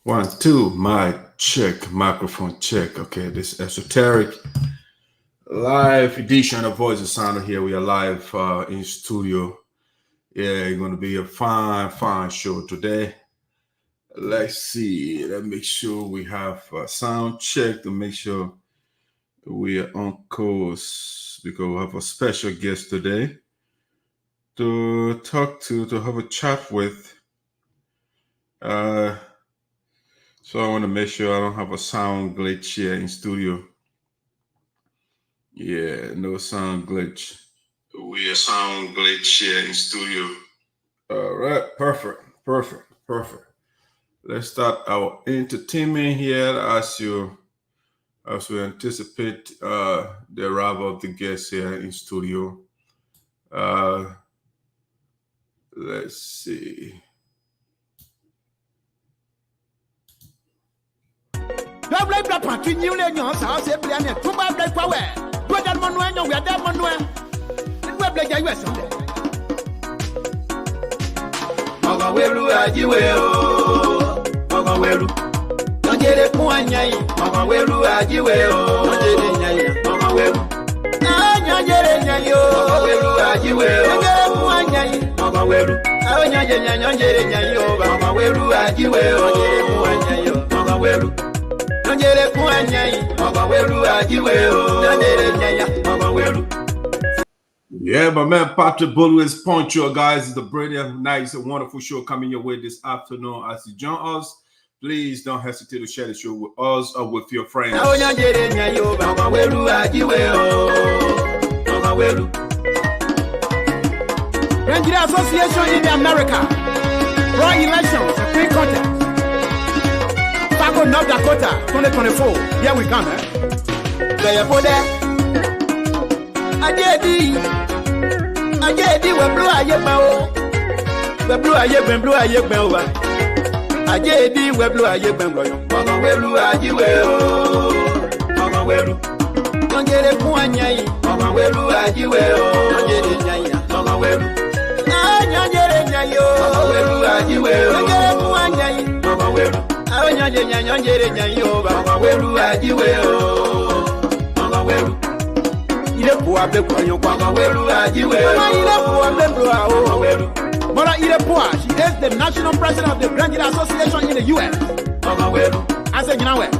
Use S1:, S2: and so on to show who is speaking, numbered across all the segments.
S1: 1, 2, mic check, microphone check. Okay, this esoteric live edition of Voice of Sound here. We are live in studio. Yeah, it's going to be a fine show today. Let's see. Let's make sure we have a sound check to make sure we are on course, because we have a special guest today to talk to have a chat with. So I want to make sure I don't have a sound glitch here in studio. Yeah, no sound glitch. We are sound glitch here in studio. All right, perfect. Let's start our entertainment here as we anticipate the arrival of the guests here in studio. Let's see. Yeah, my man Patrick Bolu is punctual, guys. It's a brilliant, nice, and wonderful show coming your way this afternoon. As you join us, please don't hesitate to share the show with us or with your friends.
S2: Nigeria Association in America. Raw elections, free contest. Paco, North Dakota, 2024. Here we come, There you go there. Ajedi we blue ayegba we blue ayegba Ajedi we blue ayegba yo Ogo we blue ajiwe o Ogo we blue Ongere fun anyan Ogo we blue ajiwe o Ongere nyanya Ogo we blue Anyangere nyayo Ogo we blue ajiwe o Ongere fun anyan Ogo we blue Anyangere nyanyo ongere nyayo Ogo we blue ajiwe o Ogo we blue Ile poa be kwa yo kwa weru ajiwe ile poa be bro o weru Mora ile poa, she is the national president of the Nigeria Association in the US. Weru I said, you know what?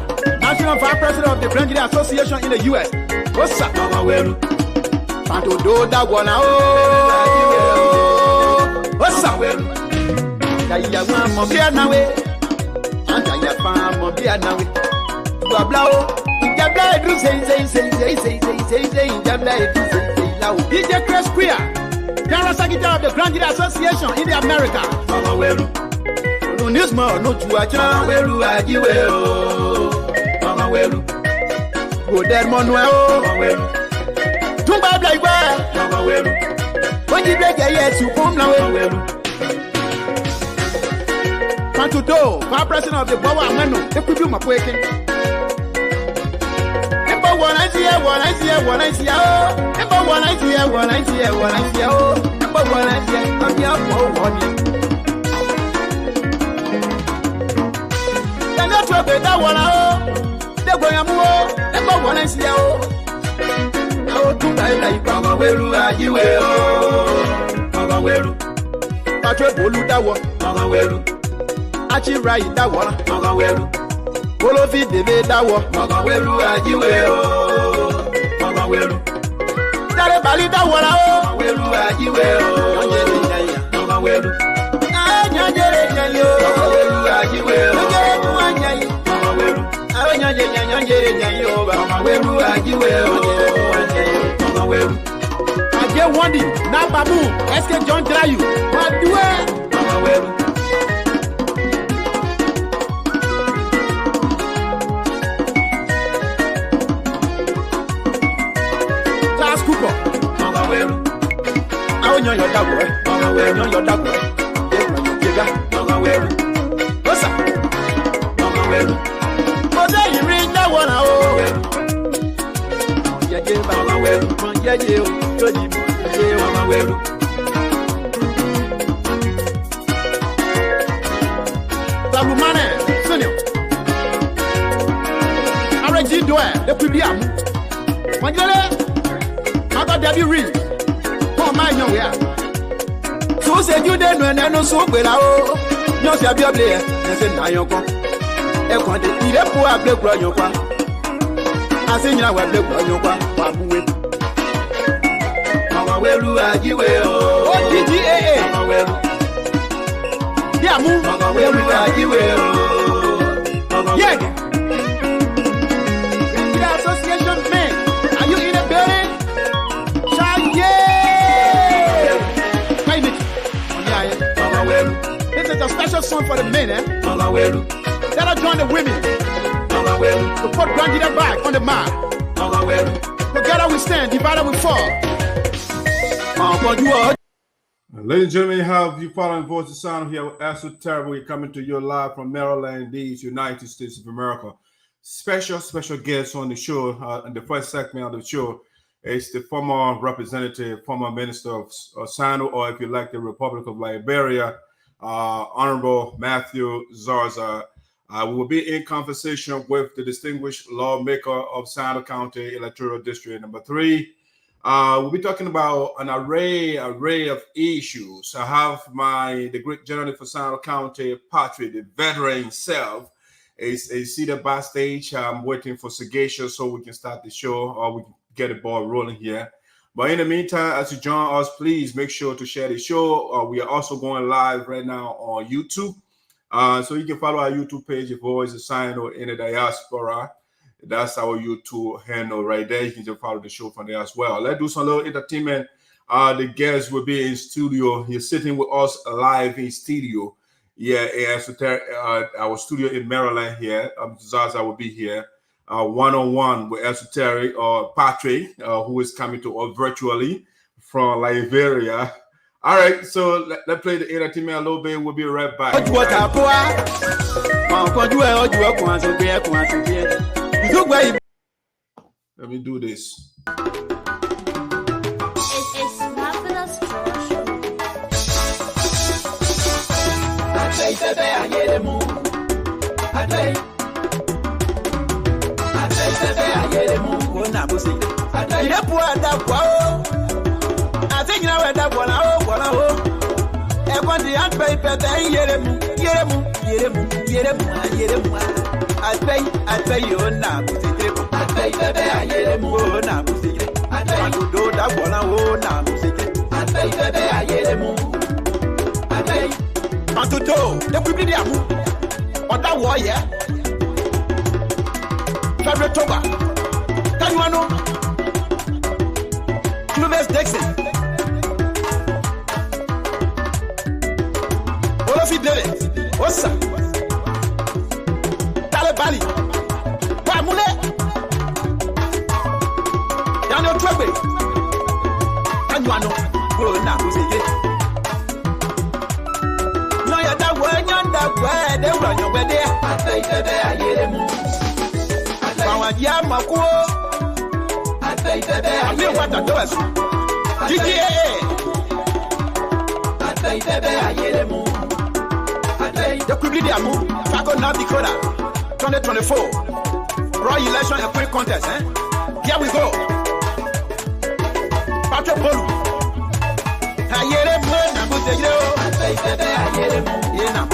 S2: National vice president of the Nigeria Association in the US. What's up? Weru Pato do da wana o What's up? Weru Ya ya wa mo bia na we Anta ya pa mo bia na we Bla bla o Jabla edu say Jabla edu say lawo. DJ Chris Queer, General Secretary of the Nigeria Association in the America. Weru. No news more, no tuacha. Weru ajiwe o. Weru. Go there Manuel o. Weru. Tumba bla igba. Weru. Oji beke yesu kom na weru. Pantudo, Vice President of the Boakai Amenu, Ekudu Makweken. One I see, I'm your one. They're not to be that one. They're going to move. Number one I see, oh, to buy like Baba Weru, you will. Baba Weru. Patrick Bolu, that one. Baba Weru. Achi right, that one. Baba Weru. Polo fi debe dawo Baba Weru ajiwe o Baba Weru Dare bali dawo la o Weru ajiwe o Nyere nyanya Baba Weru Nyere nyanya Baba Weru ajiwe o Nyere nyanya Baba Weru Nyere nyanya Baba Weru ajiwe o Baba Weru Aje wandi na babu eske John Drayu Maduwe Baba Weru Your dog, your dog, what's up? But then you read that one out. Yeah, Sinoe, do it. The Pibiam. When you let I got Debbie Reed. Oh, my, no, yeah. So said you then when I know so well. No, she be a player. I said, I don't go. I can't eat a poor black blood. I say, you know what black blood you want. Where do I give away? Oh, DGA. Yeah, move. Where do I give away? Yeah. The association men, are you in a building? Shout yeah! This is a special song for the men, eh? That'll join the women. To put Grandida back on the map. Together we stand, divided we fall.
S1: Ladies and gentlemen, have you following Voice of Sound here with ESOTERIC. We're coming to you live from Maryland, these United States of America. Special guest on the show, in the first segment of the show, is the former representative, former minister of Sinoe, or if you like, the Republic of Liberia, Honorable Matthew Zarzar. We will be in conversation with the distinguished lawmaker of Sinoe County Electoral District number 3. We'll be talking about an array of issues. I have the great general for Sinoe County, Patrick, the veteran himself, is seated backstage. I'm waiting for Sagacious so we can start the show, or we can get the ball rolling here. But in the meantime, as you join us, please make sure to share the show. We are also going live right now on YouTube. So you can follow our YouTube page, Voice of Sinoe in the Diaspora. That's our YouTube handle right there. You can just follow the show from there as well. Let's do some little entertainment. The guest will be in studio. He's sitting with us live in studio. Yeah, our studio in Maryland here. Zarzar will be here one-on-one with ESOTERIC or Patrick, who is coming to us virtually from Liberia. All right, so let's play the entertainment a little bit. We'll be right back. Let me do this.
S3: It's marvelous
S2: I pay you now. I pay baby, I hear them more now. I pay you do that one. I pay baby, I hear them more. I pay. And to do the people there, what that war, yeah. Favorite Toba. Can you know? Clovis Dixon. Olofi David. What's up? Bali, Pamule, Yano Trabe, and you know, oh, now who's it? No, you're that way, they run your way there. I say, I hear them. I say, Yamako, I say, I hear what I do. DGA, I say, I hear them. I say, the Kubidiamu, Fago North Dakota. 2024 Royal Election and Quick Contest, eh? Here we go. Patrick Bolu. I hear them when I'm going to go. I say, I hear them. Yeah,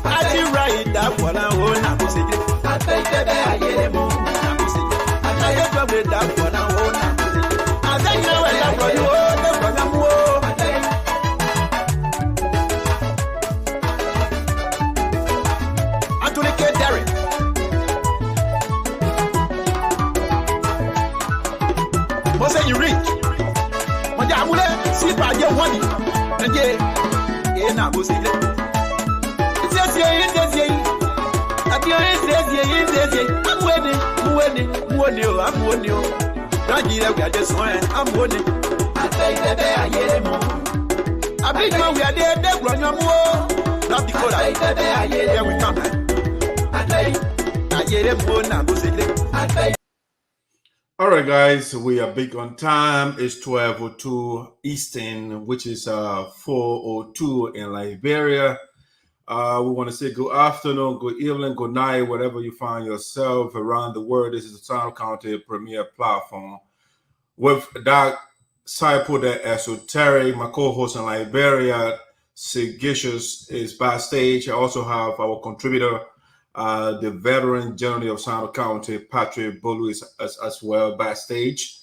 S2: I write that one. I want to say, I say, I hear them. I hear that one. I want to say, I say, you know, I love you. I'm winning. I say that I hear them. I believe we are there, they run your more. Not because I say that I hear them. We come. I hear them more now.
S1: All right, guys, we are big on time. It's 12:02 Eastern, which is 4:02 in Liberia. We want to say good afternoon, good evening, good night, wherever you find yourself around the world. This is the Sinoe County premier platform with Doc Saipo, the Esoteric, my co-host in Liberia. Sagacious is backstage. I also have our contributor, the veteran general of Sinoe County, Patrick Bolu, is as well backstage.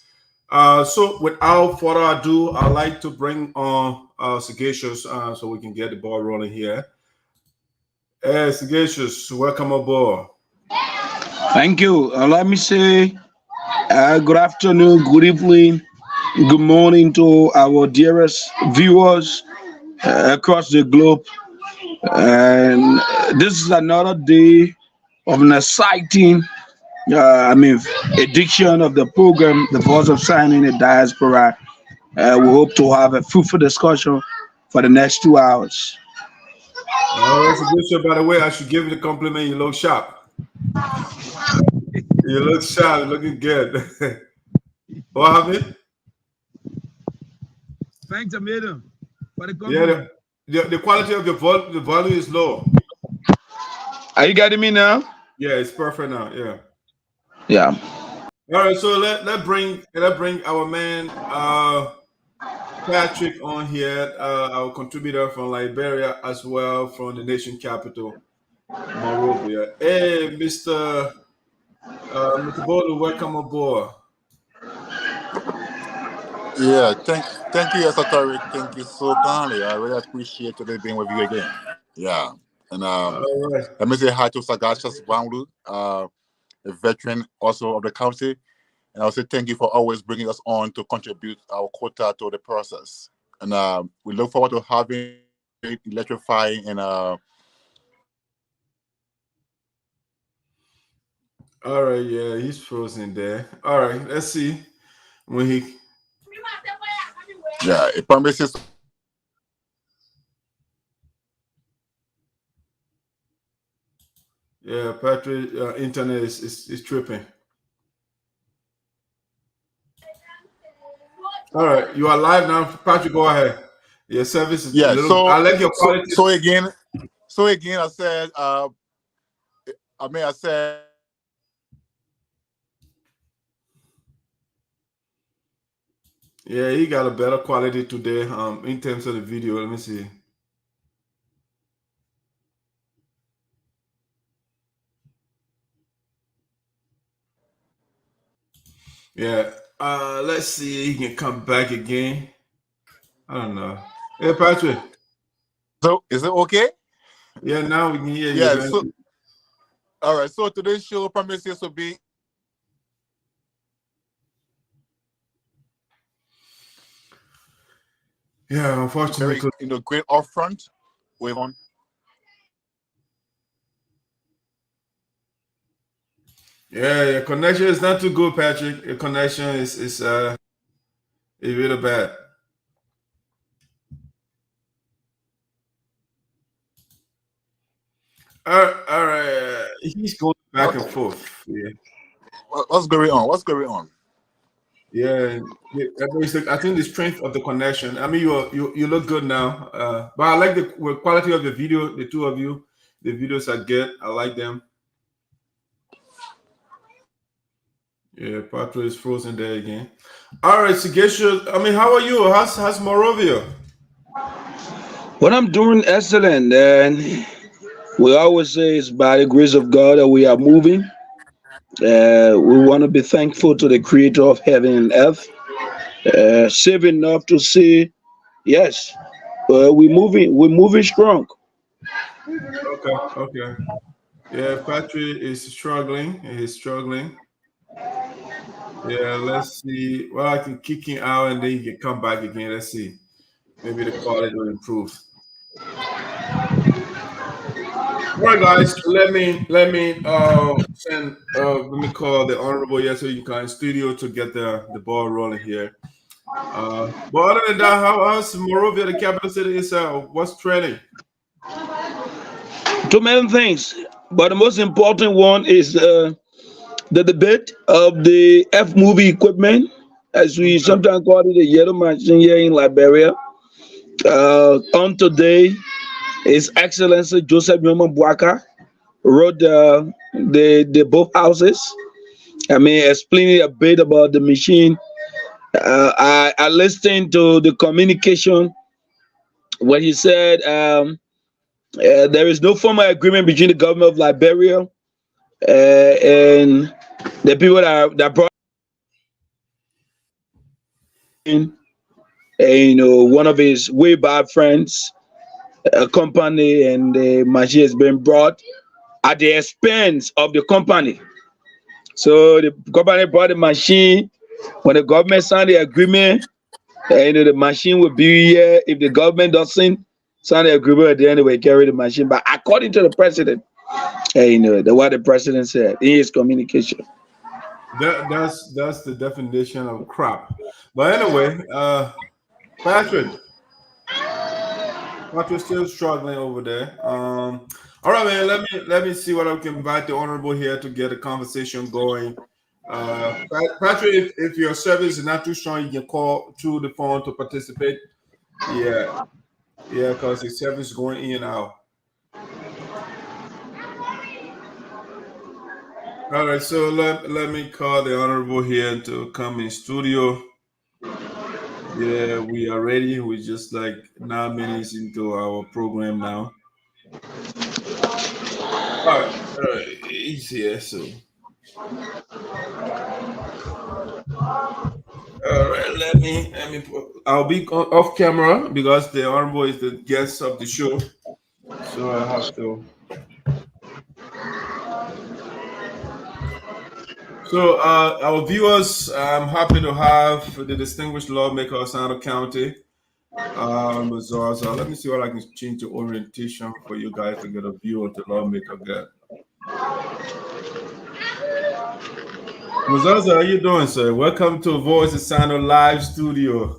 S1: So without further ado, I'd like to bring on Sagacious so we can get the ball rolling here. Hey, Sagacious, welcome aboard.
S3: Thank you. Let me say good afternoon, good evening, good morning to our dearest viewers across the globe. And this is another day of an exciting, edition of the program, The Voice of Signing the Diaspora. We hope to have a fruitful discussion for the next 2 hours.
S1: All right, Sagacious, by the way, I should give you the compliment. You look sharp. You look sharp, looking good. What happened?
S3: Thanks, Amida, for the compliment.
S1: Yeah, the quality of your the volume is low.
S3: Are you getting me now?
S1: Yeah, it's perfect now. Yeah.
S3: Yeah.
S1: All right, so let bring our man Patrick on here, our contributor from Liberia as well, from the nation capital, Monrovia. Hey, Mr. Bolu, welcome aboard.
S4: Yeah, thank you, Esoteric. Thank you so kindly. I really appreciate today being with you again. Yeah. And
S1: All right.
S4: let me say hi to Sagacious Banglu, a veteran also of the county. And I'll say thank you for always bringing us on to contribute our quota to the process. And we look forward to having it electrifying and
S1: All right, yeah, he's frozen there. All right, let's see when he.
S4: yeah, it promises.
S1: Yeah, Patrick, internet is tripping. All right, you are live now, Patrick. Go ahead. Your service is
S4: Yeah.
S1: a little.
S4: So
S1: I like your quality.
S4: so again, I said, I said.
S1: Yeah, he got a better quality today. In terms of the video, let me see. Yeah. Let's see. He can come back again. I don't know. Hey, Patrick.
S4: So is it okay?
S1: Yeah, now we can hear you.
S4: Yeah.
S1: Man.
S4: So all right. So today's show promises to be.
S1: Yeah, unfortunately.
S4: Great upfront with on.
S1: Yeah, your connection is not too good, Patrick. Your connection is really bad. All right. He's going back and forth. Yeah.
S4: What's going on? What's going on?
S1: Yeah, I think the strength of the connection. I mean, you look good now, but I like the quality of the video. The two of you, the videos I get, I like them. Yeah, Patrick is frozen there again. All right, Sagacious. I mean, how are you? How's Monrovia?
S3: What I'm doing excellent, and we always say it's by the grace of God that we are moving. We want to be thankful to the Creator of heaven and earth, safe enough to say, yes, we're moving strong.
S1: Okay. Yeah, Patrick is struggling. He's struggling. Yeah, let's see. Well, I can kick him out and then he can come back again. Let's see. Maybe the quality will improve. All right, guys. Let me send let me call the honorable Yasuo in studio to get the ball rolling here. But other than that, how's Monrovia, the capital city itself? What's trending?
S3: Too many things, but the most important one is the debate of the F movie equipment, as we sometimes call it, the yellow machine here in Liberia. On today, His Excellency Joseph Nyoman Boakai wrote the both houses. I mean, explaining a bit about the machine. I listened to the communication when he said there is no formal agreement between the government of Liberia and the people that brought in, one of his way bad friends, a company, and the machine has been brought at the expense of the company. So the company brought the machine. When the government signed the agreement, the machine will be here. If the government doesn't sign the agreement, at the end they will carry the machine. But according to the president, what the president said in his communication.
S1: That's the definition of crap. But anyway, Patrick's still struggling over there. All right, man. Let me see what I can invite the honorable here to get a conversation going. Patrick, if your service is not too strong, you can call through the phone to participate. Yeah, because the service is going in and out. All right, so let me call the honorable here to come in studio. Yeah, we are ready. We're just like 9 minutes into our program now. All right, he's here. So, all right, let me. I'll be off camera because the honorable is the guest of the show, so I have to. So, our viewers, I'm happy to have the distinguished lawmaker of Sinoe County, Zarzar. Let me see what I can change the orientation for you guys to get a view of the lawmaker guy. Zarzar, how you doing, sir? Welcome to Voice of Sinoe Live Studio.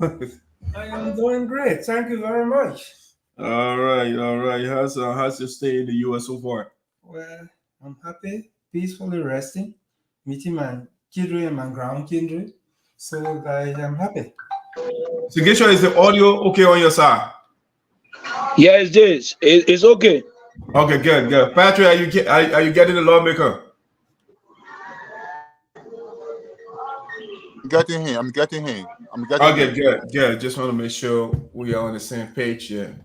S5: I am doing great. Thank you very much.
S1: All right. How's your stay in the U.S. so far?
S5: Well, I'm happy, peacefully resting, meeting my children and my grandchildren. So I am happy.
S1: So get sure is the audio okay on your side?
S3: Yeah, it's okay.
S1: Okay, good. Patrick, are you getting the lawmaker?
S4: I'm getting him.
S1: Okay, good. Just want to make sure we are on the same page here.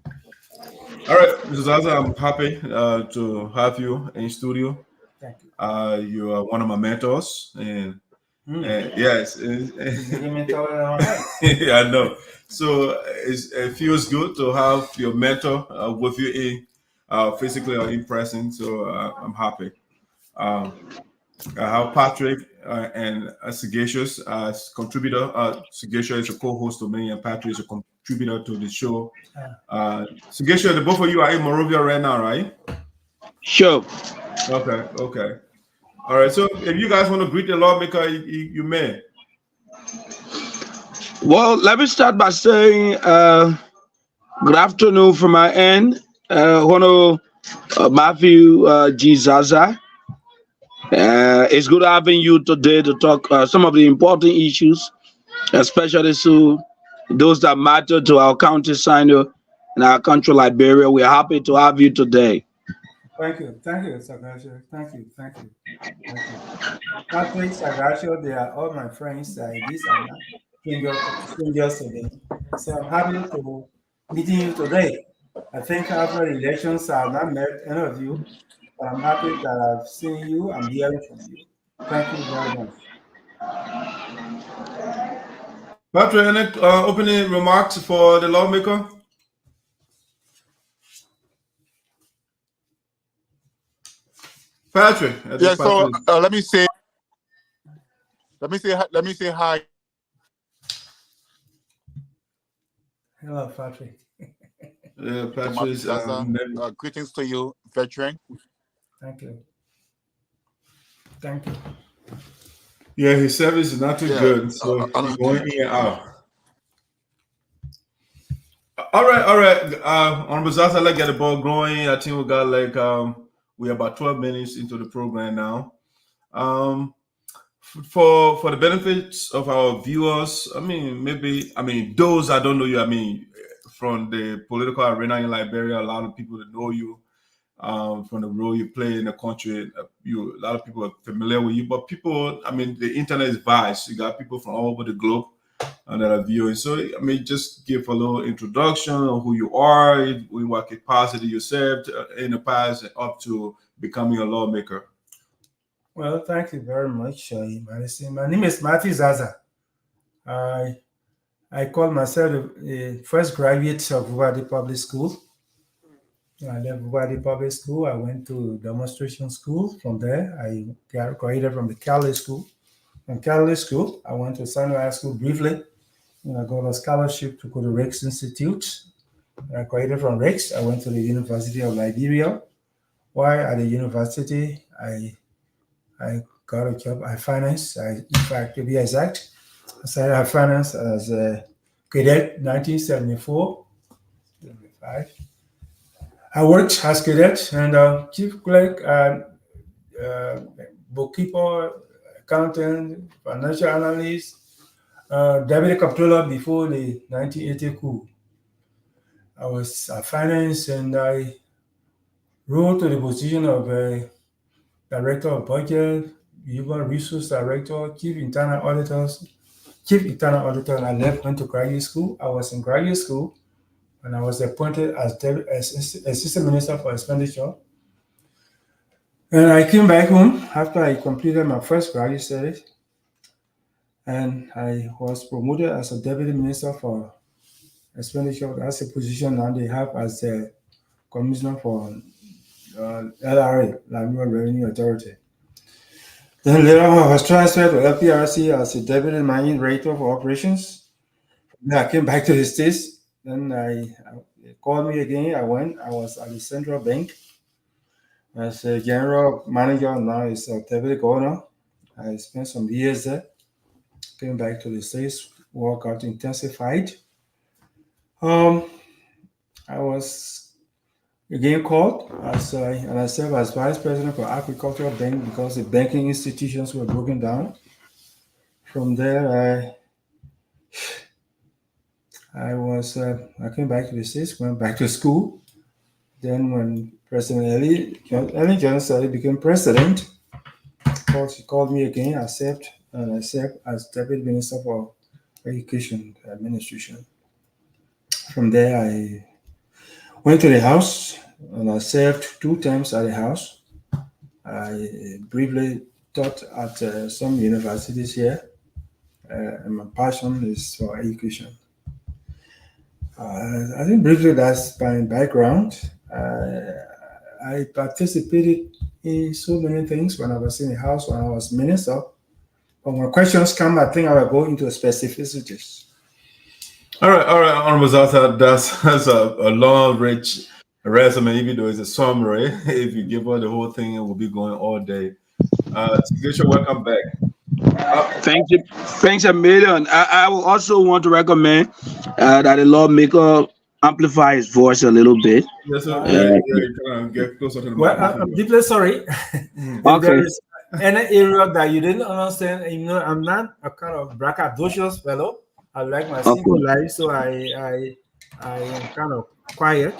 S1: All right, Mr. Zarzar, I'm happy to have you in studio.
S5: Thank you.
S1: You are one of my mentors, and yes, yeah, I know. So it feels good to have your mentor with you in physically or in person. So I'm happy. I have Patrick and Sagacious as contributor. Sagacious is a co-host to me, and Patrick is a contributor to the show. Sagacious, the both of you are in Monrovia right now, right?
S3: Sure.
S1: Okay. All right. So if you guys want to greet the lawmaker, you may.
S3: Well, let me start by saying good afternoon from my end. Honorable Matthew G. Zarzar. It's good having you today to talk some of the important issues, especially to those that matter to our county, Sinoe, and our country, Liberia. We're happy to have you today.
S5: Thank you, Sagacious. Thank you. Patrick, Sagacious, they are all my friends. These are not strangers to me. So I'm happy to meeting you today. I think after the elections, I have not met any of you, but I'm happy that I've seen you and hearing from you. Thank you very much.
S1: Patrick, any opening remarks for the lawmaker? Patrick.
S4: Yeah. So let me say hi.
S5: Hello, Patrick.
S1: Yeah, Patrick.
S4: Greetings to you, veteran.
S5: Thank you.
S1: Yeah, his service is not too good, so he's going in and out. All right. On Zarzar, let's get the ball going. I think we got we're about 12 minutes into the program now. For the benefits of our viewers, those I don't know you. from the political arena in Liberia. A lot of people that know you from the role you play in the country. A lot of people are familiar with you, but people, I mean, the internet is vast. You got people from all over the globe that are viewing. So, I mean, just give a little introduction on who you are, in what capacity you served in the past, up to becoming a lawmaker.
S5: Well, thank you very much, Madison. My name is Matthew Zarzar. I call myself the first graduate of Vuvadi Public School. I left Vuvadi Public School. I went to demonstration school. From there, I graduated from the Catholic school. From Catholic school, I went to Sinoe High School briefly. And I got a scholarship to go to Rex Institute. I graduated from Rex. I went to the University of Liberia. While at the university, I got a job at finance. In fact, to be exact, I started at finance as a cadet 1974, 75. I worked as cadet and chief clerk, bookkeeper, accountant, financial analyst, deputy comptroller before the 1980 coup. I was at finance and I rose to the position of director of budget, human resource director, chief internal auditor, and I went to graduate school. I was in graduate school and I was appointed as assistant minister for expenditure. And I came back home after I completed my first graduate studies. And I was promoted as a deputy minister for expenditure. That's a position now they have as a commissioner for LRA, Liberia Revenue Authority. Then later on, I was transferred to LPRC as a deputy managing director for operations. Then I came back to the States. Then they called me again. I was at the Central Bank as a general manager. Now it's a deputy governor. I spent some years there. Came back to the States, work got intensified. I was again called and I served as vice president for Agricultural Bank because the banking institutions were broken down. From there, I came back to the States, went back to school. Then when President Ellen Johnson became president, she called me again. I served as Deputy Minister for Education Administration. From there, I went to the House and I served 2 terms at the House. I briefly taught at some universities here, and my passion is for education. I think briefly that's my background. I participated in so many things when I was in the House, when I was minister. But when questions come, I think I will go into specificities.
S1: All right, Honorable Zarzar, that's a long, rich resume, even though it's a summary. If you give her the whole thing, it will be going all day. Tigrisha, welcome back.
S3: Thank you. Thanks a million. I will also want to recommend that the lawmaker amplify his voice a little bit.
S1: Yes, you can get closer to the microphone.
S5: I'm deeply sorry. If there is any area that you didn't understand, I'm not a kind of braggadocious fellow. I like my simple life, so I am kind of quiet.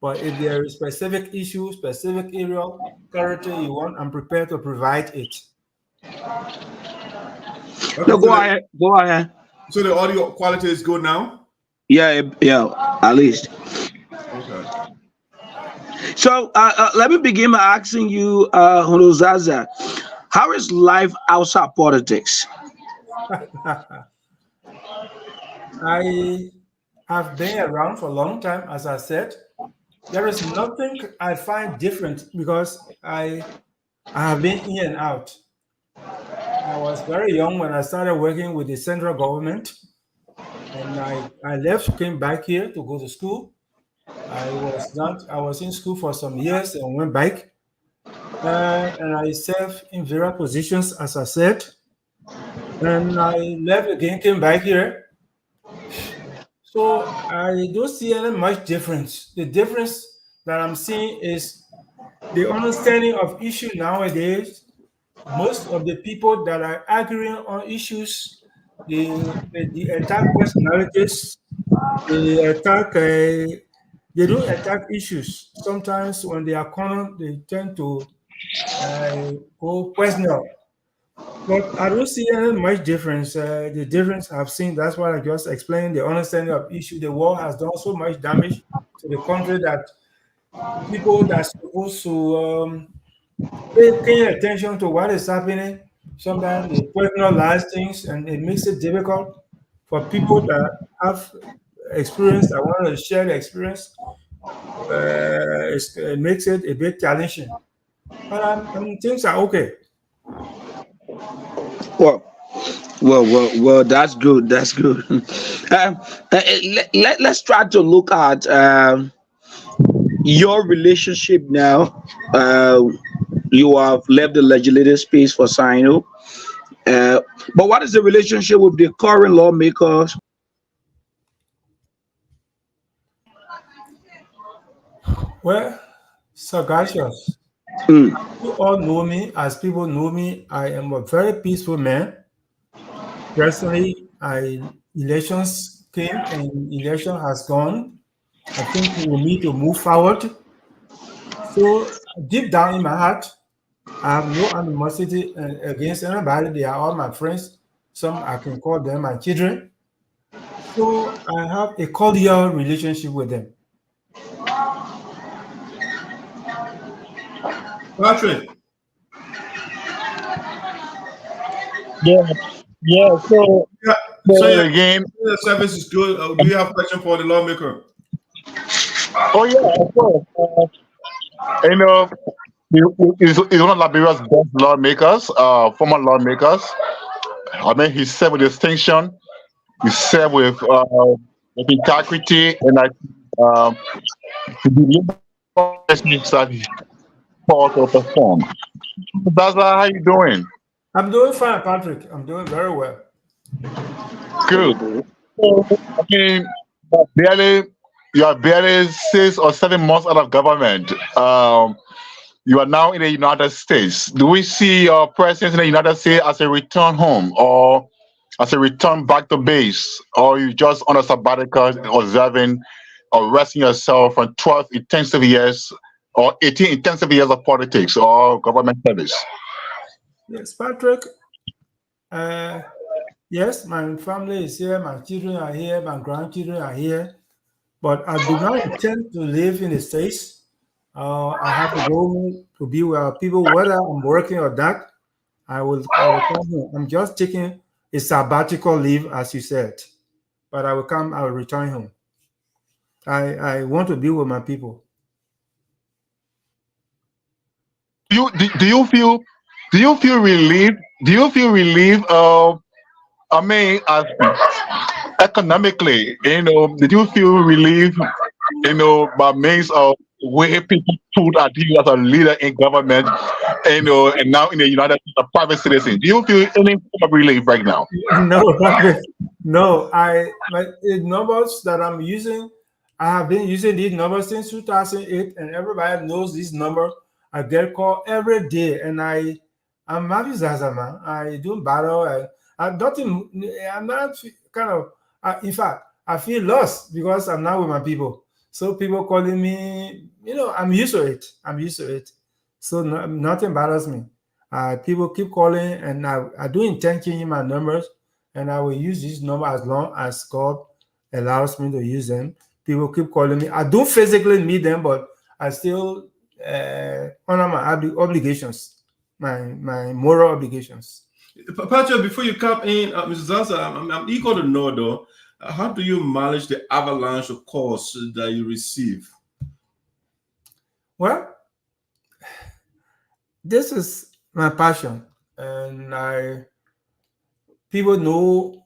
S5: But if there is specific issue, specific area, clarity you want, I'm prepared to provide it.
S3: Okay, no, go ahead.
S1: So the audio quality is good now?
S3: Yeah, at least.
S1: Okay.
S3: So let me begin by asking you, Honorable Zarzar, how is life outside politics?
S5: I have been around for a long time, as I said. There is nothing I find different because I have been in and out. I was very young when I started working with the central government, and I left, came back here to go to school. I was in school for some years and went back, and I served in various positions, as I said. And I left again, came back here. So I don't see any much difference. The difference that I'm seeing is the understanding of issue nowadays. Most of the people that are arguing on issues, the attack personalities, they attack. They don't attack issues. Sometimes when they are cornered, they tend to go personal. But I don't see any much difference. The difference I've seen, that's why I just explained the understanding of issue. The war has done so much damage to the country that people that are supposed to pay attention to what is happening, sometimes they personalize things and it makes it difficult for people that have experience, that want to share the experience. It makes it a bit challenging. But things are okay.
S3: Well, that's good. That's good. Let's try to look at your relationship now. You have left the legislative space for Sinoe. But what is the relationship with the current lawmakers?
S5: Well, sagacious.
S3: Mm.
S5: You all know me, as people know me, I am a very peaceful man. Personally, elections came and election has gone. I think we need to move forward. So deep down in my heart, I have no animosity against anybody. They are all my friends. Some I can call them my children. So I have a cordial relationship with them.
S1: Patrick.
S6: Yeah. So
S1: Again, the service is good. Do you have a question for the lawmaker?
S6: oh yeah, of course.
S4: You know, he's one of Liberia's best lawmakers, former lawmakers. I mean, he served with distinction. He served with integrity, and he delivered that he thought to perform. That's how you doing?
S5: I'm doing fine, Patrick. I'm doing very well.
S4: Good. So, I mean, you are barely 6 or 7 months out of government. You are now in the United States. Do we see your presence in the United States as a return home or as a return back to base? Or you just on a sabbatical observing or resting yourself from 12 intensive years or 18 intensive years of politics or government service?
S5: Yes, Patrick. Yes, my family is here, my children are here, my grandchildren are here, but I do not intend to live in the States. I have to go to be with people, whether I'm working or not. I will come home. I'm just taking a sabbatical leave, as you said, but I will return home. I want to be with my people.
S4: Do you feel relieved? Do you feel relieved? I mean, economically, did you feel relief, by means of way people put at you as a leader in government, and now in the United States, a private citizen? Do you feel any form of relief right now?
S5: No, the numbers that I'm using, I have been using these numbers since 2008, and everybody knows this number. I get called every day, and I'm happy, Zarzar, man. I do battle. I'm not kind of, in fact, I feel lost because I'm not with my people. So people calling me, I'm used to it. So nothing bothers me. People keep calling, and I do intend changing my numbers, and I will use this number as long as God allows me to use them. People keep calling me. I don't physically meet them, but I still honor my obligations, my moral obligations.
S1: Patrick, before you come in, Mr. Zarzar, I'm eager to know though, how do you manage the avalanche of calls that you receive?
S5: Well, this is my passion, and people know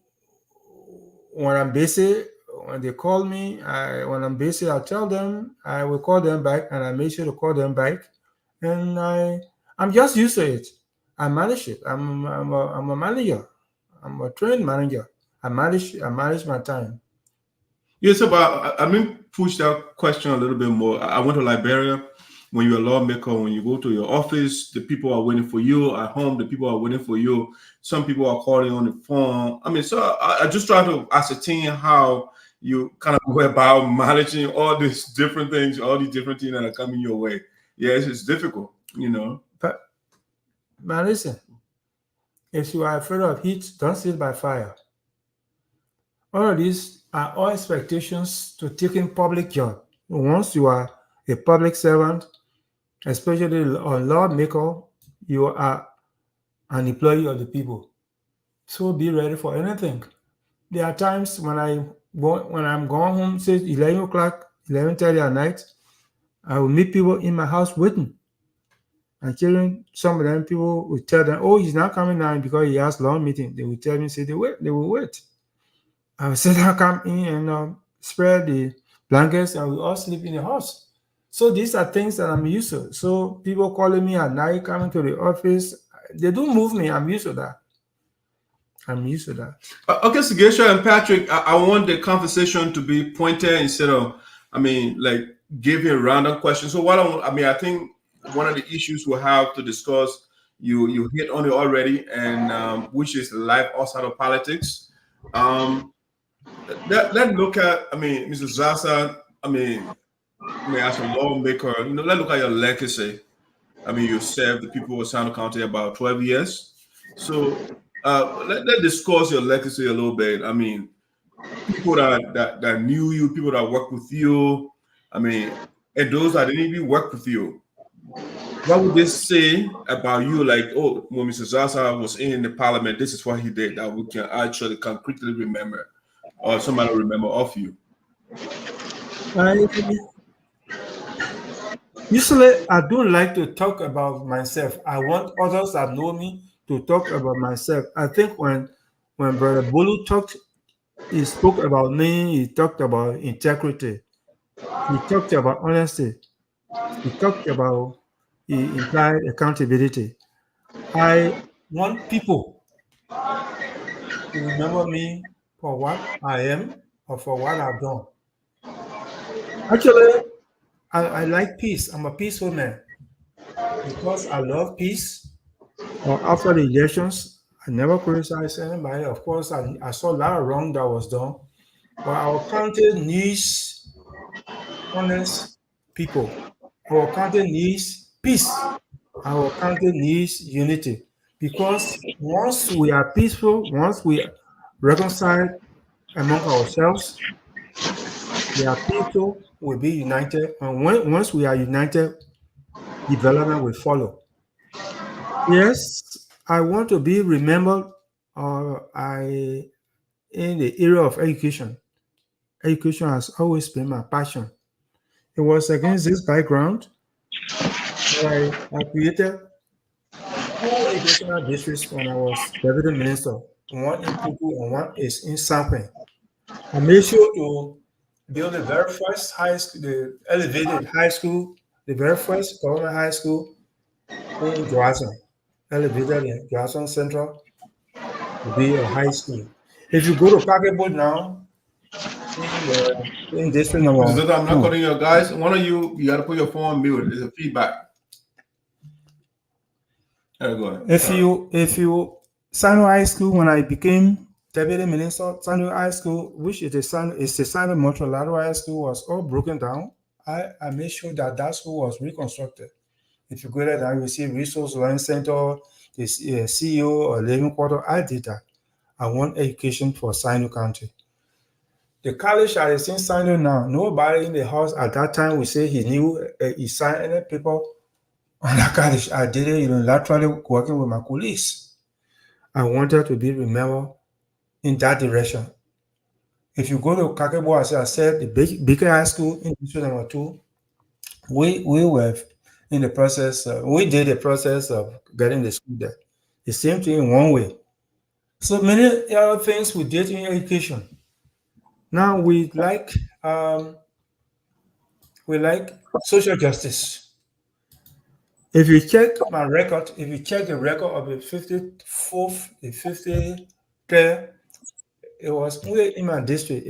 S5: when I'm busy. When they call me, when I'm busy, I tell them I will call them back, and I make sure to call them back. And I'm just used to it. I manage it. I'm a manager. I'm a trained manager. I manage my time.
S1: Yes, but I mean, push that question a little bit more. I went to Liberia. When you're a lawmaker, when you go to your office, the people are waiting for you. At home, the people are waiting for you. Some people are calling on the phone. I mean, so I just try to ascertain how you kind of go about managing all these different things, all these different things that are coming your way. Yes, it's difficult, you know.
S5: But listen, if you are afraid of heat, don't sit by fire. All of these are all expectations to taking public job. Once you are a public servant, especially a lawmaker, you are an employee of the people. So be ready for anything. There are times when I'm going home, say 11 o'clock, 11:30 at night, I will meet people in my house waiting. And children, some of them people will tell them, oh, he's not coming now because he has long meeting. They will tell me, say they will wait. I will sit down, come in and spread the blankets and we all sleep in the house. So these are things that I'm used to. So people calling me at night, coming to the office, they don't move me. I'm used to that.
S1: Okay, so Gesha and Patrick, I want the conversation to be pointed instead of, like giving random questions. So I think one of the issues we'll have to discuss, you hit on it already, and which is life outside of politics. Let's look at, Mr. Zarzar, as a lawmaker, let's look at your legacy. You served the people of Sinoe County about 12 years. So let's discuss your legacy a little bit. People that knew you, people that worked with you, and those that didn't even work with you. What would they say about you? Like, oh, when Mr. Zarzar was in the parliament, this is what he did that we can actually concretely remember, or somebody remember of you.
S5: Usually, I don't like to talk about myself. I want others that know me to talk about myself. I think when Brother Bolu talked, he spoke about me. He talked about integrity. He talked about honesty. He talked about implied accountability. I want people to remember me for what I am or for what I've done. Actually, I like peace. I'm a peaceful man. Because I love peace. After the elections, I never criticized anybody. Of course, I saw a lot of wrong that was done. But our country needs honest people. Our country needs peace. Our country needs unity. Because once we are peaceful, once we reconcile among ourselves, we are people will be united. And once we are united, development will follow. Yes, I want to be remembered in the area of education. Education has always been my passion. It was against this background that I created 2 educational districts when I was deputy minister. One in Puku and one is in Sanquin. I made sure to build the very first high school, the elevated high school, the very first government high school in Zarzar, elevated in Zarzar Central to be a high school. If you go to Pakebo now, in district number
S1: I'm not calling you guys. One of you got to put your phone on mute. There's a feedback.
S5: If you Sinoe High School, when I became deputy minister, Sinoe High School, which is the Sinoe Montreal High School, was all broken down. I made sure that school was reconstructed. If you go there, now you see Resource Learning Center, the CEO or living quarter. I did that. I want education for Sinoe County. The college I is in Sinoe now. Nobody in the house at that time would say he knew he signed any paper on that college. I did it unilaterally working with my colleagues. I wanted to be remembered in that direction. If you go to Kakebo, as I said, the bigger high school in district number 2, we were in the process. We did the process of getting the school there. The same thing in one way. So many other things we did in education. Now we like social justice. If you check my record, if you check the record of the 54th, the 53rd, it was only in my district.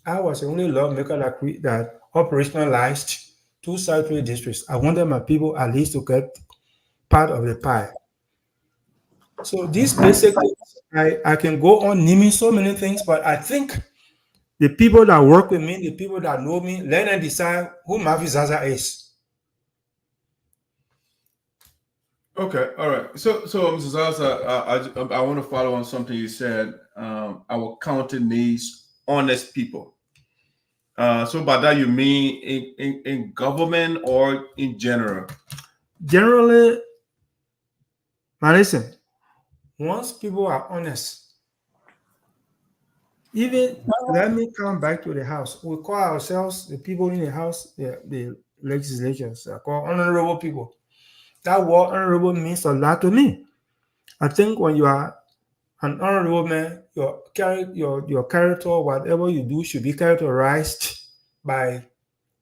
S5: I was the only lawmaker that operationalized 2 sanctuary districts. I wanted my people at least to get part of the pie. So these basically, I can go on naming so many things, but I think The people that work with me, the people that know me, let them decide who Mavi Zarzar is.
S1: Okay, all right. So, Mrs. Zarzar, I want to follow on something you said. Our county needs honest people. So by that you mean in government or in general?
S5: Generally, now listen, once people are honest, even let me come back to the house. We call ourselves, the people in the house, the legislators, are called honorable people. That word honorable means a lot to me. I think when you are an honorable man, your character, whatever you do, should be characterized by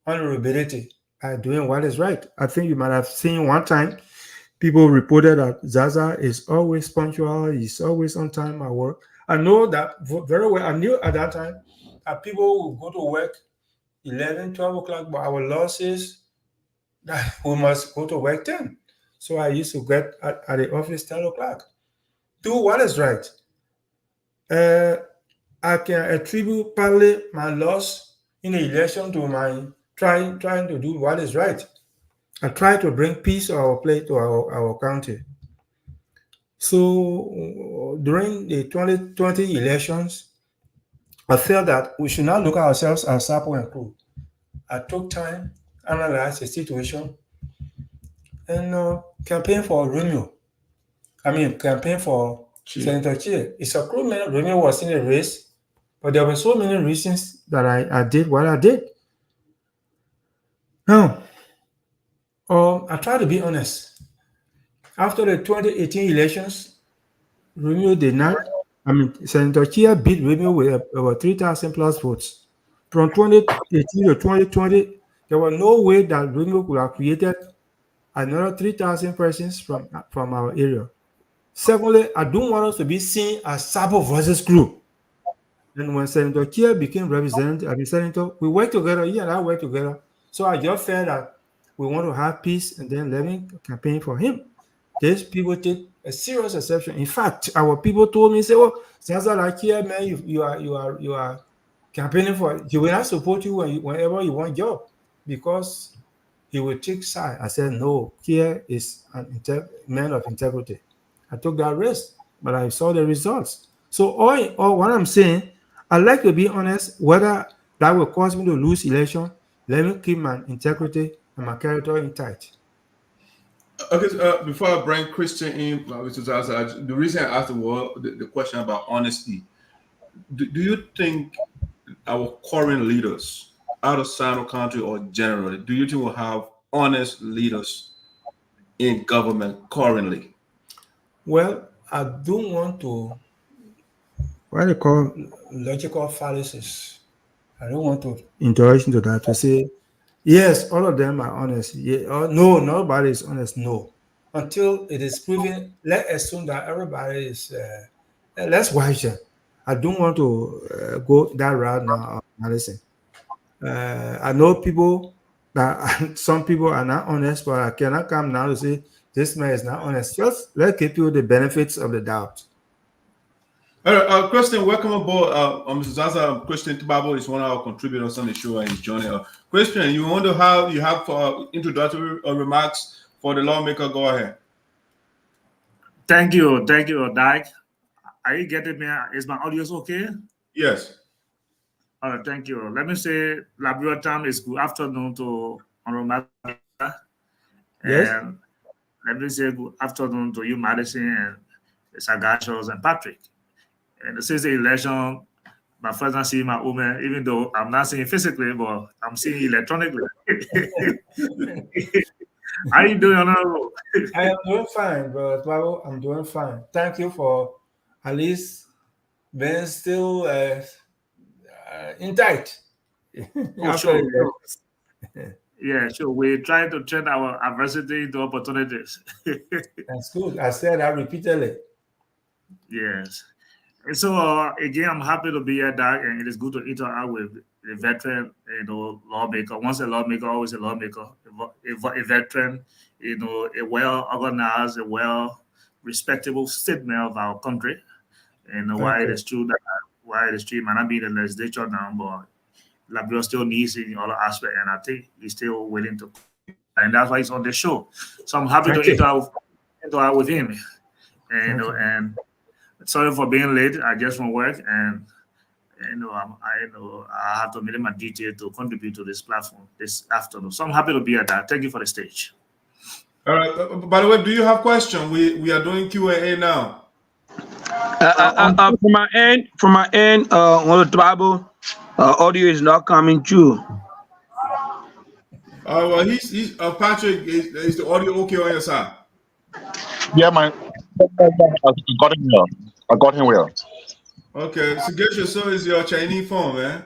S5: honorability, by doing what is right. I think you might have seen one time people reported that Zarzar is always punctual, he's always on time at work. I know that very well. I knew at that time that people will go to work 11, 12 o'clock, but our law says that we must go to work 10. So I used to get at the office 10 o'clock. Do what is right. I can attribute partly my loss in the election to my trying to do what is right. I try to bring peace to our place, to our county. So during the 2020 elections, I felt that we should not look at ourselves as Sapo and crew. I took time, analyzed the situation, and campaign for Romeo. Campaign for Senator Chea. It's a crew man. Romeo was in the race, but there were so many reasons that I did what I did. Now, I try to be honest. After the 2018 elections, Romeo did not. Senator Chea beat Romeo with over 3,000 plus votes. From 2018 to 2020, there was no way that Romeo could have created another 3,000 persons from our area. Secondly, I don't want us to be seen as Sabo versus crew. And when Senator Chea became senator, we worked together. He and I worked together. So I just felt that we want to have peace, and then let me campaign for him. These people take a serious exception. In fact, our people told me, say, "Oh, Zarzar, like here, man, you are campaigning for. He will not support you whenever you want job, because he will take side." I said, "No, here is an man of integrity." I took that risk, but I saw the results. So all what I'm saying, I like to be honest. Whether that will cause me to lose election, let me keep my integrity and my character intact.
S1: Okay, before I bring Christian in, Mr. Zarzar, the reason I asked the question about honesty, do you think our current leaders, out of Sinoe County or generally, do you think we'll have honest leaders in government currently?
S5: Well, I don't want to, what they call logical fallacies. I don't want to indulge into that to say, yes, all of them are honest. Yeah, or no, nobody is honest. No. Until it is proven, let's assume that everybody is, let's watch them. I don't want to go that route now. Listen, I know people that some people are not honest, but I cannot come now to say this man is not honest. Just let's give you the benefits of the doubt.
S1: All right, Christian, welcome aboard. Mr. Zarzar, Christian Tibabo is one of our contributors on the show and he's joining us. Christian, you have introductory remarks for the lawmaker? Go ahead.
S7: Thank you, Dyke. Are you getting me? Is my audio okay?
S1: Yes.
S7: All right, thank you. Let me say, Liberia time is good afternoon to Honorable.
S5: Yes.
S7: And let me say good afternoon to you, Madison, and Sagashos and Patrick. And since the election, my friends are seeing my woman, even though I'm not seeing physically, but I'm seeing electronically. How are you doing, Honorable?
S5: I am doing fine, Brother Twago. I'm doing fine. Thank you for at least being still intact.
S7: Oh, sure. Yeah, sure. We're trying to turn our adversity into opportunities.
S5: That's good. I said that repeatedly.
S7: Yes. And so again, I'm happy to be here, Doc, and it is good to interact with a veteran, lawmaker. Once a lawmaker, always a lawmaker. A veteran, a well-organized, a respectable statesman of our country. And while it is true that while the street might not be in the legislature now, but Liberia still needs it in other aspects, and I think he's still willing to, and that's why he's on the show. So I'm happy to interact with him, and and sorry for being late. I just from work, and I have to make my detail to contribute to this platform this afternoon. So I'm happy to be at that. Thank you for the stage.
S1: All right. By the way, do you have questions? We are doing Q&A now.
S3: From my end, on the Bible, audio is not coming through.
S1: Well, he's Patrick. Is the audio okay on your side?
S4: Yeah, man. I got him well.
S1: Okay, so get your service your Chinese phone, man.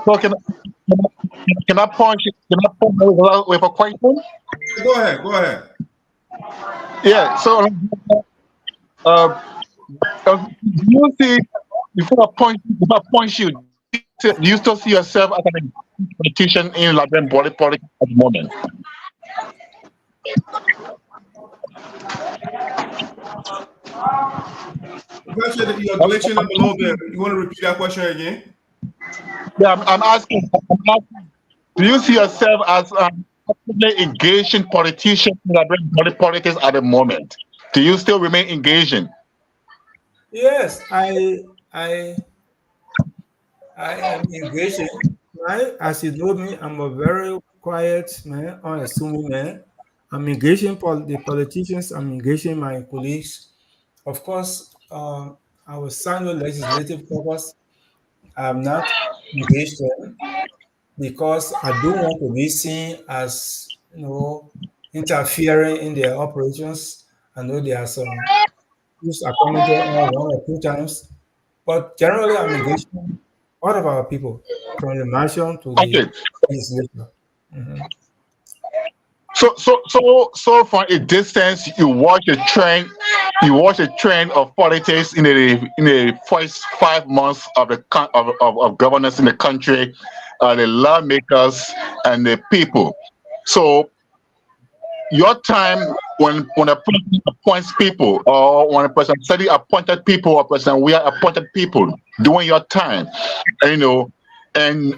S4: So can I point with a question?
S1: Go ahead.
S4: Yeah. So, do you see before I point you, do you still see yourself as a politician in Liberian politics at the moment?
S1: You're glitching up a little bit. You want to repeat that question again?
S4: Yeah, I'm asking. Do you see yourself as an actively engaging politician in Liberian politics at the moment? Do you still remain engaging?
S5: Yes, I am engaging. Right? As you know me, I'm a very quiet man, unassuming man. I'm engaging the politicians. I'm engaging my colleagues. Of course, I will sign the legislative purpose. I'm not engaged in because I don't want to be seen as interfering in their operations. I know there are some who's accommodated one or two times, but generally I'm engaging all of our people from the nation to the legislature. Mm-hmm.
S4: So from a distance, you watch a trend. You watch a trend of politics in the first 5 months of of governance in the country, the lawmakers and the people. So your time when a person appoints people, or when a person study appointed people, or person we are appointed people during your time, and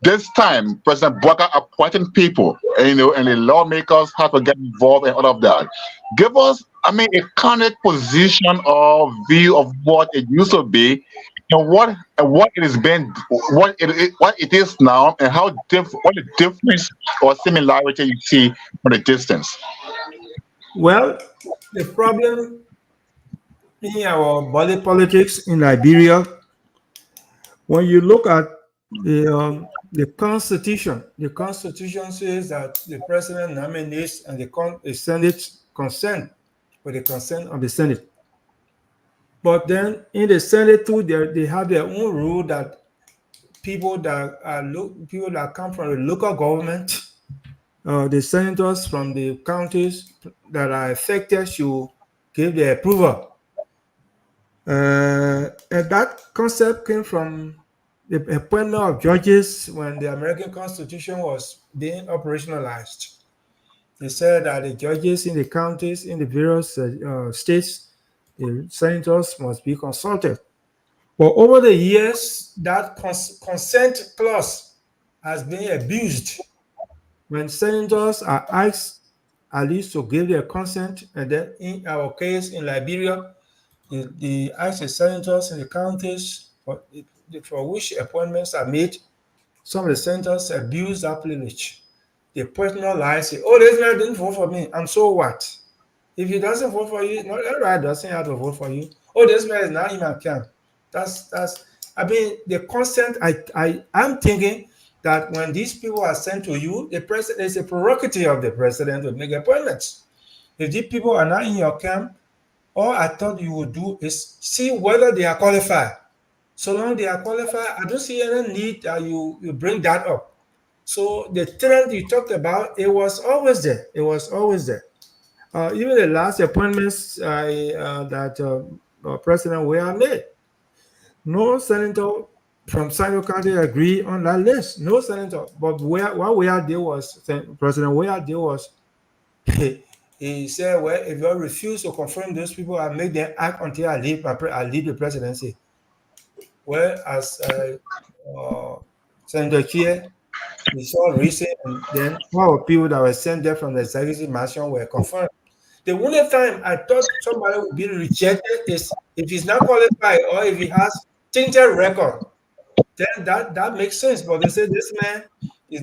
S4: this time, President Boakai appointing people, and the lawmakers have to get involved in all of that. Give us, a current position or view of what it used to be, and what it has been, what it is now, and what the difference or similarity you see from the distance.
S5: Well, the problem in our body politics in Liberia, when you look at the Constitution says that the president nominates and the Senate consent with the consent of the Senate. But then in the Senate too, they have their own rule that people that come from the local government, the senators from the counties that are affected should give their approval. And that concept came from the appointment of judges when the American Constitution was being operationalized. They said that the judges in the counties, in the various states, the senators must be consulted. But over the years, that consent clause has been abused. When senators are asked at least to give their consent, and then in our case in Liberia, they ask the senators in the counties for which appointments are made. Some of the senators abuse that privilege. They personalize it. Oh, this man didn't vote for me, and so what? If he doesn't vote for you, not everybody doesn't have to vote for you. Oh, this man is not in my camp. That's the consent. I'm thinking that when these people are sent to you, the president is a prerogative of the president to make appointments. If these people are not in your camp, all I thought you would do is see whether they are qualified. So long they are qualified, I don't see any need that you bring that up. So the trend you talked about, it was always there. It was always there. Even the last appointments that President Weah made, no senator from Sinoe County agree on that list. No senator. But what Weah did was, President Weah did was, He said, well, if you refuse to confirm those people, I make them act until I leave the presidency. Well, as Senator Chea, we saw recent, and then all people that were sent there from the executive mansion were confirmed. The only time I thought somebody would be rejected is if he's not qualified or if he has tainted record. Then that makes sense. But they say this man he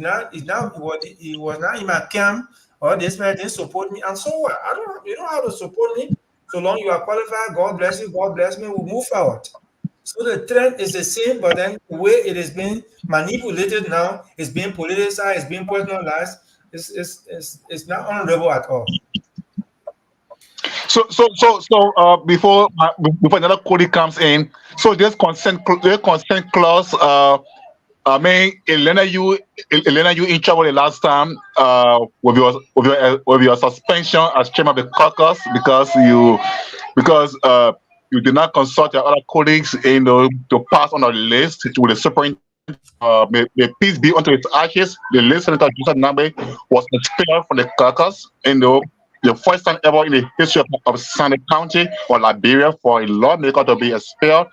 S5: was not in my camp, or this man didn't support me, and so what? You don't have to support me. So long you are qualified, God bless you, God bless me, we'll move forward. So the trend is the same, but then the way it is being manipulated now, it's being politicized, it's being personalized, it's not honorable at all.
S4: So before another query comes in, so there's consent clause. I mean, Elena, you in trouble the last time with your suspension as chairman of the caucus because you did not consult your other colleagues, to pass on the list to the superintendent. May peace be unto its ashes. The list Senator Joseph Nagbe was expelled from the caucus, the first time ever in the history of Sinoe County or Liberia for a lawmaker to be expelled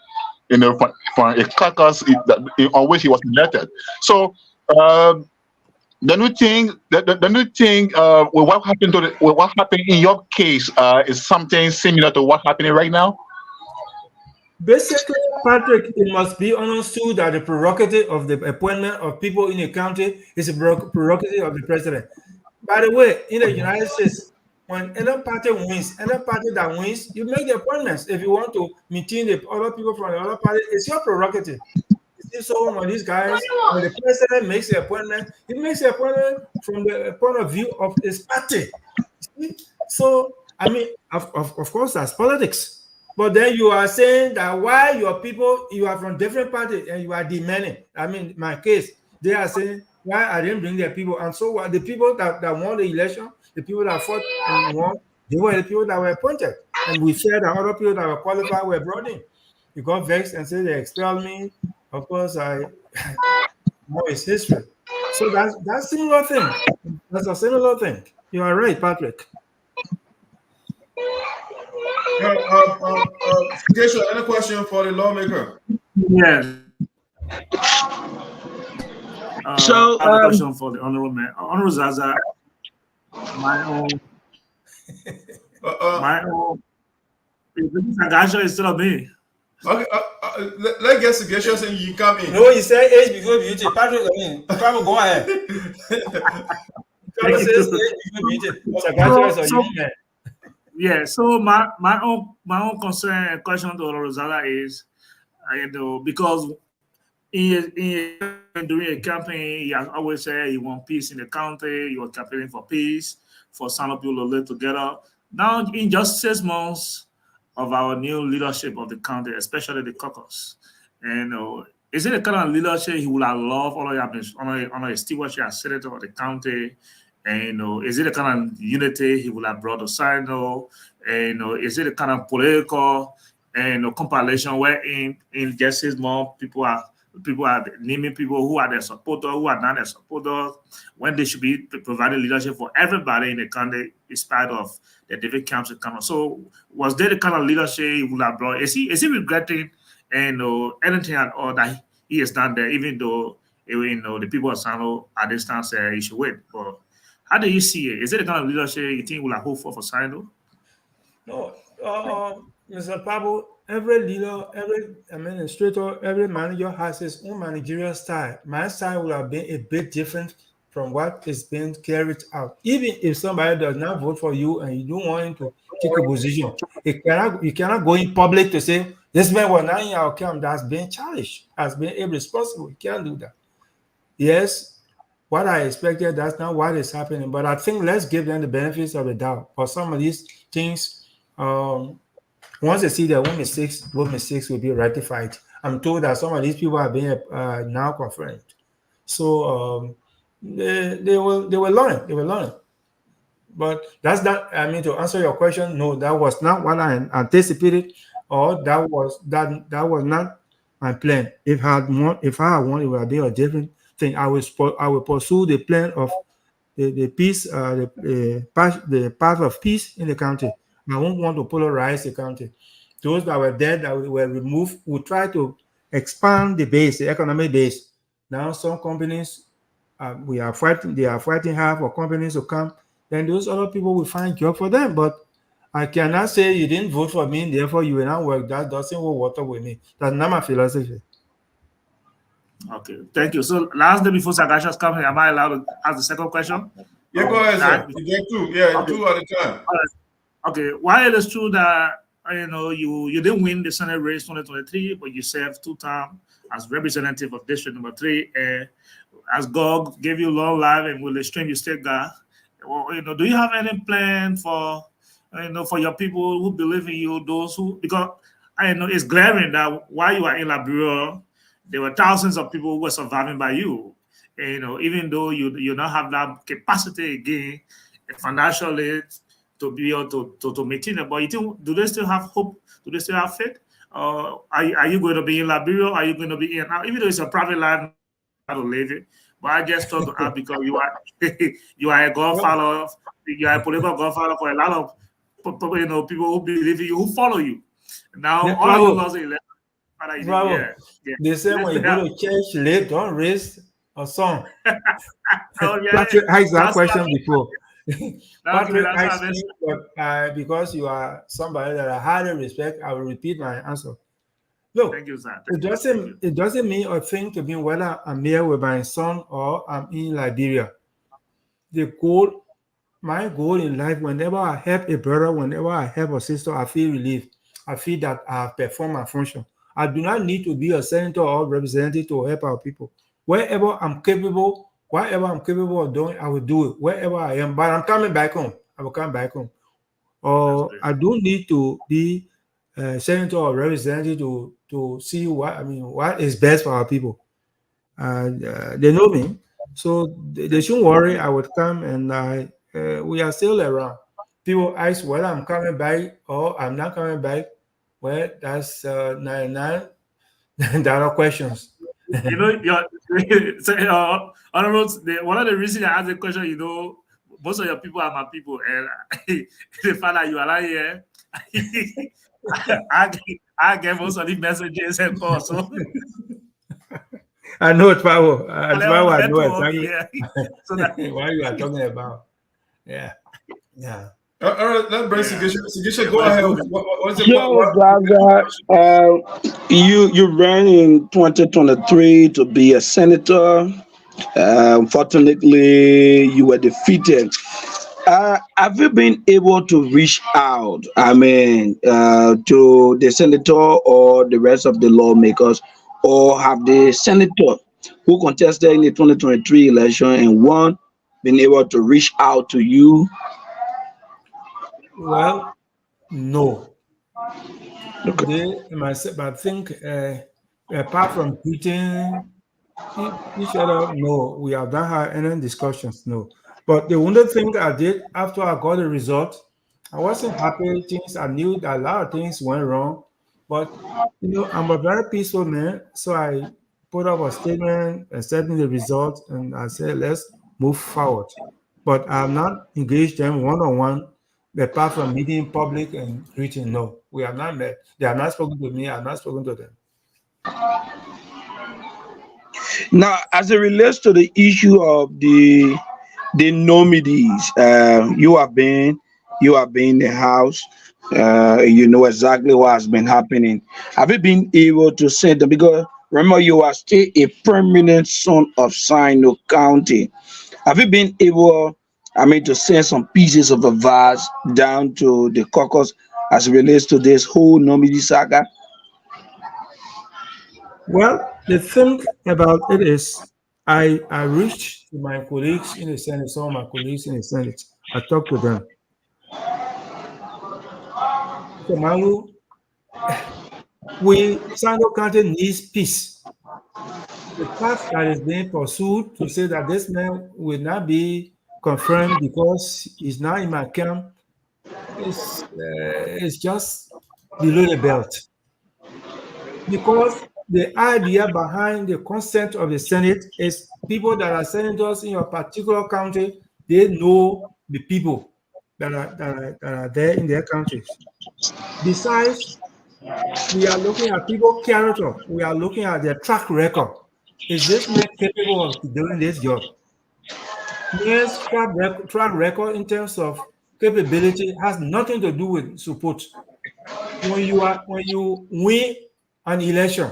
S4: from a caucus on which he was elected. So the new thing with what happened in your case is something similar to what's happening right now.
S5: Basically, Patrick, it must be understood that the prerogative of the appointment of people in a county is a prerogative of the president. By the way, in the United States, when any party that wins, you make the appointments. If you want to maintain the other people from the other party, it's your prerogative. So when these guys, when the president makes the appointment, he makes the appointment from the point of view of his party. So, I mean, of course, that's politics. But then you are saying that why your people, you are from different parties and you are demanding. I mean, my case, they are saying, why I didn't bring their people? And so what? The people that won the election, the people that fought and won, they were the people that were appointed. And we said that other people that were qualified were brought in. You got vexed and said they expelled me. Of course, I know it's history. So that's similar thing. That's a similar thing. You are right, Patrick.
S1: Joshua, any question for the lawmaker?
S7: Yes.
S6: So,
S7: I have a question for the honorable man. Honorable Zarzar, my own. Suggestion is still on me.
S1: Okay, let's get suggestions and you come in.
S5: No, you said age before beauty. Patrick, I mean, Patrick, go ahead. Patrick says age before beauty. Suggestion is a young man.
S7: Yeah, so my own concern and question to Rosala is, because during a campaign, he has always said he wants peace in the country. He was campaigning for peace, for some people to live together. Now, in just 6 months of our new leadership of the county, especially the caucus, and is it the kind of leadership he would have loved on a stewardship as senator of the county? And is it the kind of unity he would have brought to Sinoe? And is it the kind of political compilation where in just 6 months people are naming people who are their supporters, who are not their supporters, when they should be providing leadership for everybody in the country, in spite of the different camps that come on. So was there the kind of leadership he would have brought? Is he regretting anything at all that he has done there, even though the people of Sinoe at this time say he should wait? But how do you see it? Is it the kind of leadership you think will have hope for Sinoe?
S5: No, Mr. Pablo, every leader, every administrator, every manager has his own managerial style. My style will have been a bit different from what is being carried out. Even if somebody does not vote for you and you don't want him to take a position, you cannot go in public to say, this man was not in our camp, that's being challenged, has been irresponsible. You can't do that. Yes, what I expected, that's not what is happening. But I think let's give them the benefits of the doubt. For some of these things, once they see their own mistakes will be rectified. I'm told that some of these people are being now confirmed. So they will learn. They will learn. But that's not, to answer your question, no, that was not what I anticipated, or that was not my plan. If I had won, it would have been a different thing. I will pursue the plan of the peace, the path of peace in the county. I won't want to polarize the county. Those that were dead, that were removed, we try to expand the base, the economic base. Now some companies, they are fighting hard for companies to come. Then those other people will find job for them. But I cannot say you didn't vote for me, therefore you will not work. That doesn't hold water with me. That's not my philosophy.
S7: Okay, thank you. So last day before Sagashas comes, am I allowed to ask the second question?
S1: Yeah, go ahead, sir. You get two. Yeah, okay. 2 at a time.
S7: Okay, while it is true that you didn't win the Senate race 2023, but you served 2 terms as representative of District Number 3, as God gave you long life and will restrain you state God. Well, do you have any plan for for your people who believe in you, those who, because I know it's glaring that while you are in Liberia, there were thousands of people who were surviving by you. And, even though you don't have that capacity again financially to be able to maintain it, but you think, do they still have hope? Do they still have faith? Are you going to be in Liberia? Are you going to be in, even though it's a private life, to live it? But I just thought to ask because you are a godfather, you are a political godfather for a lot of people who believe in you, who follow you. Now
S5: Yeah,
S7: all of you lost election.
S5: They say when you go to church late, don't raise a song.
S7: Oh, yeah.
S5: Patrick asked that question before. Patrick
S7: that's
S5: asked me, but because you are somebody that I highly respect, I will repeat my answer. Look,
S7: Thank you, sir.
S5: It doesn't mean a thing to be whether I'm here with my son or I'm in Liberia. My goal in life, whenever I help a brother, whenever I help a sister, I feel relief. I feel that I have performed my function. I do not need to be a senator or representative to help our people. Whatever I'm capable of doing, I will do it. Wherever I am, but I'm coming back home. I will come back home. Or I don't need to be a senator or representative to see what is best for our people. They know me, so they shouldn't worry. I would come, and we are still around. People ask whether I'm coming back or I'm not coming back. Well, that's 99 dollar questions.
S7: One of the reasons I asked the question, most of your people are my people, and the fact that you are not here, I get most of the messages and calls. So.
S5: I know it, Pavo. I know exactly
S7: so
S5: what you are talking about. Yeah.
S1: All right, let's bring Sigisha. Go ahead. What's
S3: You ran in 2023 to be a senator. Unfortunately, you were defeated. Have you been able to reach out, to the senator or the rest of the lawmakers, or have the senator who contested in the 2023 election and won been able to reach out to you?
S5: Well, no.
S3: Okay.
S5: I think apart from greeting each other, no, we have not had any discussions, no. But the only thing I did after I got the result, I wasn't happy. I knew that a lot of things went wrong, but I'm a very peaceful man, so I put up a statement accepting the result, and I said, let's move forward. But I'm not engaged them one-on-one, apart from meeting in public and greeting. No, we have not met. They have not spoken to me. I have not spoken to them.
S3: Now, as it relates to the issue of the nominees, you have been in the house. You know exactly what has been happening. Have you been able to send them? Because remember, you are still a permanent son of Sinoe County. Have you been able, to send some pieces of advice down to the caucus as it relates to this whole nominee saga?
S5: Well, the thing about it is, I reached to my colleagues in the Senate, some of my colleagues in the Senate. I talked to them. So, Manu, Sinoe County needs peace. The path that is being pursued to say that this man will not be confirmed because he's not in my camp is just below the belt. Because the idea behind the consent of the Senate is people that are senators in your particular county they know the people that are there in their countries. Besides, we are looking at people's character. We are looking at their track record. Is this man capable of doing this job? Yes, track record in terms of capability has nothing to do with support. When you win an election,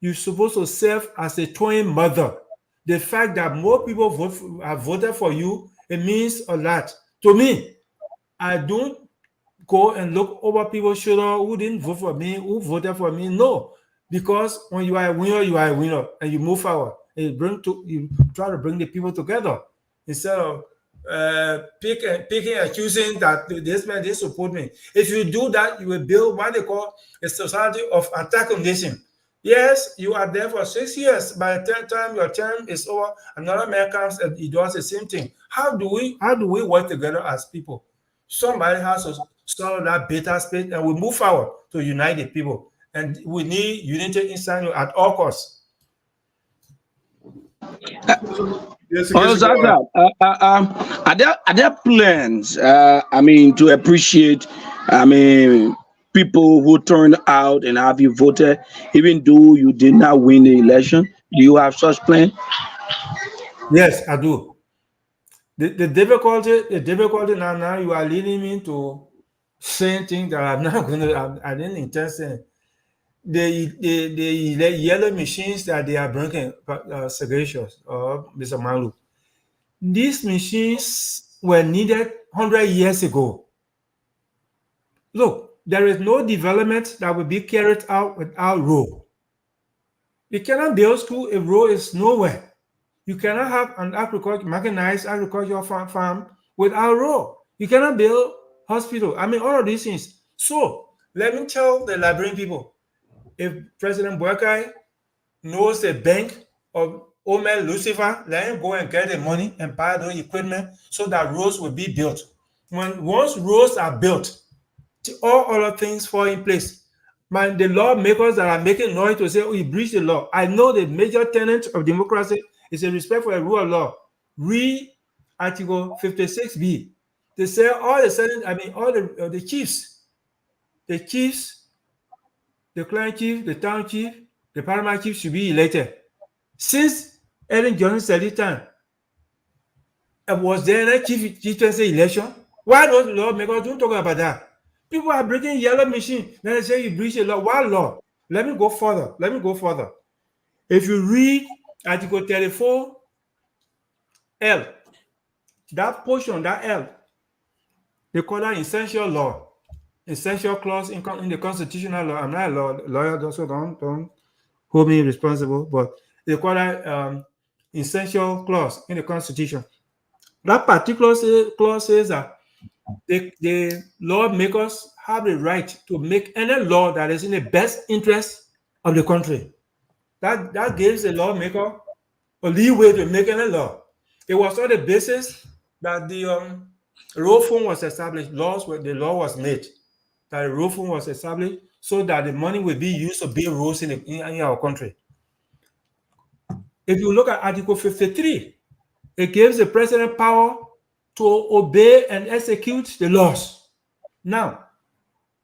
S5: you're supposed to serve as a twin mother. The fact that more people have voted for you, it means a lot. To me, I don't go and look over people's shoulder who didn't vote for me, who voted for me. No, because when you are a winner, you are a winner, and you move forward. And you try to bring the people together instead of picking and choosing that this man didn't support me. If you do that, you will build what they call a society of antagonism. Yes, you are there for 6 years. By the time your term is over, another man comes and he does the same thing. How do we work together as people? Somebody has to solve that bitter space, and we move forward to unite the people. And we need unity inside at all costs.
S3: Zarzar, are there plans? To appreciate, people who turned out and have you voted, even though you did not win the election. Do you have such plan?
S5: Yes, I do. The difficulty now you are leading me to saying things that I'm not going to. I didn't intend saying. The yellow machines that they are bringing, Sagacious or Mr. Malu, these machines were needed 100 years ago. Look, there is no development that will be carried out without road. You cannot build school if road is nowhere. You cannot have an mechanized agricultural farm without road. You cannot build hospital. All of these things. So let me tell the Liberian people, if President Boakai knows the bank of Omer Lucifer, let him go and get the money and buy the equipment so that roads will be built. Once roads are built, all other things fall in place. The lawmakers that are making noise to say, oh, you breached the law. I know the major tenet of democracy is a respect for the rule of law. Read Article 56B. They say all the Senate, all the chiefs, the clan chief, the town chief, the paramount chief should be elected. Since Ellen Johnson said it time, was there a chieftaincy election? Why don't the lawmakers don't talk about that? People are breaking yellow machine. Then they say you breach the law. What law? Let me go further. If you read Article 34L, that portion, that L, they call that essential law. Essential clause in the constitutional law. I'm not a lawyer, so don't hold me responsible, but they call that essential clause in the Constitution. That particular clause says that the lawmakers have the right to make any law that is in the best interest of the country. That gives the lawmaker a leeway to make any law. It was on the basis that the road fund was established. The law was made. That the road fund was established so that the money will be used to build roads in our country. If you look at Article 53, it gives the president power to obey and execute the laws. Now,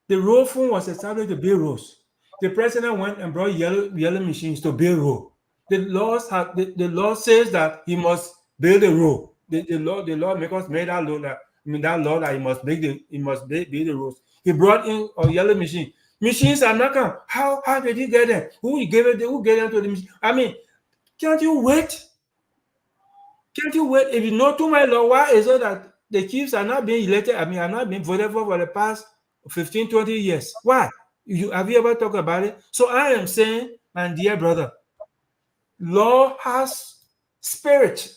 S5: the road fund was established to build roads. The president went and brought yellow machines to build road. The law says that he must build a road. The lawmakers made that law that he must build the roads. He brought in a yellow machine. Machines are not come. How did he get them? Who gave them to the machine? Can't you wait? Can't you wait? If you know too much law, why is it that the chiefs are not being elected? Are not being voted for the past 15, 20 years? Why? Have you ever talked about it? So I am saying, my dear brother, law has spirit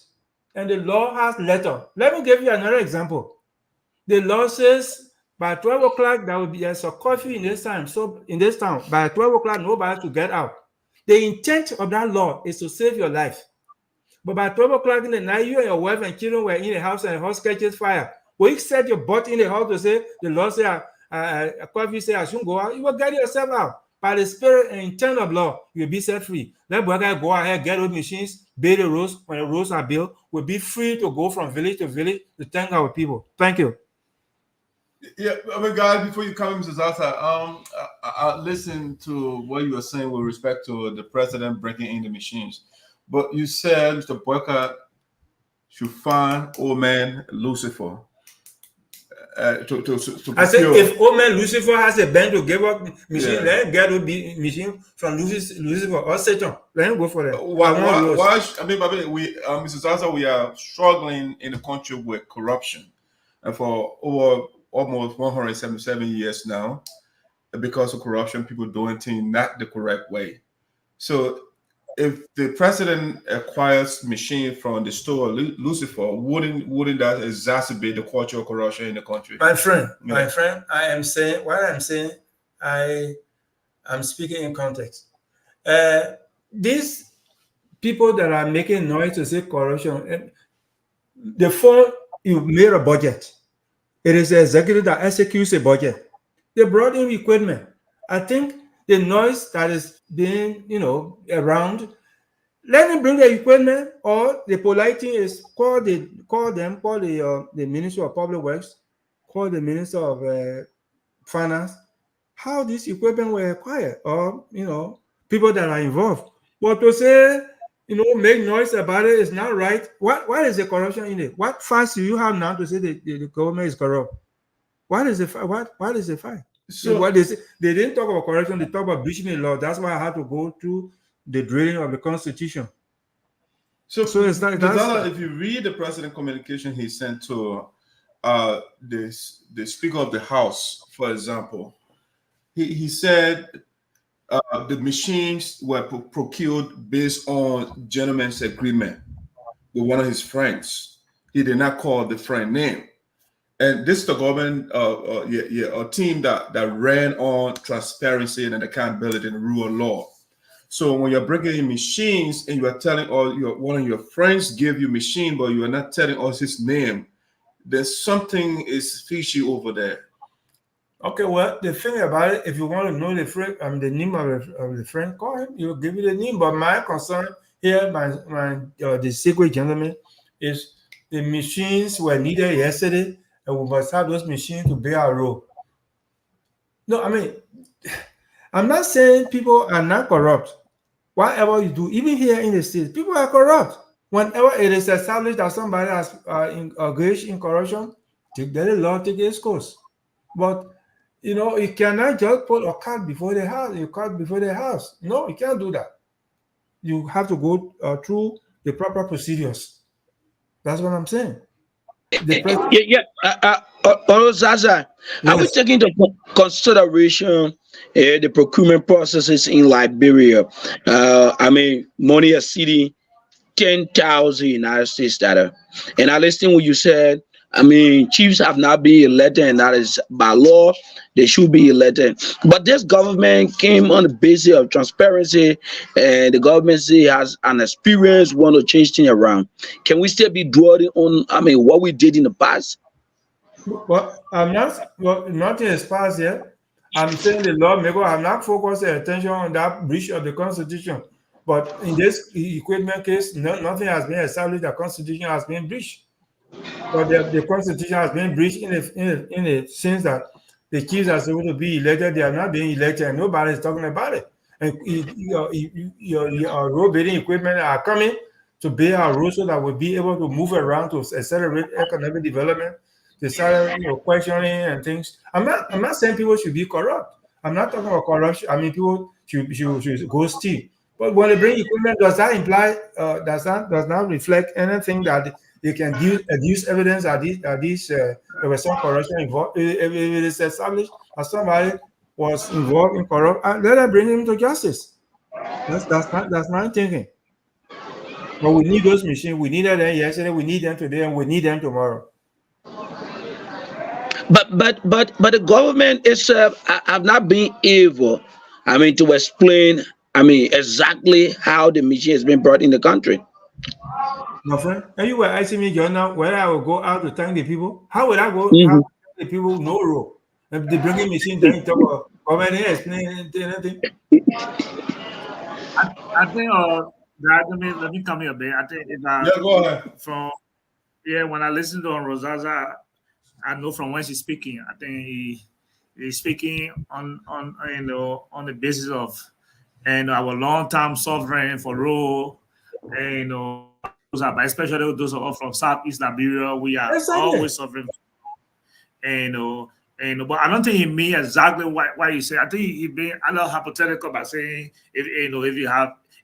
S5: and the law has letter. Let me give you another example. The law says by 12 o'clock, there will be a coffee in this time. So in this town, by 12 o'clock, nobody to get out. The intent of that law is to save your life. But by 12 o'clock in the night, you and your wife and children were in the house and the house catches fire. When you set your butt in the house to say, the law say, a coffee say, I shouldn't go out, you will get yourself out. by the spirit and intent of law, you'll be set free. Let Boakai go ahead, get those machines, build the roads. When the roads are built, we'll be free to go from village to village to thank our people. Thank you.
S1: Yeah, I mean, guys, before you come, Mr. Zarzar, I listened to what you were saying with respect to the president breaking in the machines. But you said Mr. Boakai should find old man Lucifer.
S5: I said, if old man Lucifer has a band to give up machine, let him get a machine from Lucifer or Satan. Let him go for that.
S1: Why I mean, Mr. Zarzar, we are struggling in the country with corruption, and for over almost 177 years now, because of corruption, people doing things not the correct way. So if the president acquires machine from the store Lucifer, wouldn't that exacerbate the culture of corruption in the country?
S5: My friend, I am saying what I'm saying. I'm speaking in context. These people that are making noise to say corruption, the phone you made a budget. It is the executive that executes a budget. They brought in equipment. I think the noise that is being, around, let them bring the equipment, or the polite thing is call the Minister of Public Works, call the Minister of Finance, how this equipment were acquired, or, people that are involved. But to say, make noise about it is not right. What is the corruption in it? What facts do you have now to say the government is corrupt? What is the fight? So what they didn't talk about corruption, they talk about breaching the law. That's why I had to go through the drilling of the Constitution. So it's like that.
S1: If you read the president communication he sent to the Speaker of the House, for example, he said the machines were procured based on gentleman's agreement with one of his friends. He did not call the friend name. And this is the government, a team that ran on transparency and accountability and rule of law. So when you're breaking in machines and you are telling one of your friends give you machine, but you are not telling us his name, there's something is fishy over there.
S5: Okay, well, the thing about it, if you want to know the name of the friend, call him. He'll give you the name. But my concern here, the secret gentleman, is the machines were needed yesterday, and we must have those machines to bear our role. No, I mean, I'm not saying people are not corrupt. Whatever you do, even here in the States, people are corrupt. Whenever it is established that somebody has engaged in corruption, let the law take its course. But you cannot just put a cart before the house. No, you can't do that. You have to go through the proper procedures. That's what I'm saying.
S3: Zarzar, are we taking into consideration the procurement processes in Liberia? I mean, money exceeding 10,000 United States dollar. And I listened when you said, I mean, chiefs have not been elected, and that is by law. They should be elected. But this government came on the basis of transparency, and the government has an experience, want to change things around. Can we still be dwelling on, what we did in the past?
S5: Well, nothing is passed yet. I'm saying the lawmaker have not focused their attention on that breach of the Constitution. But in this equipment case, nothing has been established. The Constitution has been breached. But the Constitution has been breached in the sense that the chiefs are supposed to be elected. They are not being elected, and nobody is talking about it. And your road building equipment are coming to bear our road so that we'll be able to move around to accelerate economic development. They started questioning and things. I'm not saying people should be corrupt. I'm not talking about corruption. I mean, people should go steal. But when they bring equipment, does that imply does not reflect anything that they can use evidence that there was some corruption involved? If it is established that somebody was involved in corruption, let them bring him to justice. That's my thinking. But we need those machines. We needed them yesterday. We need them today, and we need them tomorrow.
S3: But the government itself have not been able, to explain, exactly how the machine has been brought in the country.
S5: My friend, and you were asking me just now whether I will go out to thank the people. How would I go out to thank the people? No role. If they bring a machine, then you talk about Already explain anything.
S7: I think let me come here a bit. I think it's
S1: go ahead.
S7: from when I listen to Zarzar, I know from when she's speaking. I think he's speaking on on the basis of our long-term suffering for role, especially those of us from Southeast Liberia. We are always suffering, but I don't think he mean exactly what you say. I think he being a little hypothetical by saying if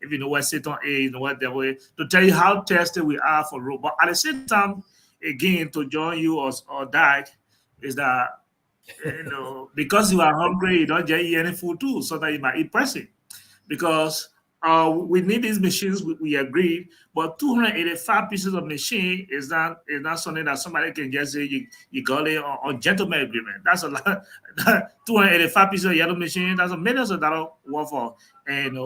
S7: you know what Satan is, what devil is, to tell you how tested we are for rule. But at the same time, again, to join you or die is that because you are hungry, you don't just eat any food too, so that you might eat pressing. Because we need these machines, we agreed, but 285 pieces of machine is not something that somebody can just say you got it on gentleman agreement. That's a lot. 285 pieces of yellow machine, that's a millions of dollars worth of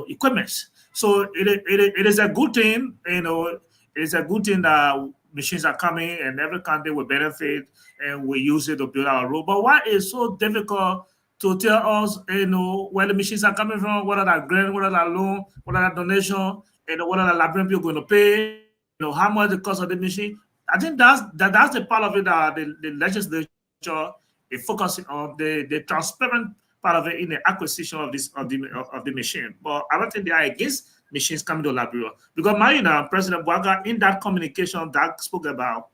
S7: equipment. So it is a good thing, it's a good thing that machines are coming and every country will benefit and we use it to build our road. But why is so difficult to tell us, where the machines are coming from, what are that grant, what are that loan, what are that donation, what are the Liberian people going to pay, how much the cost of the machine? I think that's the part of it that the legislature is focusing on, the transparent part of it in the acquisition of the machine. But I don't think they are against machines coming to Liberia. Because President Boakai, in that communication that spoke about,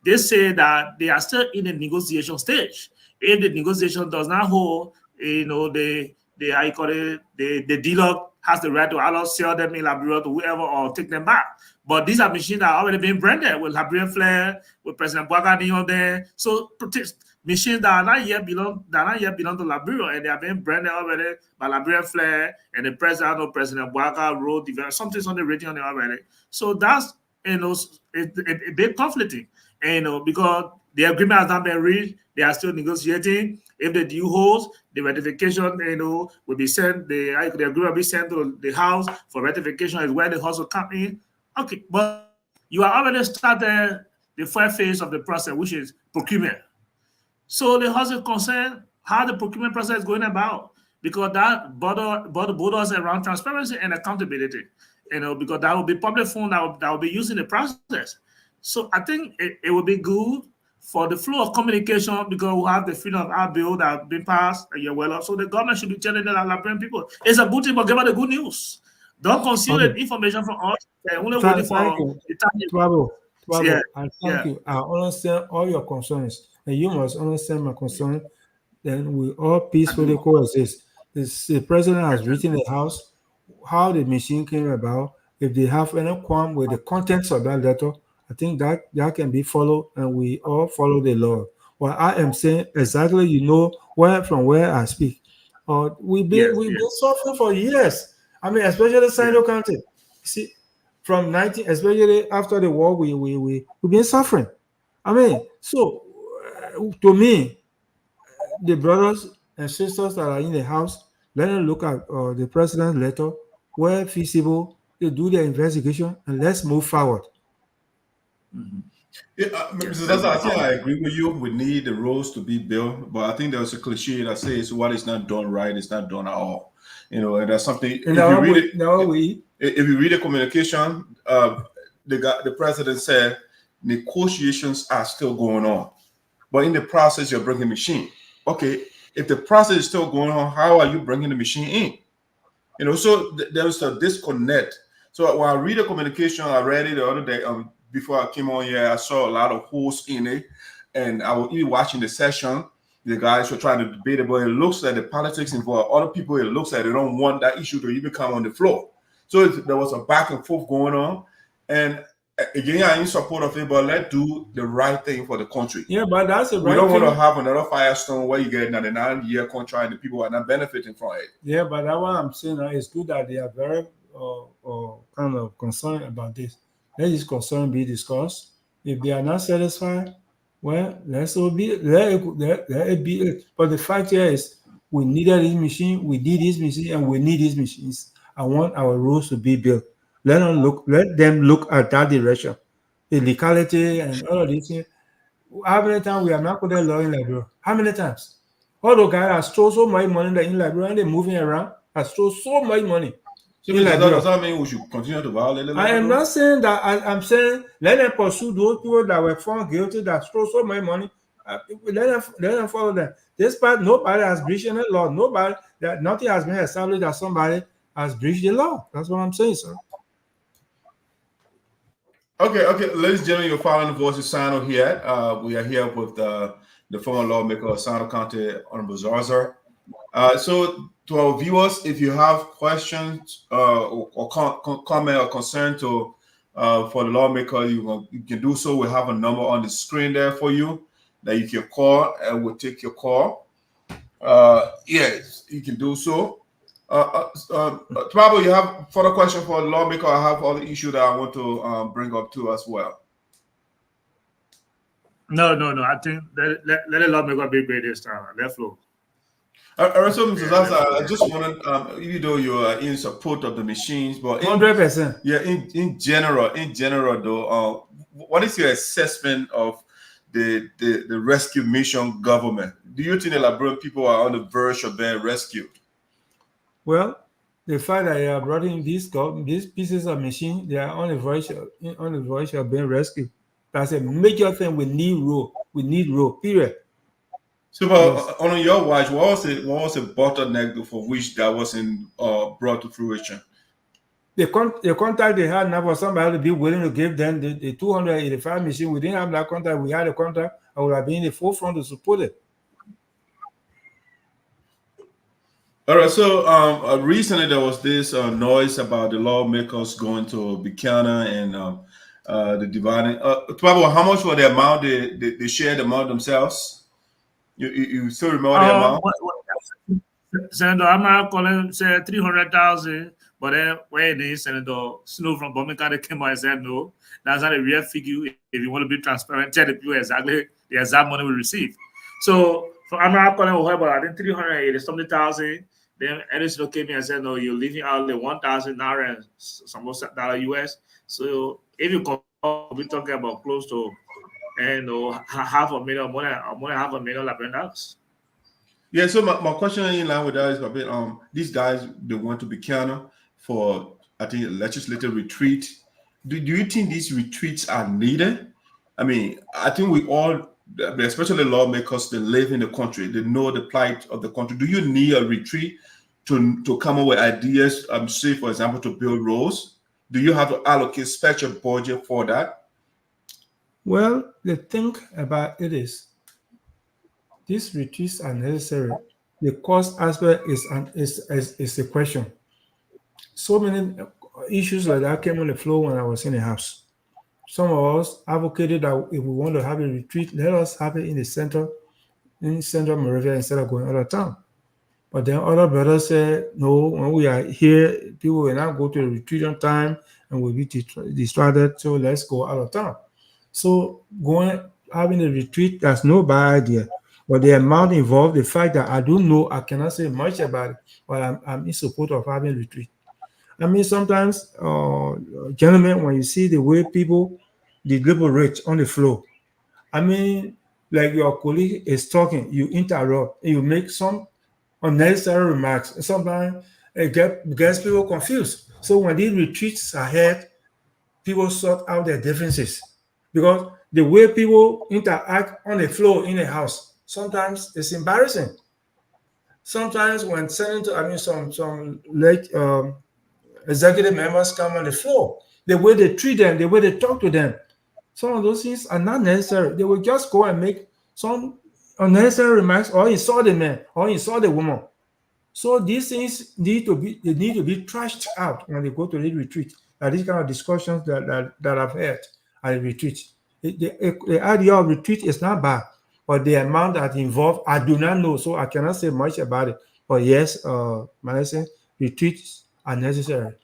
S7: they say that they are still in the negotiation stage. If the negotiation does not hold, the dealer has the right to either sell them in Liberia to whoever or take them back. But these are machines that are already being branded with Liberian flag, with President Boakai on there. So machines that are not yet belong to Liberia, and they are being branded already by Liberian flag, and the president or President Boakai wrote something's on the written on it already. So that's a bit conflicting, because the agreement has not been reached. They are still negotiating. If the deal holds, the ratification, will be sent. The agreement will be sent to the House for ratification. Is where the House will come in. Okay, but you are already started the first phase of the process, which is procurement. So the House is concerned how the procurement process is going about, because that borders around transparency and accountability. Because that will be public fund that will be used in the process. So I think it will be good for the flow of communication, because we have the freedom of our bill that have been passed a year well. So the government should be telling the Liberian people it's a good thing, but give us the good news. Don't conceal the information from us. Only waiting for the time.
S5: And thank you. I understand all your concerns, and you must understand my concern. Then we all peacefully coexist. The president has written the House how the machine came about. If they have any qualm with the contents of that letter, I think that can be followed, and we all follow the law. Well, I am saying exactly, from where I speak. We've been suffering for years. I mean, especially Sinoe County. See, from especially after the war, we've been suffering. I mean, so to me, the brothers and sisters that are in the House, let them look at the president's letter, where feasible, they do their investigation, and let's move forward.
S1: Mm-hmm. Mr. Zarzar, I think I agree with you. We need the roads to be built, but I think there's a cliche that says what is not done right is not done at all. And that's something. If you read the communication, the president said negotiations are still going on, but in the process you're bringing machine. Okay, if the process is still going on, how are you bringing the machine in? So there's a disconnect. So when I read the communication, I read it the other day. Before I came on here, I saw a lot of holes in it, and I was even watching the session. The guys were trying to debate it, but it looks like the politics involved. Other people, it looks like they don't want that issue to even come on the floor. So there was a back and forth going on, and again, I'm in support of it, but let's do the right thing for the country.
S5: Yeah, but that's the right thing.
S1: We don't want to have another Firestone where you get a 99-year contract and the people are not benefiting from it.
S5: Yeah, but that's what I'm saying. It's good that they are very kind of concerned about this. Let this concern be discussed. If they are not satisfied, well, let it be it. But the fact here is, we needed this machine, we need this machine, and we need these machines. I want our roads to be built. Let them look at that direction. The legality and all of these things. How many times we have not put a law in Liberia? How many times? All the guys have stole so much money that in Liberia, they're moving around, have stole so much money.
S1: So does that mean we should continue to violate the law?
S5: I am not saying that. I'm saying let them pursue those people that were found guilty that stole so much money. Let them follow them. This part, nobody has breached any law. Nobody, that nothing has been established that somebody has breached the law. That's what I'm saying, sir.
S1: Okay, ladies and gentlemen, you're following the voice of Sinoe here. We are here with the former lawmaker of Sinoe County, Honorable Zarzar. So to our viewers, if you have questions or comment or concern to for the lawmaker, you can do so. We have a number on the screen there for you that you can call, and we'll take your call. Yes, you can do so. Probably you have further question for the lawmaker. I have other issue that I want to bring up too as well.
S7: No. I think let the lawmaker be great this time. Let flow.
S1: So, Mr. Zarzar, I just wanted, even though you are in support of the machines, but
S5: 100%.
S1: Yeah, in general, though, what is your assessment of the rescue mission government? Do you think the Liberian people are on the verge of being rescued?
S5: Well, the fact that they are brought in these pieces of machine, they are on the verge of being rescued. That's a major thing. We need road. Period.
S1: So, yes. On your watch, what was the bottleneck for which that wasn't brought to fruition?
S5: The contact they had now was somebody to be willing to give them the 285 machine. We didn't have that contact. We had a contact. I would have been in the forefront to support it.
S1: All right. So recently there was this noise about the lawmakers going to Buchanan and the dividing. How much was the amount they shared among themselves? You still remember the amount?
S7: Senator Amara Collins said 300,000, but then when Senator Snow from Boakai came out and said no, that's not a real figure. If you want to be transparent, tell the people exactly the exact money we received. So for Amara Collins, we heard about I think 380,000. Then Edison came in and said, no, you're leaving out the 1,000 naira and some $1 US. So if you we're talking about close to $500,000, more than $500,000 Liberian dollars.
S1: Yeah, so my question in line with that is a bit these guys, they went to Buchanan for I think a legislative retreat. Do you think these retreats are needed? I mean, I think we all, especially lawmakers, they live in the country, they know the plight of the country. Do you need a retreat to come up with ideas, say for example, to build roads? Do you have to allocate special budget for that?
S5: Well, the thing about it is, these retreats are necessary. The cost aspect is a question. So many issues like that came on the floor when I was in the house. Some of us advocated that if we want to have a retreat, let us have it in central Monrovia instead of going out of town. But then other brothers said, no, when we are here, people will not go to the retreat on time and will be distracted, so let's go out of town. So having a retreat, that's no bad idea. But the amount involved, the fact that I don't know, I cannot say much about it, but I'm in support of having a retreat. I mean, sometimes, gentlemen, when you see the way people deliberate on the floor, I mean, like your colleague is talking, you interrupt, you make some unnecessary remarks. And sometimes it gets people confused. So when these retreats are held, people sort out their differences. Because the way people interact on the floor in the house, sometimes it's embarrassing. Sometimes when some executive members come on the floor, the way they treat them, the way they talk to them, some of those things are not necessary. They will just go and make some unnecessary remarks or insult the man or insult the woman. So these things need to be trashed out when they go to the retreat. These kind of discussions that I've had at a retreat. The idea of retreat is not bad, but the amount that involved, I do not know, so I cannot say much about it. But yes, retreats are necessary.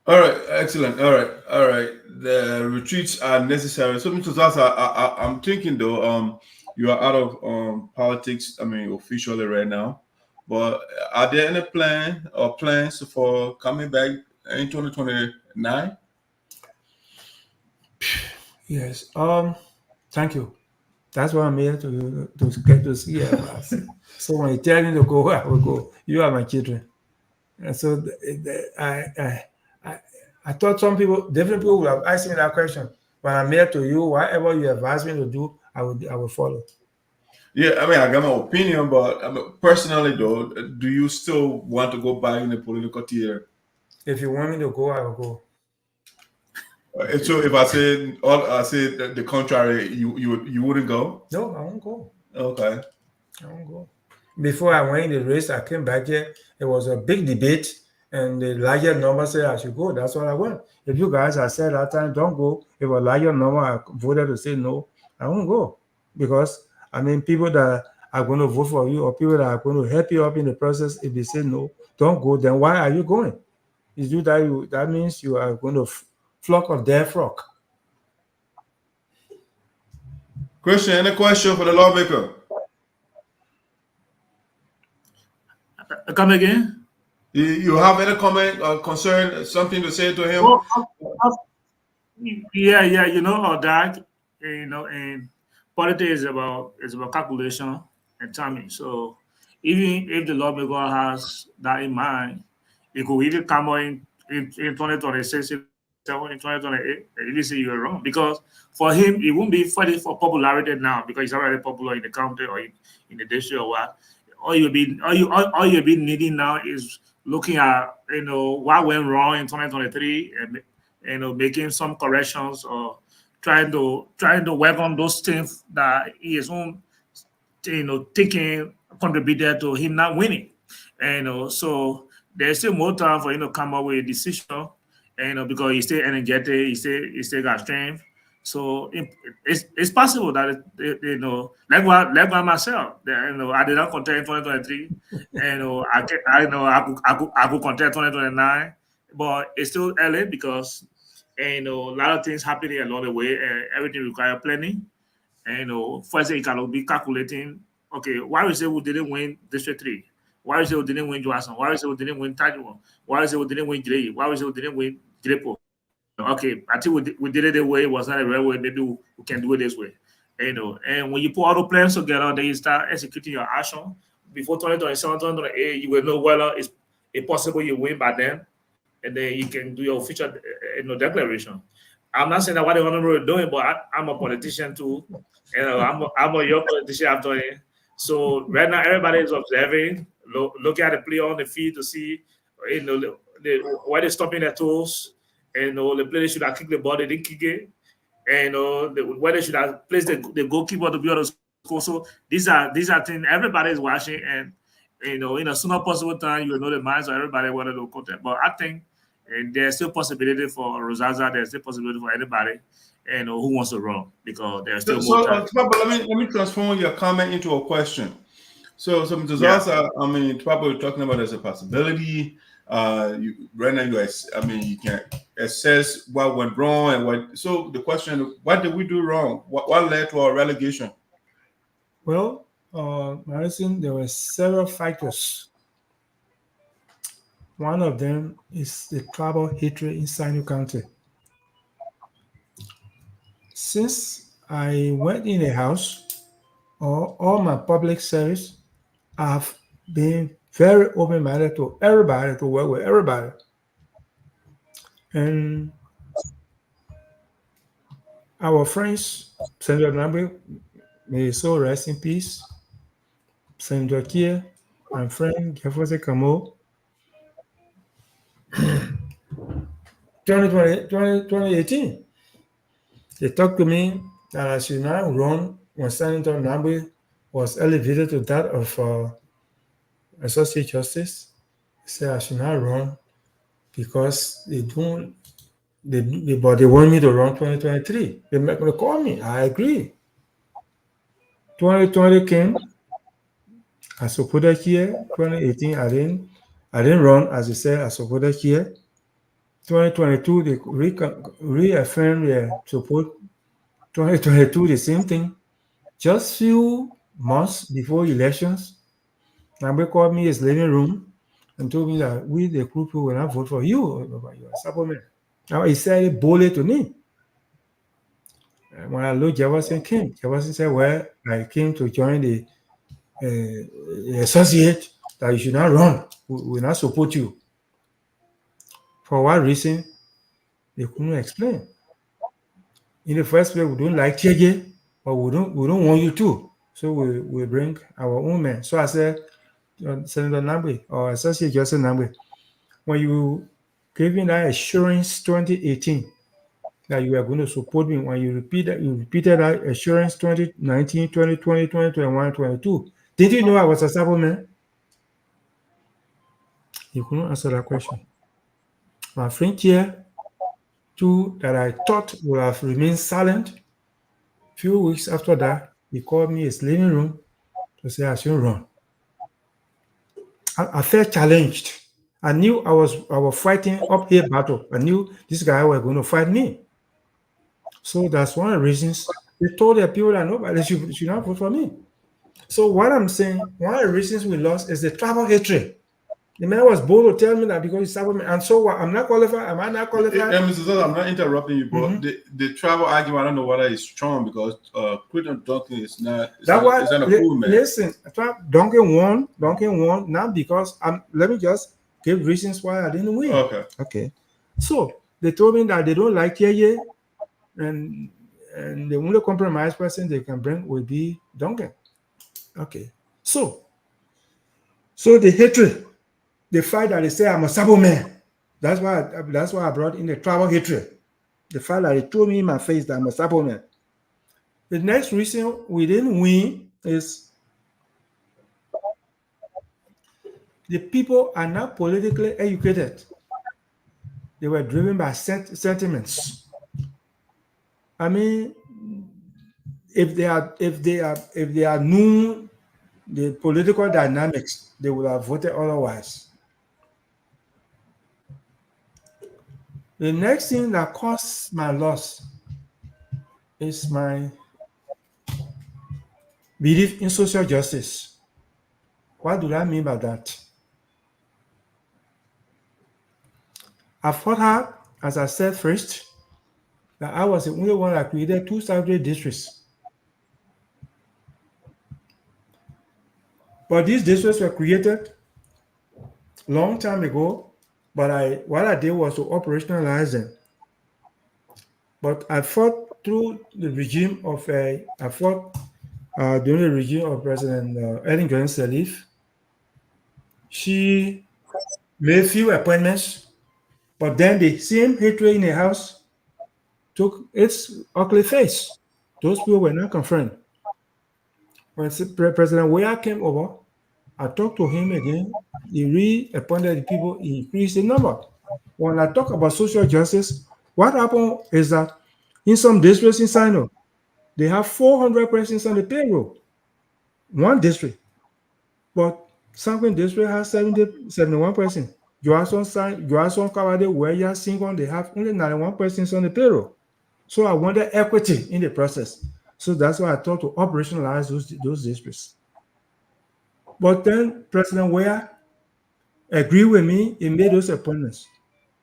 S1: All right, excellent. All right. The retreats are necessary. So, Mr. Zarzar, I'm thinking though, you are out of politics. I mean, officially right now. But are there any plans for coming back in 2029?
S5: Yes. Thank you. That's why I'm here to get to see us. So when you tell me to go, I will go. You are my children. And so I thought some people, different people would have asked me that question. When I'm here to you, whatever you have asked me to do, I will follow.
S1: Yeah, I mean, I got my opinion, but I mean, personally, though, do you still want to go back in the political theater?
S5: If you want me to go, I will go.
S1: So if I said the contrary, you wouldn't go?
S5: No, I won't go.
S1: Okay.
S5: I won't go. Before I went in the race, I came back here. It was a big debate, and the larger number said I should go. That's what I went. If you guys had said that time, don't go. If a larger number I voted to say no, I won't go. Because, I mean, people that are going to vote for you or people that are going to help you up in the process, if they say no, don't go, then why are you going? Is you that means you are going to flock of their flock.
S1: Christian, any question for the lawmaker?
S7: Come again?
S1: You have any comment or concern, something to say to him?
S7: Yeah, you know, that, you know, and politics is about calculation and timing. So even if the lawmaker has that in mind, it could even come in 2026, in 2028, and even say you're wrong. Because for him, it won't be fighting for popularity now because he's already popular in the county or in the district or what. All you'll be needing now is looking at, you know, what went wrong in 2023 and, you know, making some corrections or trying to work on those things that his own, you know, thinking contributed to him not winning. And, you know, so there's still more time for him to come up with a decision, and, you know, because he still energetic, he still got strength. So it's possible that you know, like myself, you know, I did not contest in 2023, and, you know, I could contest 2029, but it's still early because, and, you know, a lot of things happening along the way, and everything requires planning. And, you know, first thing you can be calculating. Okay, why we say we didn't win District 3? Why we say we didn't win Johnson? Why we say we didn't win Tajuan? Why we say we didn't win Gray? Why we say we didn't win Grepo? Okay, I think we did it the way it was not a real way. Maybe we can do it this way, you know. And when you put all the plans together, then you start executing your action. Before 2027, 2028, you will know whether it's possible you win by then, and then you can do your official, you know, declaration. I'm not saying that what the honorable is doing, but I'm a politician too. You know, I'm a young politician after it. So right now, everybody is observing, looking at the play on the field to see, you know, why they're stopping their toes. And, you know, the players should have kicked the ball, they didn't kick it. And, you know, where they should have placed the goalkeeper to be able to score. So these are things everybody is watching, and, you know, in a sooner possible time, you will know the minds of everybody whether they'll contact. But I think there's still possibility for Zarzar, there's still possibility for anybody, and, you know, who wants to run, because there's still more time.
S1: Let me transform your comment into a question. So Mr. Zarzar, I mean, probably talking about as a possibility. Right now, you can assess what went wrong and what. So the question: what did we do wrong? What led to our relegation?
S5: Well, Madison, there were several factors. One of them is the tribal hatred in Sinoe County. Since I went in the house, all my public service, I've been very open-minded to everybody, to work with everybody. And our friends, Senator Nagbe, may his soul rest in peace, Senator Chea, my friend, Jefferson Kamo, 2018, they talked to me that I should not run when Senator Nagbe was elevated to that of Associate Justice. They said I should not run because but they want me to run 2023. They call me. I agree. 2020 came. I supported here. 2018, I didn't run, as they said. I supported here. 2022, they reaffirmed their support. 2022, the same thing. Just few months before elections, Nagbe called me in his living room and told me that we, the group, will not vote for you, you are supplement. Now he said it boldly to me. When I looked, Jefferson came. Jefferson said, well, I came to join the associate that you should not run. We will not support you. For what reason? They couldn't explain. In the first place, we don't like Chege, but we don't want you to. So we bring our own men. So I said, Senator Nagbe or Associate Justice Nagbe, when you gave me that assurance 2018 that you are going to support me, when you repeated that assurance 2019, 2020, 2021, 2022, did you know I was a supplement? You couldn't answer that question. My friend here, too, that I thought would have remained silent, few weeks after that, he called me his living room to say I shouldn't run. I felt challenged. I knew I was fighting uphill battle. I knew this guy was going to fight me. So that's one of the reasons they told their people that nobody should not vote for me. So what I'm saying, one of the reasons we lost is the tribal hatred. The man was bold to tell me that because he's supplement, and so what? I'm not qualified. Am I not qualified?
S1: Mr. Zarzar, I'm not interrupting you, but the tribal argument, I don't know whether it's strong because Creighton Duncan is not. It's not a cool man.
S5: Listen, Duncan won not because let me just give reasons why I didn't win. Okay. So they told me that they don't like Cheye, and the only compromise person they can bring will be Duncan. Okay. So the hatred. The fact that they say I'm a Sabo man, that's why I brought in the tribal hatred. The fact that they told me in my face that I'm a Sabo man. The next reason we didn't win is the people are not politically educated. They were driven by sentiments. I mean, if they are known the political dynamics, they would have voted otherwise. The next thing that caused my loss is my belief in social justice. What do I mean by that? I fought hard, as I said first, that I was the only one that created 2 separate districts. But these districts were created long time ago. But what I did was to operationalize them. But I fought through the regime of during the regime of President Ellen Johnson Sirleaf. She made few appointments, but then the same hatred in the house took its ugly face. Those people were not confirmed. When President Weah came over, I talked to him again. He reappointed the people, he increased the number. When I talk about social justice, what happened is that in some districts in Sinoe, they have 400 persons on the payroll. One district. But Sanquin district has 71 persons. Joasson Kawade, Weya, Singon, they have only 91 persons on the payroll. So I wanted equity in the process. So that's why I thought to operationalize those districts. But then President Weah agreed with me. He made those appointments.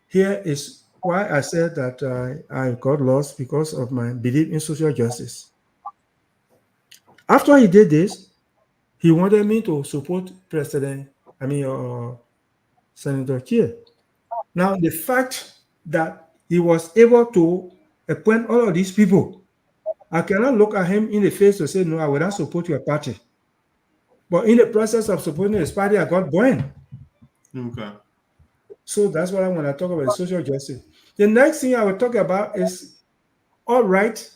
S5: Here is why I said that I got lost because of my belief in social justice. After he did this, he wanted me to support Senator Chea. Now, the fact that he was able to appoint all of these people, I cannot look at him in the face to say, no, I will not support your party. But in the process of supporting his party, I got burned.
S1: Okay.
S5: So that's what I want to talk about, social justice. The next thing I will talk about is all right.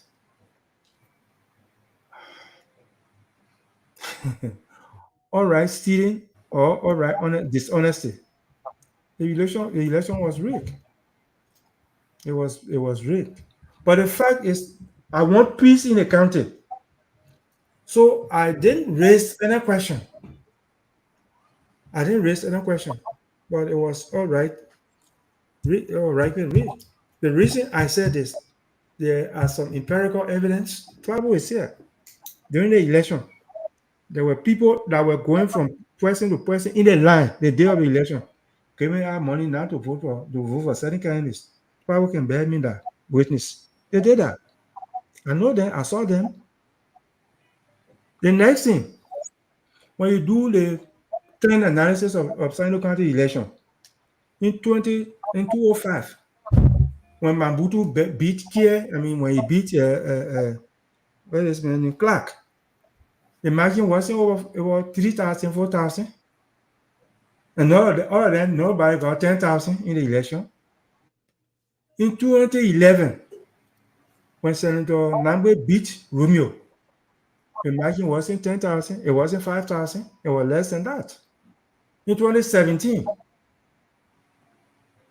S5: All right, stealing or all right, dishonesty. The election was rigged. It was rigged. But the fact is, I want peace in the county. So I didn't raise any question. But it was all right. All right, the reason I said this, there are some empirical evidence. Trouble is here. During the election, there were people that were going from person to person in the line the day of the election, giving out money now to vote for certain candidates. People can bear me that witness. They did that. I know them. I saw them. The next thing, when you do the trend analysis of Sinoe County election in 2005, when Mambutu beat Chea, when he beat what is his name, Clark, imagine wasn't over 3,000, 4,000, and all of them, nobody got 10,000 in the election. In 2011, when Senator Nagbe beat Romeo, imagine wasn't 10,000, it wasn't 5,000, it was less than that. In 2017,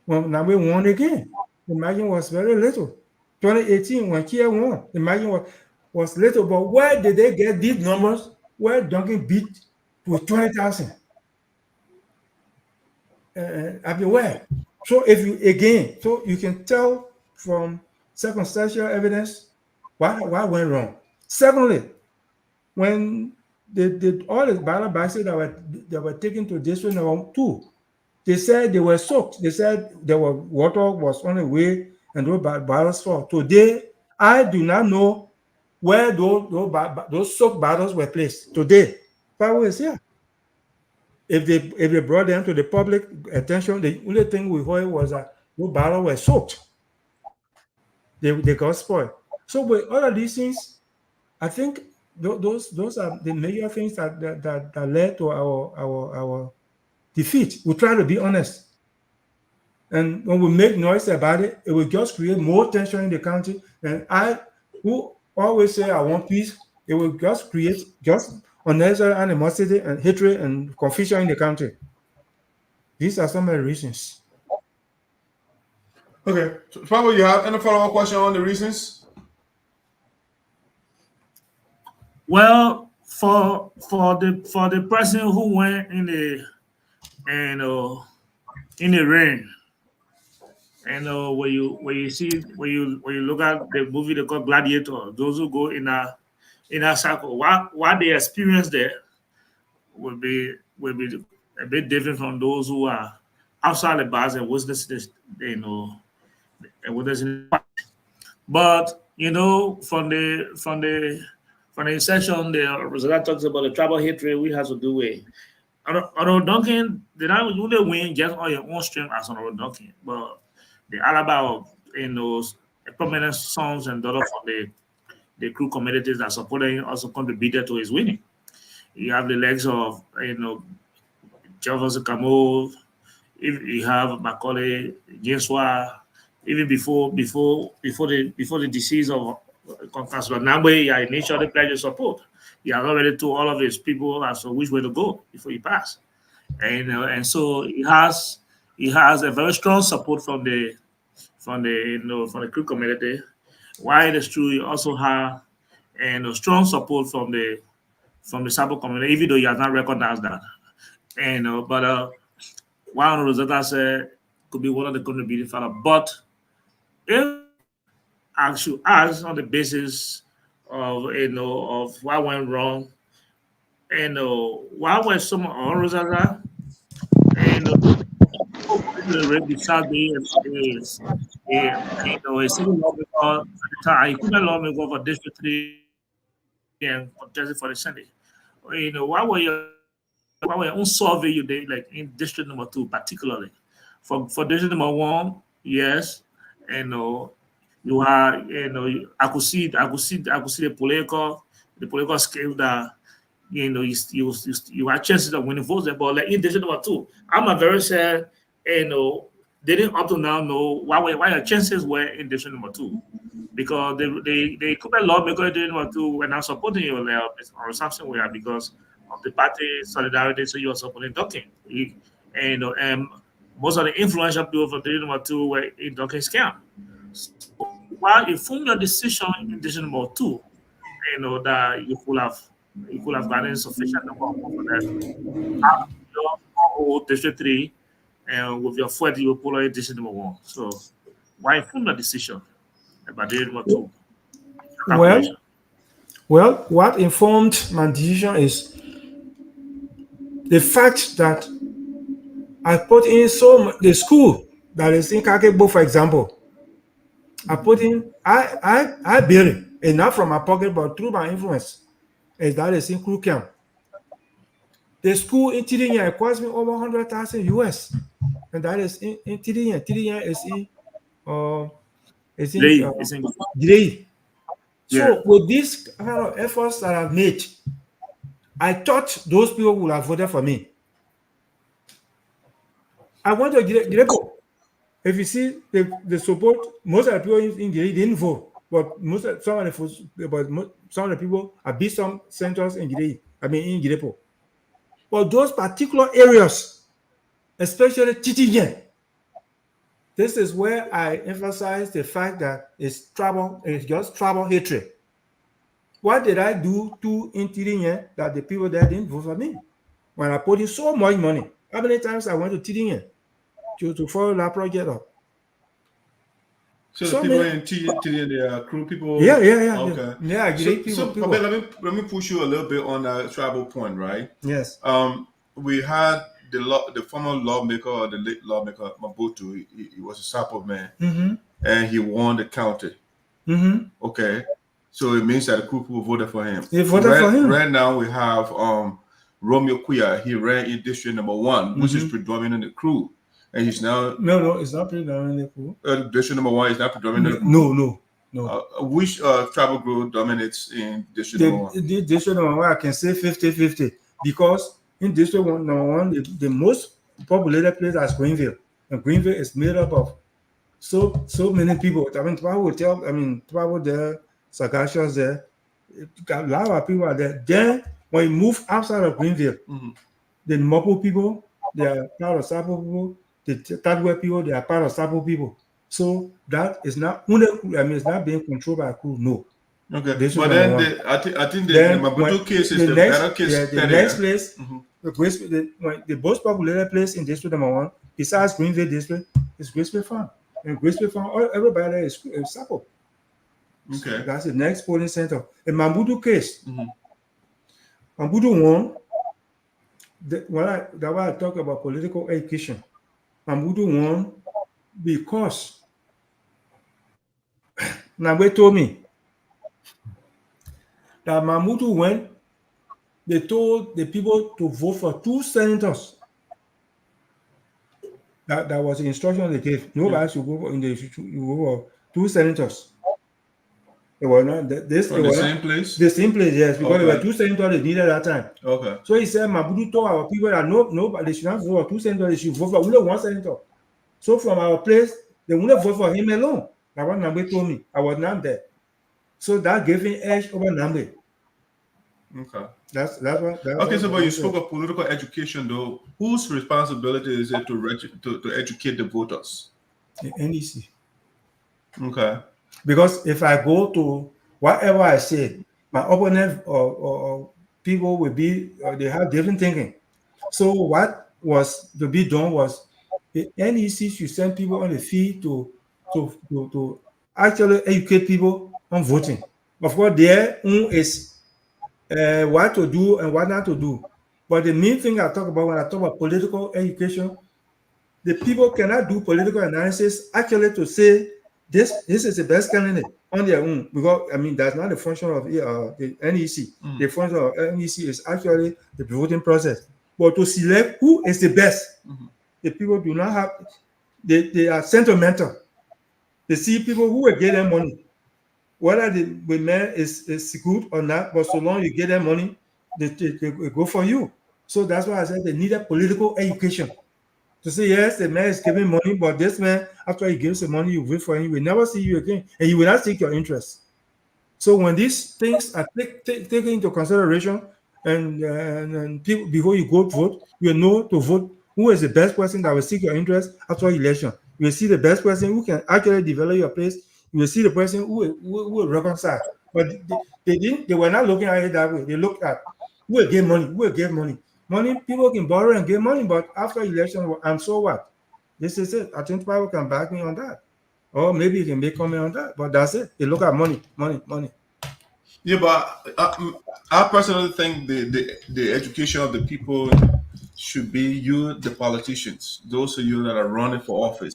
S5: when Nagbe won again, imagine was very little. 2018, when Chea won, imagine was little. But where did they get these numbers? Where Duncan beat with 20,000? Where? So if you so you can tell from circumstantial evidence what went wrong. Secondly, when all the ballot boxes that were taken to district number 2, they said they were soaked. They said water was on the way and those ballots fall. Today, I do not know where those soaked ballots were placed. Today, power is here. If they brought them to the public attention, the only thing we heard was that those ballots were soaked. They got spoiled. So with all of these things, I think those are the major things that led to our defeat. We try to be honest. And when we make noise about it, it will just create more tension in the country. And I, who always say I want peace, it will just create unnecessary animosity and hatred and confusion in the country. These are some of the reasons.
S1: Okay. So, Pablo, you have any follow-up question on the reasons?
S7: Well, for the person who went in the rain, and when you look at the movie they call Gladiator, those who go in a circle, what they experience there will be a bit different from those who are outside the bars and witness this, But from the session, the Rosetta talks about the tribal hatred we have to do with. Although Duncan did not really win just on your own strength as on Duncan, but the Alabama those prominent sons and daughters from the crew communities that supported him also contributed to his winning. You have the legs of Jefferson Camo, you have Macaulay, Joshua, even before the disease of Councilor Nagbe, he initially pledged support. He had already told all of his people as to which way to go before he passed, and so he has a very strong support from the crew community. While it is true, he also has strong support from the Sabo community, even though he has not recognized that. But one of Rosetta said could be one of the contributing factors. But if I should ask on the basis of what went wrong, and what were some of Rosetta, and the South is a civil lawmaker. He couldn't lawmaker for District 3 and contested for the Senate. What were your own survey you did, like in District number 2, particularly for District number 1? Yes, you are, I could see the political scale that you have chances of winning votes, but like in District number 2, I'm a very sad, they didn't up to now know why your chances were in District number 2, because they could be lawmaker in District number 2 were not supporting you or something where because of the party solidarity, so you are supporting Duncan. And most of the influential people from District number 2 were in Duncan's camp. So while you form your decision in District number 2, that you could have gotten sufficient number of votes for your whole District 3, and with your foot you will pull out District number 1. So why form the decision about District number 2?
S5: Well, what informed my decision is the fact that I put in the school that is in Kakebo, for example. I built it. And not from my pocket, but through my influence. And that is in Crew Camp. The school in Tidinya cost me over 100,000 US. And that is in Tidinya. Tidinya is in Delay. So with this kind of efforts that I've made, I thought those people would have voted for me. I want to get if you see the support, most of the people in Giri didn't vote, but some of the people have beat some senators in Giri. I mean in Girepo. But those particular areas, especially Titinye, this is where I emphasize the fact that it's just tribal hatred. What did I do to in Titinye that the people there didn't vote for me? When I put in so much money, how many times I went to Titinye to follow that project up?
S1: So the people in Titinye, they are Crew people?
S5: Yeah.
S1: Okay.
S5: Yeah,
S1: people. Let me push you a little bit on that tribal point, right?
S5: Yes.
S1: We had the former lawmaker or the late lawmaker Mabutu. He was a Sapo man, and he won the county. Okay, so it means that the Crew people voted for him.
S5: They voted for him.
S1: Right now we have Romeo Chea. He ran in district number 1, which is predominant in the Crew, and he's now
S5: no, it's not predominant in the Crew.
S1: District number 1 is not predominant.
S5: No.
S1: Which tribal group dominates in district number 1?
S5: The district number 1, I can say 50-50 because in district number 1, the most populated place is Greenville, and Greenville is made up of so many people. I mean, people there, Sagashas there, a lot of people are there. Then when you move outside of Greenville, the Mopo people, they are part of Sapo people. The Tadwe people, they are part of Sapo people. So that is not it's not being controlled by a Crew. No.
S1: Okay, but then I think the Mabutu case is the better case.
S5: Yeah, the next place, the most populated place in district number 1, besides Greenville district, is Graceville Farm. And Graceville Farm, everybody there is Sapo.
S1: Okay,
S5: so that's the next polling center. In Mabutu case, Mabutu won. When I talk about political education, Mabutu won because Nagbe told me that Mabutu went. They told the people to vote for 2 senators. That was the instruction they gave. Nobody should go for 2 senators. They were not the
S1: same place.
S5: The same place, yes, because there were 2 senators they needed at that time.
S1: Okay.
S5: So he said, Mabutu told our people that nobody they should not vote for 2 senators. They should vote for only 1 senator. So from our place, they wouldn't vote for him alone. That's what Nagbe told me. I was not there. So that gave him edge over Nagbe.
S1: Okay.
S5: That's what.
S1: Okay, so but you spoke of political education, though. Whose responsibility is it to educate the voters?
S5: The NEC.
S1: Okay.
S5: Because if I go to whatever I say, my opponent or people will be they have different thinking. So what was to be done was the NEC should send people on the field to actually educate people on voting. Of course, their own is what to do and what not to do. But the main thing I talk about when I talk about political education, the people cannot do political analysis actually to say this is the best candidate on their own, because that's not the function of the NEC. The function of NEC is actually the voting process. But to select who is the best, the people do not have. They are sentimental. They see people who will get them money. Whether the man is good or not, but so long you get them money, they go for you. So that's why I said they need a political education. To say, yes, the man is giving money, but this man, after he gives the money, you vote for him, he will never see you again, and he will not take your interest. So when these things are taken into consideration, and people, before you go vote, you know to vote who is the best person that will seek your interest after election. You will see the best person who can actually develop your place. You will see the person who will reconcile. But they were not looking at it that way. They looked at who will get money, who will get money. Money, people can borrow and get money, but after election, and so what? This is it. I think people can back me on that. Or maybe you can make comment on that, but that's it. They look at money.
S1: Yeah, but I personally think the education of the people should be you, the politicians, those of you that are running for office.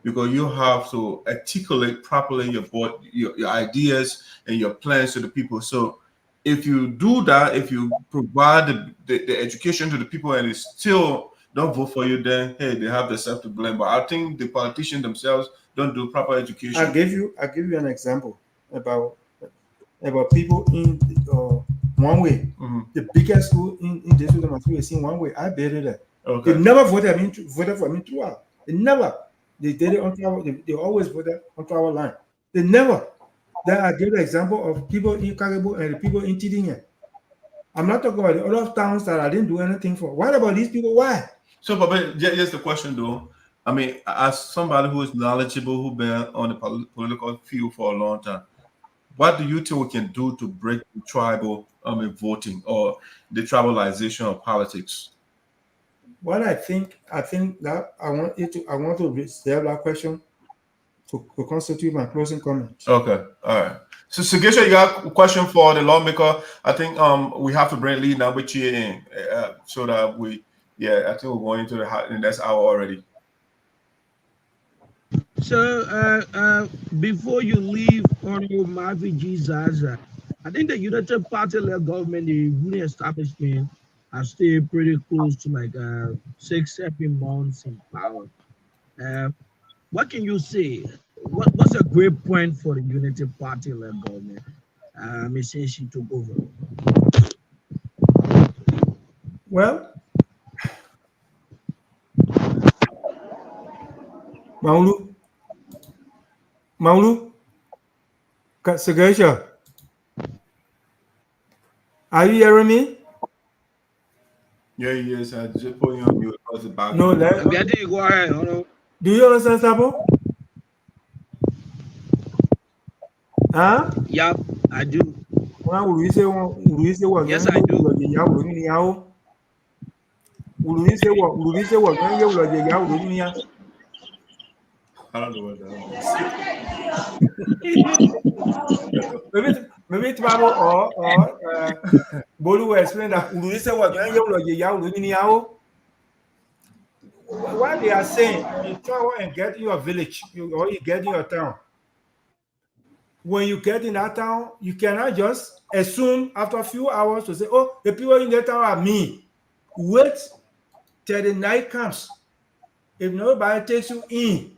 S1: because you have to articulate properly your ideas and your plans to the people. So if you do that, if you provide the education to the people and they still don't vote for you, then hey, they have themselves to blame. But I think the politicians themselves don't do proper education.
S5: I'll give you an example about people in one way. The biggest school in this school is in one way. I bet it.
S1: Okay.
S5: They never voted for me throughout. They never. They did it on our. They always voted on our line. They never. Then I give the example of people in Caribou and the people in Tidinga. I'm not talking about the other towns that I didn't do anything for. What about these people? Why?
S1: So, but here's the question, though. I mean, as somebody who is knowledgeable, who's been on the political field for a long time, what do you think we can do to break the tribal voting or the tribalization of politics?
S5: What I think that I want to reserve that question to constitute my closing comment.
S1: Okay, all right. So, Gesha, you got a question for the lawmaker? I think we have to bring Lee Nagbe Chea in so that I think we're going into the next hour already.
S6: So before you leave, Honorable Zarzar, I think the United Party-led government, the union establishment, are still pretty close to like 6-7 months in power. What can you say? What's a great point for the United Party-led government since she took over?
S5: Well, Maulu, Segesha, are you hearing me?
S1: Yeah, yes, I just put you on mute.
S5: No,
S6: go ahead.
S5: Do you understand, Sabo? Huh?
S6: Yeah, I do. Yes, I do.
S1: I don't know what that is.
S5: Maybe tomorrow or Bolu will explain that what they are saying, you travel and get in your village or you get in your town. When you get in that town, you cannot just assume after a few hours to say, oh, the people in the town are me. Wait till the night comes. If nobody takes you in,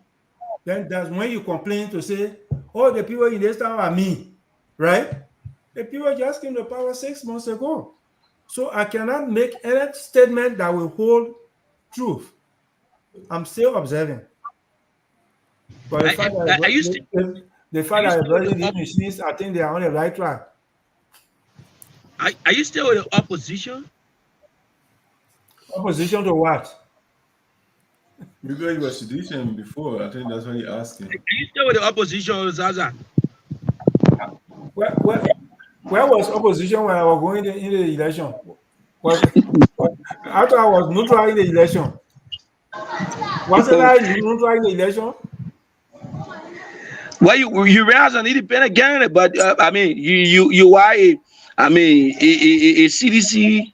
S5: then that's when you complain to say, oh, the people in this town are me, right? The people just came to power 6 months ago. So I cannot make any statement that will hold truth. I'm still observing. But the fact that running these machines, I think they are on the right track.
S6: Are you still in the opposition?
S5: Opposition to what?
S1: Because you were sedition before, I think that's what you're asking.
S6: Are you still with the opposition, Zarzar?
S5: Where was opposition when I was going in the election? After I was neutral in the election. Wasn't I neutral in the election?
S6: Well, you ran as an independent candidate, but I mean, you are a CDC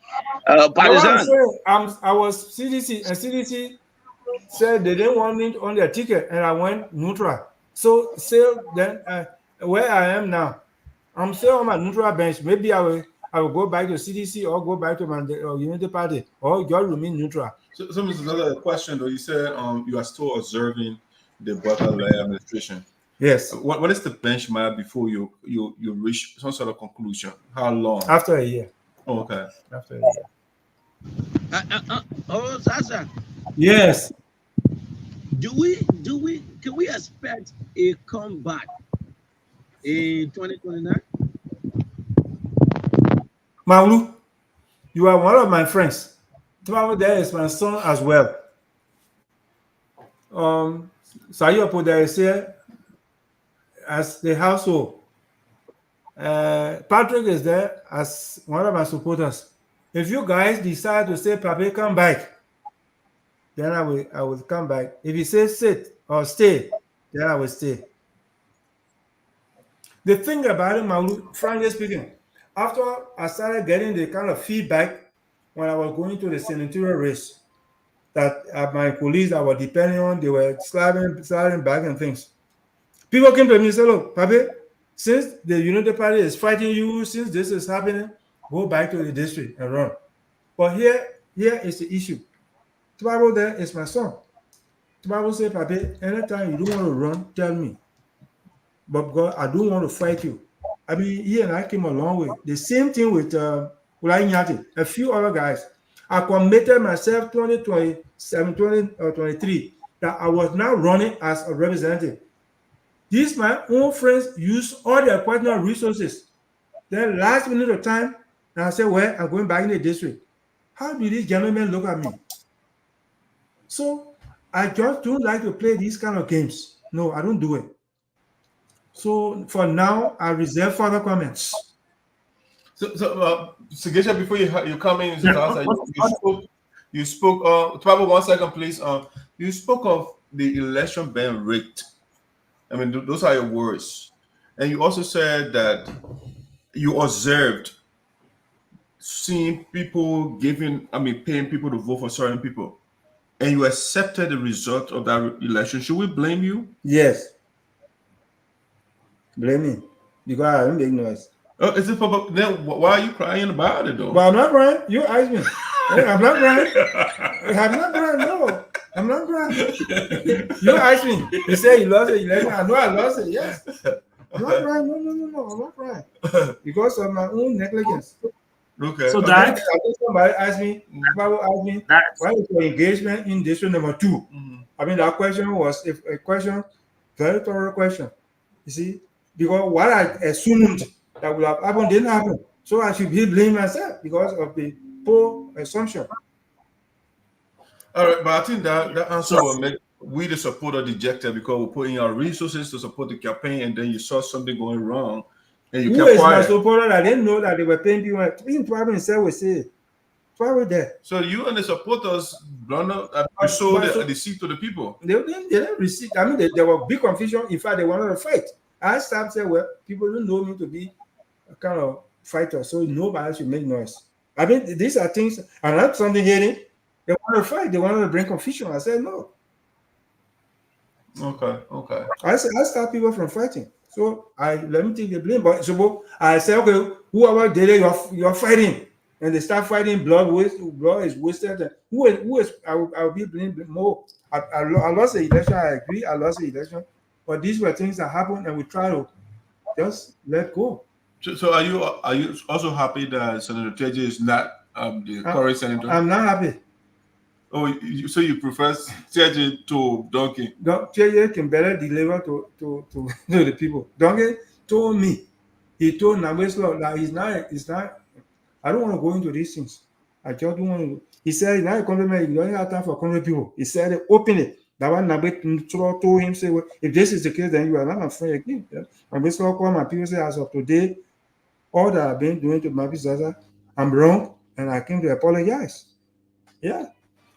S6: partisan.
S5: I was CDC, and CDC said they didn't want me on their ticket, and I went neutral. So then where I am now, I'm still on my neutral bench. Maybe I will go back to CDC or go back to my Unity Party or just remain neutral.
S1: So Mr. Another question though, you said you are still observing the Boakai administration.
S5: Yes.
S1: What is the benchmark before you reach some sort of conclusion? How long?
S5: After a year.
S1: Oh, okay.
S5: After a year.
S6: Zarzar.
S5: Yes.
S6: Can we expect a comeback in 2029?
S5: Maulu, you are one of my friends. Tomorrow there is my son as well. Sayopo there is here as the household. Patrick is there as one of my supporters. If you guys decide to say, Papi, come back, then I will come back. If you say sit or stay, then I will stay. The thing about it, Maulu, frankly speaking, after I started getting the kind of feedback when I was going to the senatorial race, that my colleagues that were depending on, they were sliding back and things. People came to me and said, look, Papi, since the United Party is fighting you, since this is happening, go back to the district and run. But here is the issue. Bible there is my son. The Bible says, Papi, anytime you don't want to run, tell me. But God, I don't want to fight you. I mean, he and I came a long way. The same thing with a few other guys. I committed myself 2023 that I was now running as a representative. These my own friends use all their personal resources. Then last minute of time, and I said, well, I'm going back in the district. How do these gentlemen look at me? So I just don't like to play these kind of games. No, I don't do it. So for now, I reserve further comments.
S1: So Gesha, before you come in, you spoke. Probably 1 second, please. You spoke of the election being rigged. I mean, those are your words, and you also said that you observed seeing people paying people to vote for certain people, and you accepted the result of that election. Should we blame you?
S5: Yes. Blame me because I don't make noise.
S1: Oh, is it for then? Why are you crying about it though?
S5: But I'm not crying. You asked me. I'm not crying. I'm not crying. No, I'm not crying. You asked me. You say you lost the election. I know I lost it. Yes. I'm not crying. No. I'm not crying because of my own negligence.
S1: Okay.
S7: So that
S5: somebody asked me. Bible asked me, why is your engagement in district number 2? Mm-hmm. I mean, that question was a question, very thorough question. You see. Because what I assumed that would have happened didn't happen. So I should be blaming myself because of the poor assumption.
S1: All right, but I think that answer will make we the supporter dejected because we put in our resources to support the campaign and then you saw something going wrong and you kept quiet.
S5: My supporter? I didn't know that they were paying people. Even Twabby himself would say, Twabby there.
S1: So you and the supporters sold the seat to the people.
S5: They didn't receive. I mean, there was big confusion. In fact, they wanted to fight. I started saying, well, people don't know me to be a kind of fighter, so nobody should make noise. I mean, these are things, and not something hidden. They wanted to fight. They wanted to bring confusion. I said, no.
S1: Okay.
S5: I stopped people from fighting. So let me take the blame. But so I said, okay, whoever did it, you're fighting. And they start fighting, blood is wasted. Who is I will be blamed more. I lost the election, I agree, I lost the election. But these were things that happened, and we try to just let go.
S1: So are you also happy that Senator Chea is not the current senator?
S5: I'm not happy.
S1: Oh, so you prefer Chea to Duncan?
S5: Chea can better deliver to the people. Duncan told me, he told Nagbe Chea that he's not. I don't want to go into these things. I just don't want to. He said, now you don't have time for 100 people. He said it openly. That one Nagbe told him, say, well, if this is the case, then you are not my friend again. Nagbe Chea called my people, say, as of today, all that I've been doing to my Zarzar, I'm wrong, and I came to apologize. Yeah.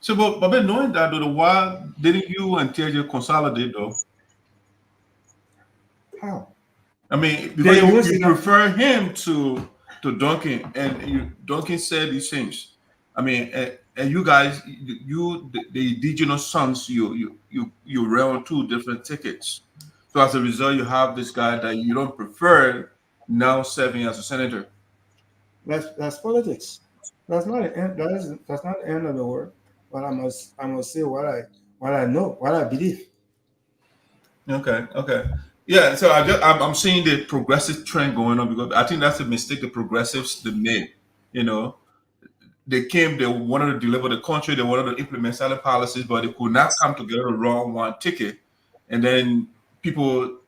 S1: So, but knowing that, though, why didn't you and Chea consolidate, though?
S5: How?
S1: I mean, because you prefer him to Duncan, and Duncan said these things. I mean, and you guys, the indigenous sons, you ran 2 different tickets. So as a result, you have this guy that you don't prefer now serving as a senator.
S5: That's politics. That's not the end. That's not the end of the world. But I must say what I know, what I believe.
S1: Okay. Yeah, so I'm seeing the progressive trend going on because I think that's a mistake the progressives they made. You know, they wanted to deliver the country, they wanted to implement certain policies, but they could not come together to run one ticket. And then people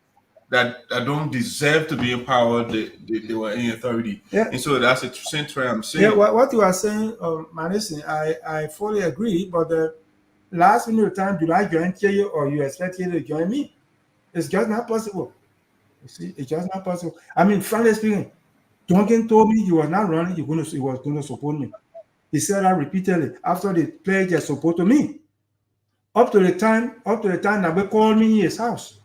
S1: that don't deserve to be empowered, they were in authority. Yeah. And so that's a trend I'm seeing.
S5: Yeah, what you are saying, Manison, I fully agree. But the last minute time, do I join Chea or you expect Chea to join me? It's just not possible. You see, it's just not possible. I mean, frankly speaking, Duncan told me he was not running, he was going to support me. He said that repeatedly after they pledged their support to me. Up to the time Nagbe called me in his house.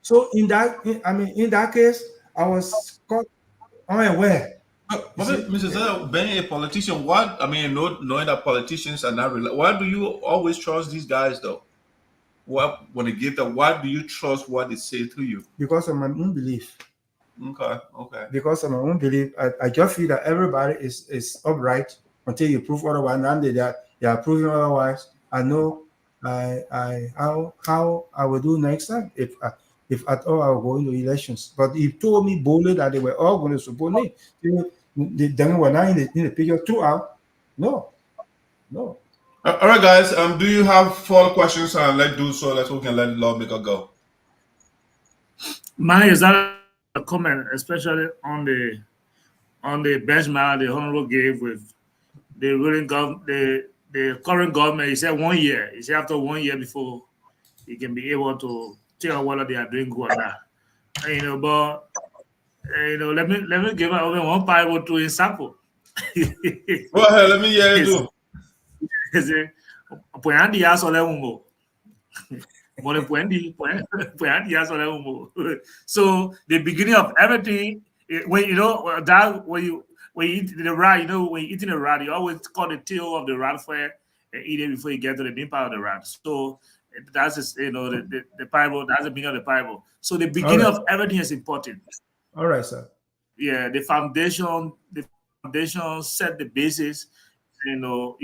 S5: So in that case, I was caught unaware.
S1: But Mr. Zarzar, being a politician, knowing that politicians are not why do you always trust these guys though? When they give that, why do you trust what they say to you?
S5: Because of my own belief.
S1: Okay.
S5: Because of my own belief, I just feel that everybody is upright until you prove otherwise. Now they are proving otherwise. I know how I will do next time if at all I will go into elections. But he told me boldly that they were all going to support me. Then we're not in the picture throughout. No.
S1: All right, guys. Do you have further questions? Let's do so. We can let the lawmaker go.
S7: Mine is that a comment, especially on the benchmark the honorable gave with the ruling government, the current government. He said 1 year. He said after 1 year before he can be able to tell whether they are doing good or not. But let me give out only one Bible to example.
S1: Go ahead. Let me hear you do.
S7: So the beginning of everything, when you eat the rat, when you're eating a rat, you always cut the tail of the rat first and eat it before you get to the main part of the rat. So that's the Bible. That's the beginning of the Bible. So the beginning of everything is important.
S5: All right, sir.
S7: Yeah, the foundation set the basis. Your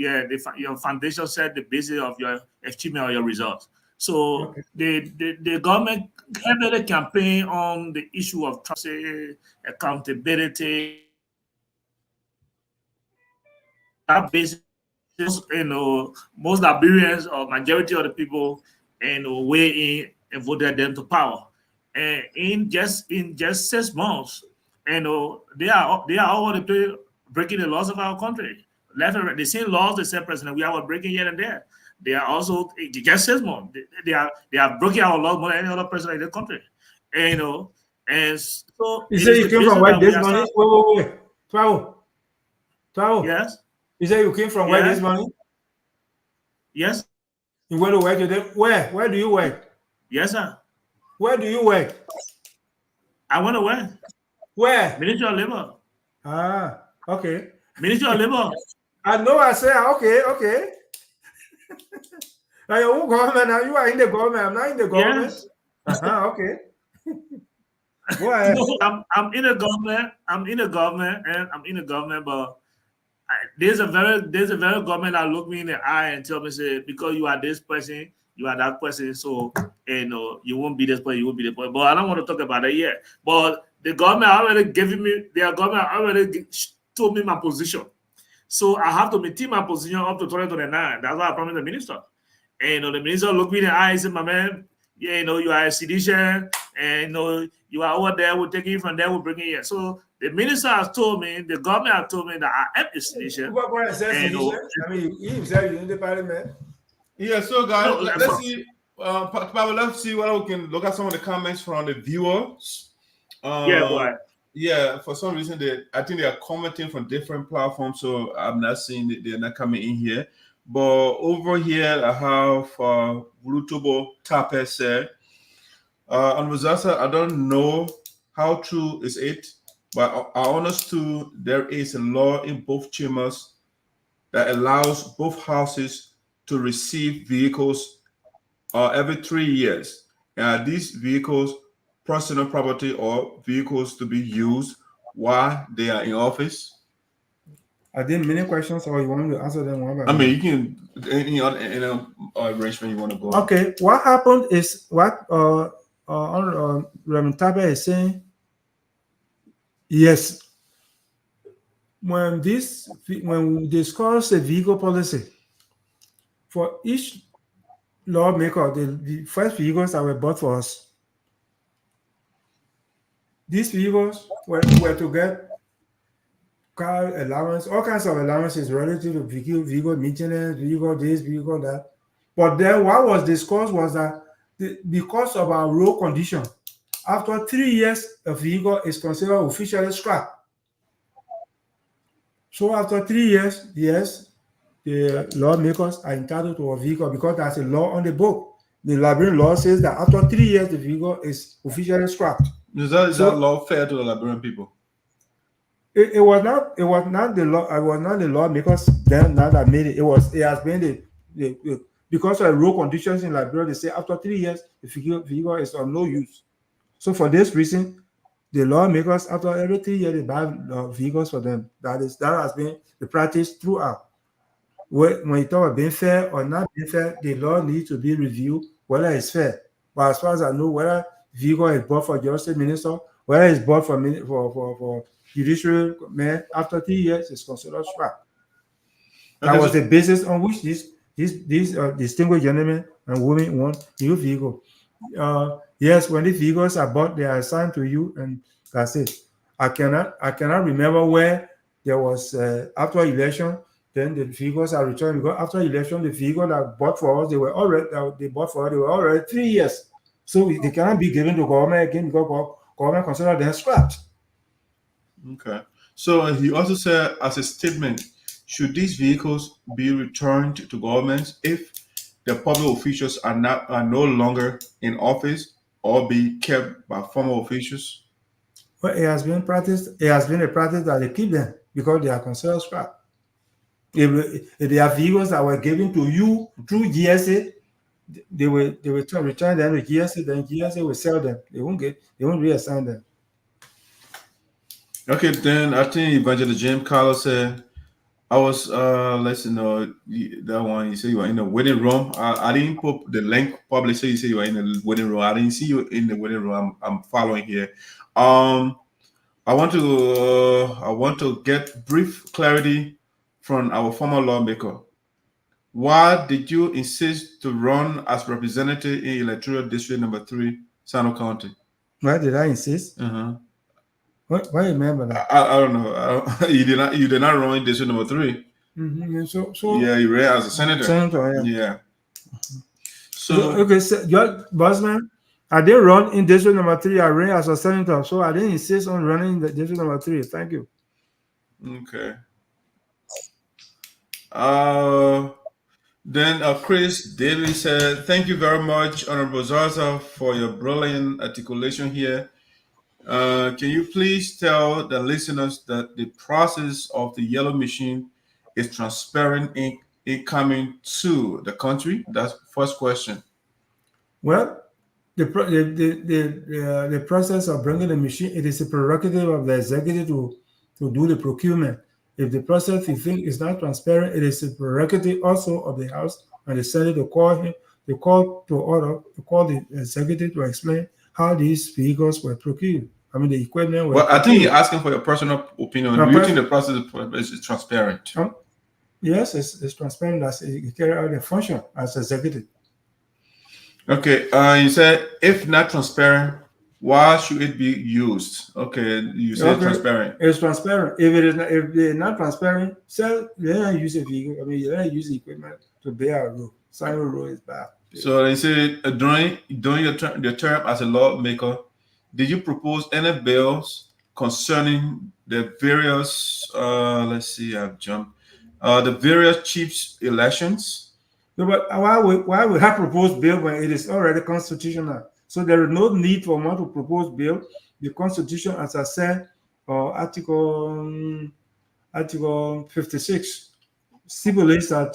S7: foundation set the basis of your achievement or your results. So the government heavily campaign on the issue of accountability. That basis, most Liberians or majority of the people weigh in and voted them to power. And in just 6 months, they are all breaking the laws of our country. Left and right, the same laws the same president we are breaking here and there. They are also just 6 months. They are breaking our laws more than any other president in the country. And so
S5: you say you came from where this money? Wait. Travel.
S7: Yes.
S5: You say you came from where this money?
S7: Yes.
S5: You went to work today? Where? Where do you work?
S7: Yes, sir.
S5: Where do you work?
S7: I went to work.
S5: Where?
S7: Ministry of Labor.
S5: Ah, okay.
S7: Ministry of Labor.
S5: I know. I say okay. Now your own government. Now you are in the government. I'm not in the government. Yes. Okay. Go ahead.
S7: No, I'm in the government. But there's a very government that look me in the eye and tell me, say, because you are this person, you are that person, so you won't be this person, you won't be the person. But I don't want to talk about it yet. But the government already told me my position. So I have to maintain my position up to 2029. That's what I promised the minister. And the minister looked me in the eye and said, my man, you are a sedition, and you are over there, we'll take you from there, we'll bring you here. So the minister has told me, the government has told me that I am a sedition.
S5: I mean, he himself is in the parliament.
S1: Yeah, so guys, let's see whether we can look at some of the comments from the viewers.
S7: Boy.
S1: Yeah, for some reason I think they are commenting from different platforms, so I'm not seeing they're not coming in here. But over here, I have Rutobo Tape said, on Zarzar, I don't know how true is it, but I understood there is a law in both chambers that allows both houses to receive vehicles every 3 years. These vehicles, personal property or vehicles to be used while they are in office.
S5: Are there many questions, or you want me to answer them one by one?
S1: I mean, you can any arrangement you want to go.
S5: Okay, what happened is what Reverend Tabe is saying. Yes, when we discuss the vehicle policy for each lawmaker, the first vehicles that were bought for us, these vehicles were to get car allowance, all kinds of allowances relative to vehicle maintenance, vehicle this, vehicle that. But then what was discussed was that because of our road condition, after 3 years, a vehicle is considered officially scrapped. So after 3 years, yes, the lawmakers are entitled to a vehicle because there's a law on the book. The Liberian law says that after 3 years, the vehicle is officially scrapped.
S1: Is that law fair to the Liberian people?
S5: It was not the law. I was not the law because then now that made it. It has been the because of road conditions in Liberia. They say after 3 years the vehicle is of no use. So for this reason, the lawmakers after every 3 years they buy vehicles for them. That has been the practice throughout. When you talk about being fair or not being fair, the law needs to be reviewed whether it's fair. But as far as I know, whether vehicle is bought for justice minister, whether it's bought for judiciary man, after 3 years, it's considered scrap. That was the basis on which these distinguished gentlemen and women want new vehicle. Yes, when the vehicles are bought, they are assigned to you, and that's it. I cannot remember where there was after election. Then the vehicles are returned because after election, the vehicle that bought for us, they were already 3 years. So they cannot be given to government again because government consider them scrapped.
S1: Okay. So he also said, as a statement, should these vehicles be returned to government if the public officials are no longer in office or be kept by former officials?
S5: Well, it has been a practice that they keep them because they are considered scrap. If they are vehicles that were given to you through GSA, they will return them to GSA, then GSA will sell them. They won't reassign them.
S1: Okay, then I think Evangelist James Carlos said, I was let's know that one. You said you were in the waiting room. I didn't put the link public. So you said you were in the waiting room. I didn't see you in the waiting room. I'm following here. I want to get brief clarity from our former lawmaker. Why did you insist to run as representative in electoral district number 3, Sinoe County?
S5: Why did I insist? Why remember that?
S1: I don't know. You did not run in district number 3.
S5: Mm-hmm. So
S1: yeah, you ran as a senator.
S5: Senator,
S1: yeah.
S5: So okay, so your bossman, I did run in district number 3. I ran as a senator, so I didn't insist on running in the district number 3. Thank you.
S1: Okay. Then Chris Daly said, "Thank you very much, Honorable Zarzar, for your brilliant articulation here. Can you please tell the listeners that the process of the yellow machine is transparent in coming to the country?" That's the first question.
S5: Well, the process of bringing the machine, it is a prerogative of the executive to do the procurement. If the process you think is not transparent, it is a prerogative also of the House and the Senate to call the executive to explain how these vehicles were procured. I mean, the equipment.
S1: Well, I think you're asking for your personal opinion. Do you think the process is transparent?
S5: Yes, it's transparent as it carry out the function as executive. Okay.
S1: You said if not transparent, why should it be used? Okay, you said transparent.
S5: It's transparent. If they're not transparent, so they don't use a vehicle. I mean, they don't use the equipment to bear a road. Sign road is bad.
S1: So they said during your term as a lawmaker, did you propose any bills concerning the various the various chiefs elections?
S5: No, but why would I propose bill when it is already constitutional? So there is no need for one to propose bill. The Constitution, as I said, Article 56 stipulates that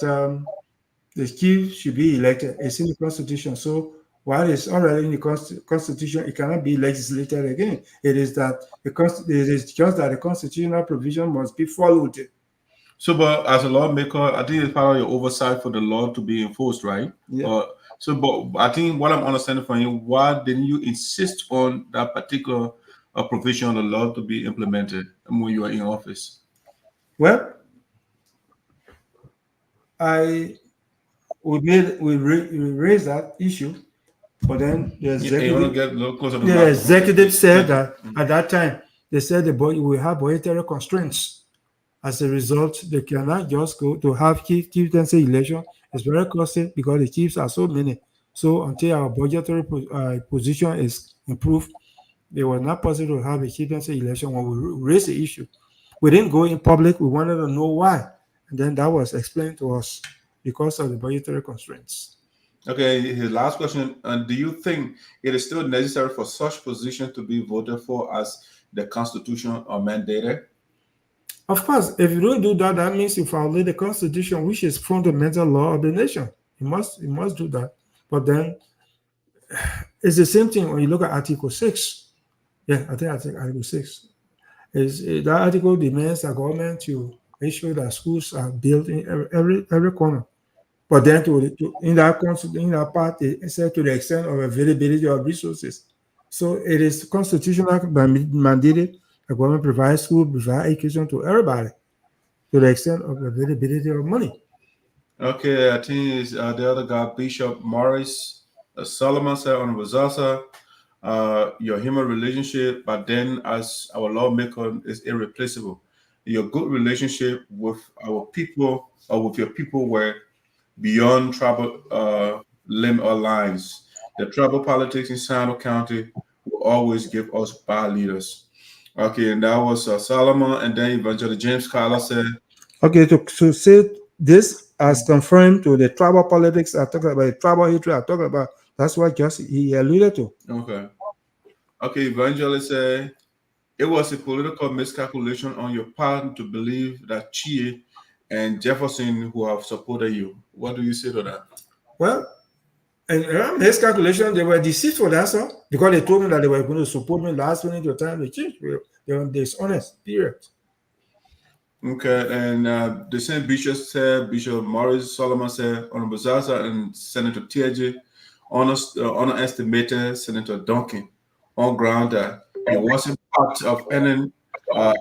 S5: the chief should be elected. It's in the Constitution. So while it's already in the Constitution, it cannot be legislated again. It is just that the constitutional provision must be followed.
S1: So, but as a lawmaker, I think it's part of your oversight for the law to be enforced, right?
S5: Yeah.
S1: But I think what I'm understanding from you, why didn't you insist on that particular provision of the law to be implemented when you are in office?
S5: Well, we raised that issue, but then the executive said that at that time they said we have budgetary constraints. As a result, they cannot just go to have chieftaincy election. It's very costly because the chiefs are so many. So until our budgetary position is improved, it was not possible to have a chieftaincy election. When we raised the issue, we didn't go in public. We wanted to know why, and then that was explained to us because of the budgetary constraints.
S1: Okay, his last question: do you think it is still necessary for such position to be voted for as the Constitution mandated?
S5: Of course, if you don't do that, that means you violate the Constitution, which is fundamental law of the nation. You must do that. But then it's the same thing when you look at Article 6. Yeah, I think Article 6. That article demands the government to make sure that schools are built in every corner. But then in that part, it said to the extent of availability of resources. So it is constitutional mandated the government provides school, provide education to everybody to the extent of availability of money.
S1: Okay, I think it's the other guy, Bishop Morris Solomon said on Zarzar, your human relationship, but then as our lawmaker is irreplaceable. Your good relationship with our people or with your people were beyond tribal limb or lines. The tribal politics in Sinoe County will always give us bad leaders. Okay, and that was Solomon, and then Evangelist James Carter said,
S5: Okay, to say this as confirmed to the tribal politics I talked about, the tribal hatred I talked about, that's what just he alluded to.
S1: Okay, Evangelist said, it was a political miscalculation on your part to believe that Chea and Jefferson who have supported you. What do you say to that?
S5: Well, and miscalculation, they were deceitful, that's all. Because they told me that they were going to support me last minute to time they changed. They were dishonest, period.
S1: Okay, and the same bishop said, Bishop Morris Solomon said, Honorable Zarzar and Senator Tiaji underestimated Senator Duncan on ground that he wasn't part of any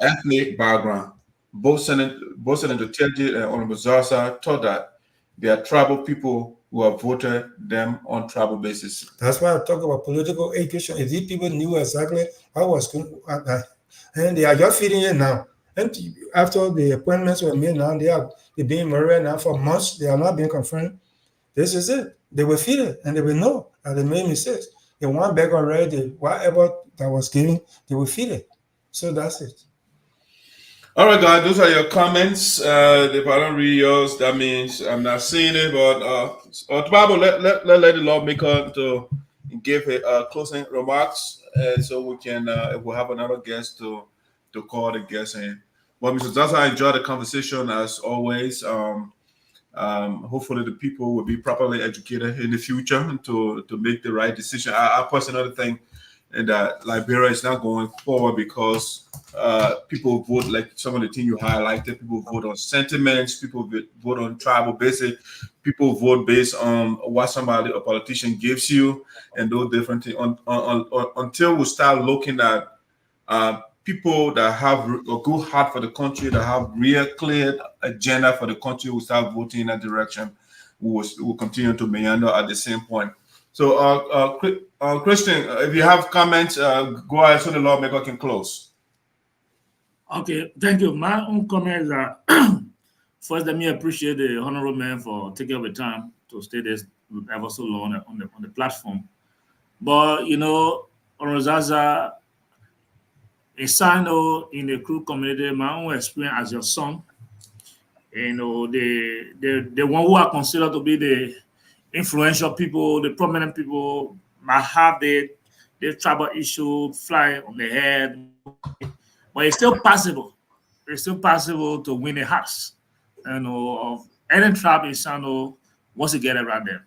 S1: ethnic background. Both Senator Tiaji and Honorable Zarzar thought that they are tribal people who have voted them on tribal basis.
S5: That's why I talk about political education. If these people knew exactly how was going, and they are just feeding it now. And after the appointments were made now, they're being married now for months. They are not being confirmed. This is it. They will feel it and they will know that they made mistakes. They went back already, whatever that was given, they will feel it. So that's it.
S1: All right, guys, those are your comments. If I don't read yours, that means I'm not seeing it. But Bible, let the lawmaker to give closing remarks, so we can if we have another guest to call the guest in. But Mr. Zarzar, I enjoyed the conversation as always. Hopefully the people will be properly educated in the future to make the right decision. I personally think that Liberia is not going forward because people vote, like some of the things you highlighted, people vote on sentiments, people vote on tribal basis, people vote based on what a politician gives you, and those different things. Until we start looking at people that have a good heart for the country, that have real clear agenda for the country, will start voting in that direction. We will continue to meander at the same point. So, Christian, if you have comments, go ahead so the lawmaker can close.
S7: Okay, thank you. My own comments are first, let me appreciate the honorable man for taking up the time to stay this ever so long on the platform. But you know, Honorable Zarzar, in Sinoe, in the Kru community, my own experience as your son, you know, the one who are considered to be the influential people, the prominent people, might have the tribal issue fly on the head, but it's still possible. It's still possible to win a house, you know, of any tribe in Sinoe once you get around them.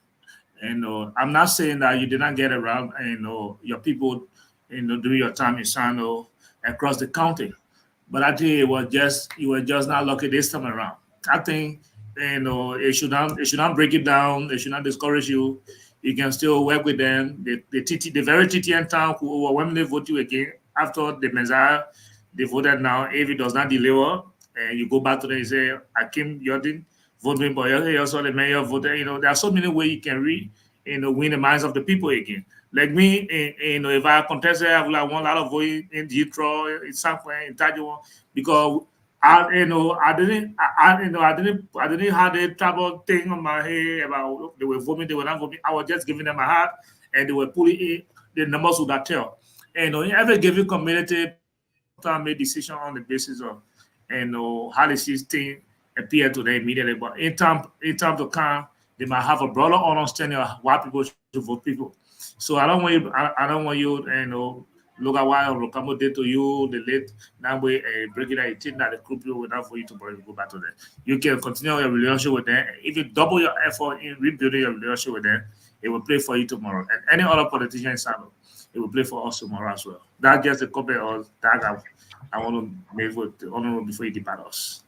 S7: And I'm not saying that you did not get around, you know, your people, you know, during your time in Sinoe across the county, but I think you were just not lucky this time around. I think, you know, it should not break it down. It should not discourage you. You can still work with them. The very TTN town who overwhelmingly vote you again after the Messiah, they voted now. If it does not deliver, and you go back to them and say, Akim, you didn't vote me, but you also the mayor voted. You know, there are so many ways you can win the minds of the people again. Like me, you know, if I contested, I would have won a lot of votes in Jitro, in Sanford, in Tajuan, because I didn't have a trouble thing on my head about they were voting, they were not voting. I was just giving them a heart, and they were pulling in the numbers would that tell. And you know, in every given community, made decision on the basis of how the system appear to them immediately. But in time to come, they might have a broader understanding of why people should vote people. So I don't want you, look at what Rokamo did to you, the late Nagbe breaking that, you think that the group will without for you to go back to them. You can continue your relationship with them. If you double your effort in rebuilding your relationship with them, it will play for you tomorrow. And any other politician in Sano, it will play for us tomorrow as well. That's just a copy of that I want to make with the honorable before you depart us.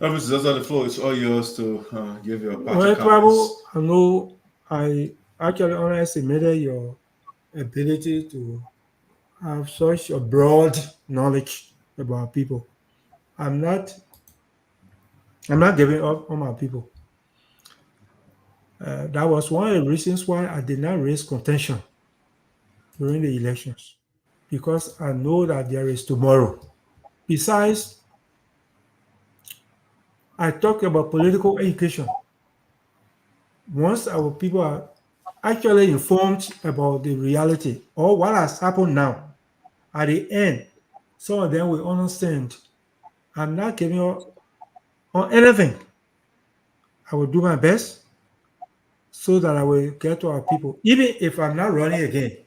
S1: Obviously, that's the floor. It's all yours to give your party
S5: Well,
S1: comments.
S5: I know I actually underestimated your ability to have such a broad knowledge about people. I'm not giving up on my people. That was one of the reasons why I did not raise contention during the elections, because I know that there is tomorrow. Besides, I talk about political education. Once our people are actually informed about the reality or what has happened now, at the end, some of them will understand I'm not giving up on anything. I will do my best so that I will get to our people. Even if I'm not running again,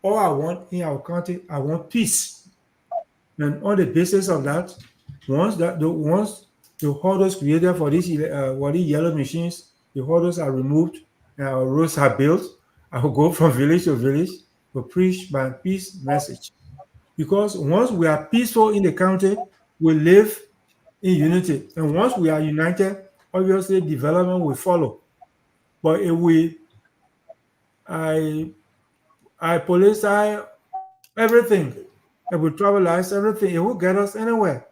S5: all I want in our country, I want peace. And on the basis of that, once the hurdles created for these yellow machines, the hurdles are removed and our roads are built, I will go from village to village to preach my peace message. Because once we are peaceful in the country, we live in unity. And once we are united, obviously development will follow. But if I politicize everything, if we trivialize everything, it will get us anywhere.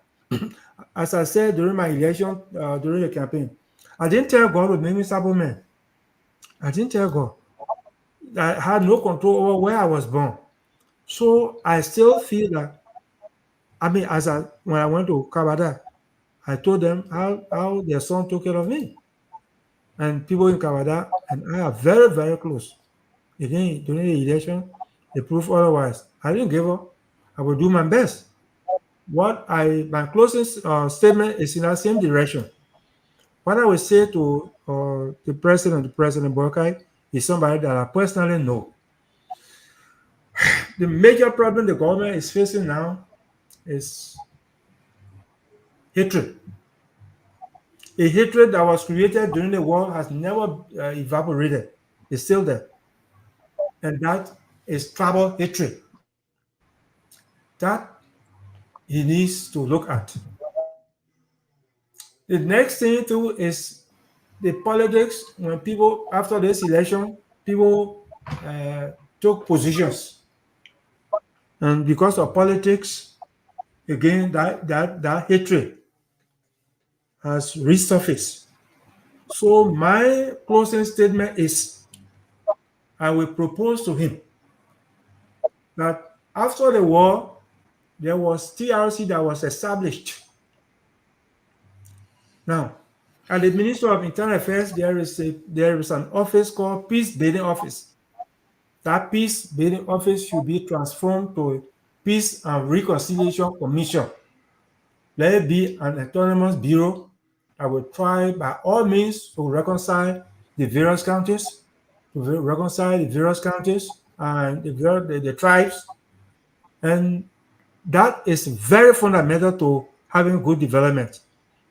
S5: As I said during my election, during the campaign, I didn't tell God to make me supplement. I didn't tell God. I had no control over where I was born. So I still feel that, when I went to Kabada, I told them how their son took care of me. And people in Kabada and I are very, very close. Again, during the election, they proved otherwise. I didn't give up. I will do my best. My closest statement is in that same direction. What I will say to the President Boakai, is somebody that I personally know. The major problem the government is facing now is hatred. A hatred that was created during the war has never evaporated. It's still there. And that is tribal hatred. That he needs to look at. The next thing too is the politics. When people, after this election, people took positions. And because of politics, again, that hatred has resurfaced. So my closing statement is, I will propose to him that after the war, there was TRC that was established. Now, at the Ministry of Internal Affairs, there is an office called Peace Building Office. That Peace Building Office should be transformed to a Peace and Reconciliation Commission. Let it be an autonomous bureau that will try by all means to reconcile the various counties, and the tribes. And that is very fundamental to having good development.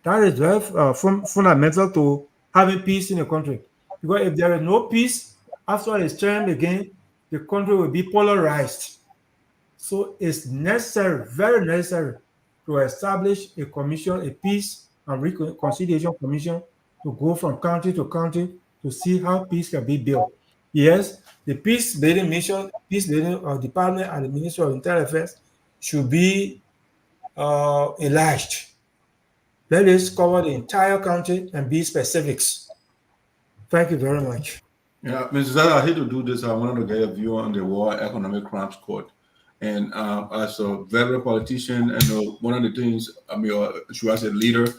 S5: That is very fundamental to having peace in the country. Because if there is no peace, after its term again, the country will be polarized. So it's necessary, very necessary, to establish a commission, a peace and reconciliation commission, to go from county to county to see how peace can be built. Yes, the peace building department at the Ministry of Internal Affairs should be enlarged. Let us cover the entire country and be specifics. Thank you very much.
S1: Yeah, Mr. Zarzar, I hate to do this. I wanted to get a view on the War Economic Crimes Court. And as a veteran politician, and one of the things, should I say leader,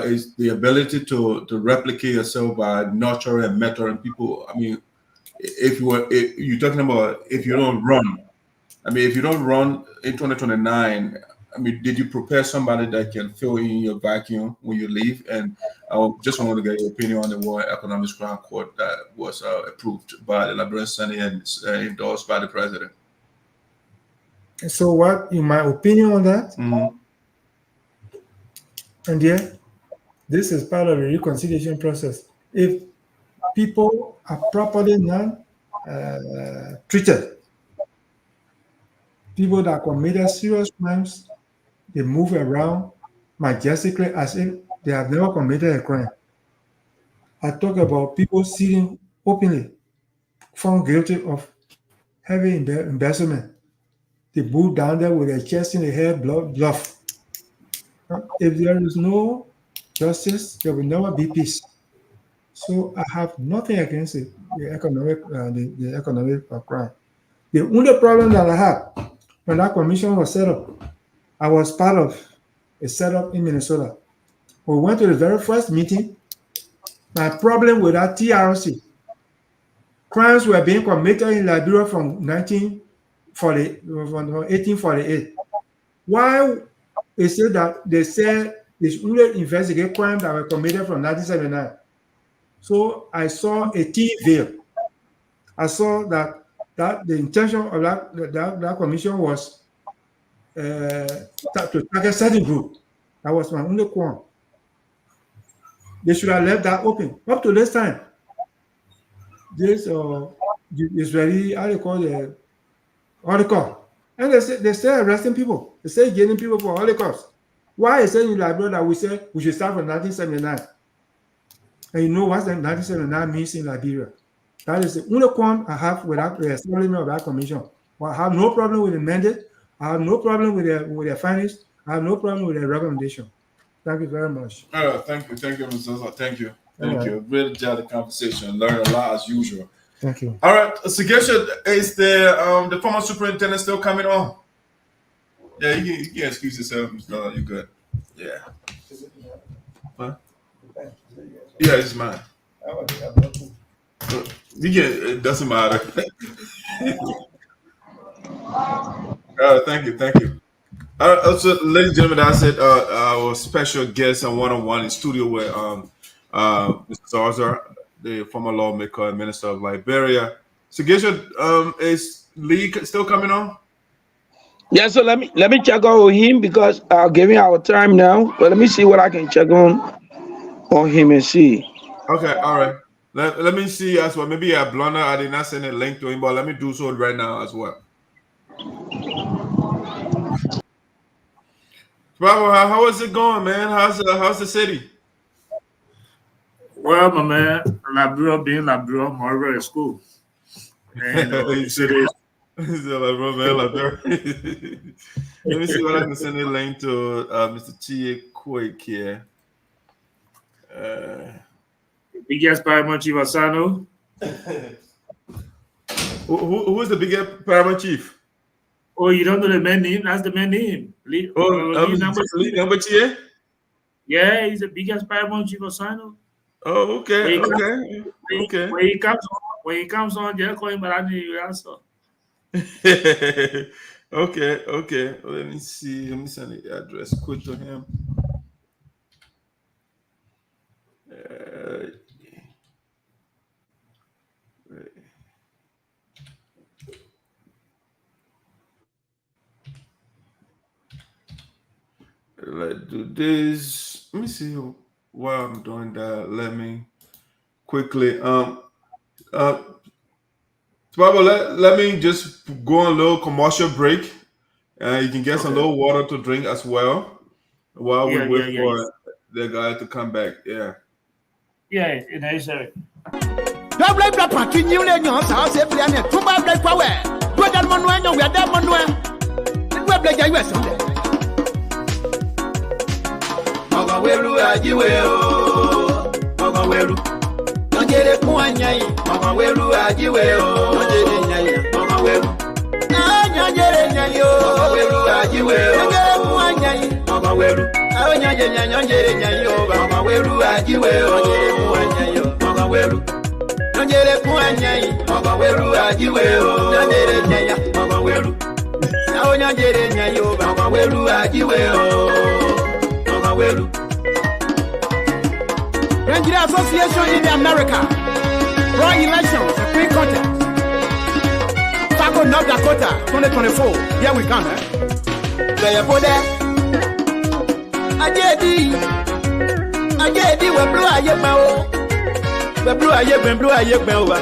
S1: is the ability to replicate yourself by nurturing and mentoring people. If you're talking about if you don't run, if you don't run in 2029, I mean, did you prepare somebody that can fill in your vacuum when you leave? And I just want to get your opinion on the World Economic Crime Court that was approved by the Liberian Senate and endorsed by the president.
S5: So what, in my opinion on that?
S1: Mm-hmm.
S5: And yeah, this is part of the reconciliation process. If people are properly treated, people that committed serious crimes, they move around majestically as if they have never committed a crime. I talk about people sitting openly, found guilty of heavy embezzlement. They move down there with their chest in the head, bluff. If there is no justice, there will never be peace. So I have nothing against it, the economic crime. The only problem that I had when that commission was set up, I was part of a setup in Minnesota. We went to the very first meeting. My problem with that TRC, crimes were being committed in Liberia from 1848. Why is it that they said it's only investigate crimes that were committed from 1979? So I saw a thin veil. I saw that the intention of that commission was to target certain group. That was my only qualm. They should have left that open. Up to this time, this Israeli, how they call the Holocaust. And they still arresting people. They still getting people for Holocaust. Why is it in Liberia that we say we should start from 1979? And you know what 1979 means in Liberia. That is the only qualm I have with the establishment of that commission. Well, I have no problem with the mandate. I have no problem with their findings. I have no problem with their recommendation. Thank you very much.
S1: Thank you, Mr. Zarzar. Thank you. Really enjoyed the conversation. Learn a lot as usual.
S5: Thank you.
S1: All right, Sugesha, is the former superintendent still coming on? Yeah, you can excuse yourself, Mr. Zarzar. You're good. Yeah. Huh? Yeah, it's mine. You can. It doesn't matter. Thank you. Also, ladies and gentlemen, I said our special guest and one-on-one in studio with Mr. Zarzar, the former lawmaker and minister of Liberia. So, Gesha, is Lee still coming on?
S3: Yeah, so let me check on with him because I'll give him our time now. But let me see what I can check on him and see.
S1: Okay, all right. Let me see as well. Maybe a blunder. I did not send a link to him, but let me do so right now as well. Bravo, how is it going, man? How's the city?
S7: Well, my man, Liberia being Liberia, Marlborough is cool. And the city is.
S1: Let me see what I can send a link to Mr. Chea quick here.
S7: Biggest paramount chief of Sinoe.
S1: Who is the biggest paramount chief?
S7: Oh, you don't know the man name? That's the man name.
S1: Nagbe Chea?
S7: Yeah, he's the biggest paramount chief of Sinoe.
S1: Oh, okay.
S7: When he comes on, just call him, but I need your answer.
S1: Okay. Let me see. Let me send the address quick to him. Let's do this. Let me see while I'm doing that. Let me quickly Baba, let me just go on a little commercial break. You can get some little water to drink as well while we wait for the guy to come back. Yeah.
S7: Yeah, it is.
S2: Jere kuanyai mama weru ajiwe o jere nyai mama weru na jere nyai o mama weru ajiwe o jere kuanyai mama weru awo nyanje jere nyai o mama weru ajiwe o jere kuanyai o mama weru jere kuanyai mama weru ajiwe o jere nyai mama weru awo nyere nyayo baba welu ajiwe o baba welu Nigeria Association in America raw elections free contest Taco North Dakota 2024 here we come there bode ajedi we blue ayegba o we blue ayegba o ba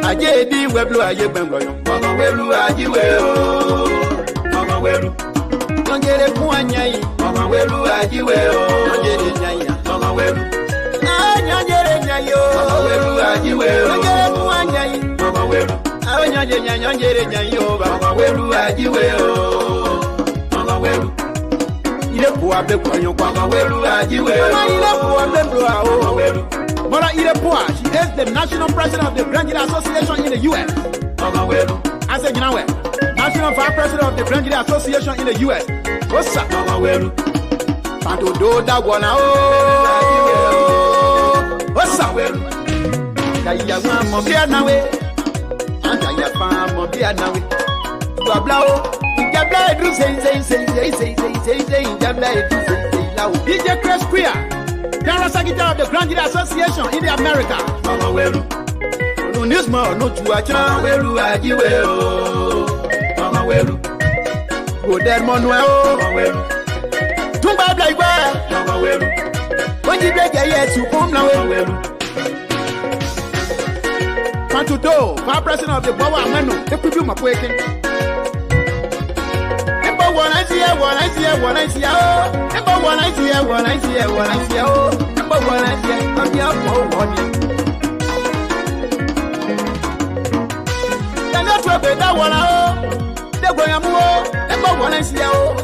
S2: ajedi we blue ayegba ngoyo baba welu ajiwe o baba welu Nyere ku anyai baba welu ajiwe o nyere nyai baba welu nyere nyai o baba welu ajiwe o nyere ku anyai baba welu nyere nyai o baba welu ajiwe o baba welu ile ku abe ku anyo baba welu ajiwe o ile ku abe bro o baba welu Mora Irepoa, she is the national president of the Nigeria Association in the U.S. Baba welu I said, you know what? National vice president of the Nigeria Association in the U.S. What's up? Baba welu Panto do da wana o What's up? Kaya wa mo bia nawe Anta ya pa mo bia nawe Bla bla o Jabla edu say Jabla edu say lawo DJ Chris Queer General Secretary of the Nigeria Association in the America Baba welu No news more no to a Baba welu ajiwe o Baba welu Go dead Manuel Baba welu Tumba bla igba Baba welu Oji beje yesu kom na welu Pantudo Vice President of the Boakai Ameno Ekubi Makweke Ebo one idea oh Ebo one idea oh Ebo one idea I'm here for one They not to be that one oh They go yamu oh Ebo one idea oh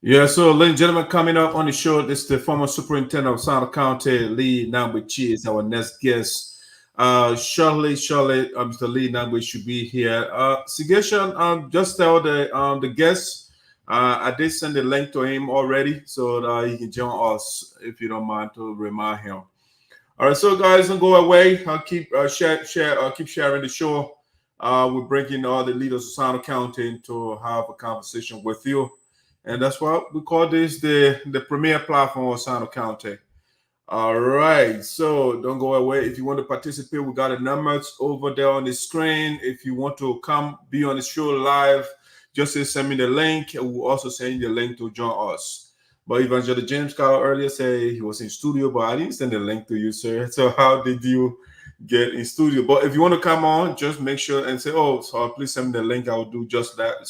S1: Yeah, so ladies and gentlemen, coming up on the show, this is the former superintendent of Sinoe County, Nagbe Chea, is our next guest. Shortly, Mr. Nagbe should be here. Sigation, just tell the guests, I did send the link to him already, so that he can join us if you don't mind to remind him. All right, so guys, don't go away. I'll keep keep sharing the show. We're bringing all the leaders of Sinoe County to have a conversation with you. And that's why we call this the premier platform of Sinoe County. All right, so don't go away. If you want to participate, we got the numbers over there on the screen. If you want to come be on the show live, just send me the link. We'll also send you the link to join us. But Evangelist James Carl earlier said he was in studio, but I didn't send the link to you, sir. So how did you get in studio? But if you want to come on, just make sure and say, oh, so please send me the link. I will do just that.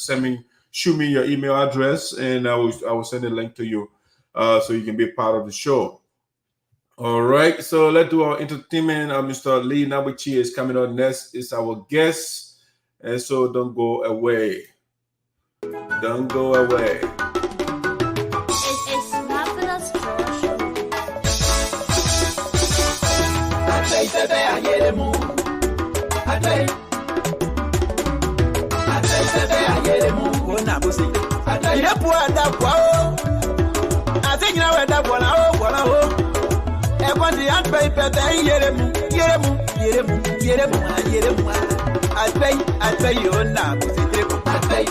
S1: Shoot me your email address, and I will send a link to you, so you can be part of the show. All right, so let's do our entertainment. Mr. Nagbe Chea is coming on next. It's our guest, and so don't go away. Don't go away.
S8: It's marvelous treasure.
S2: I think now that one. Everybody and pay yeremu. I pay you now. I pay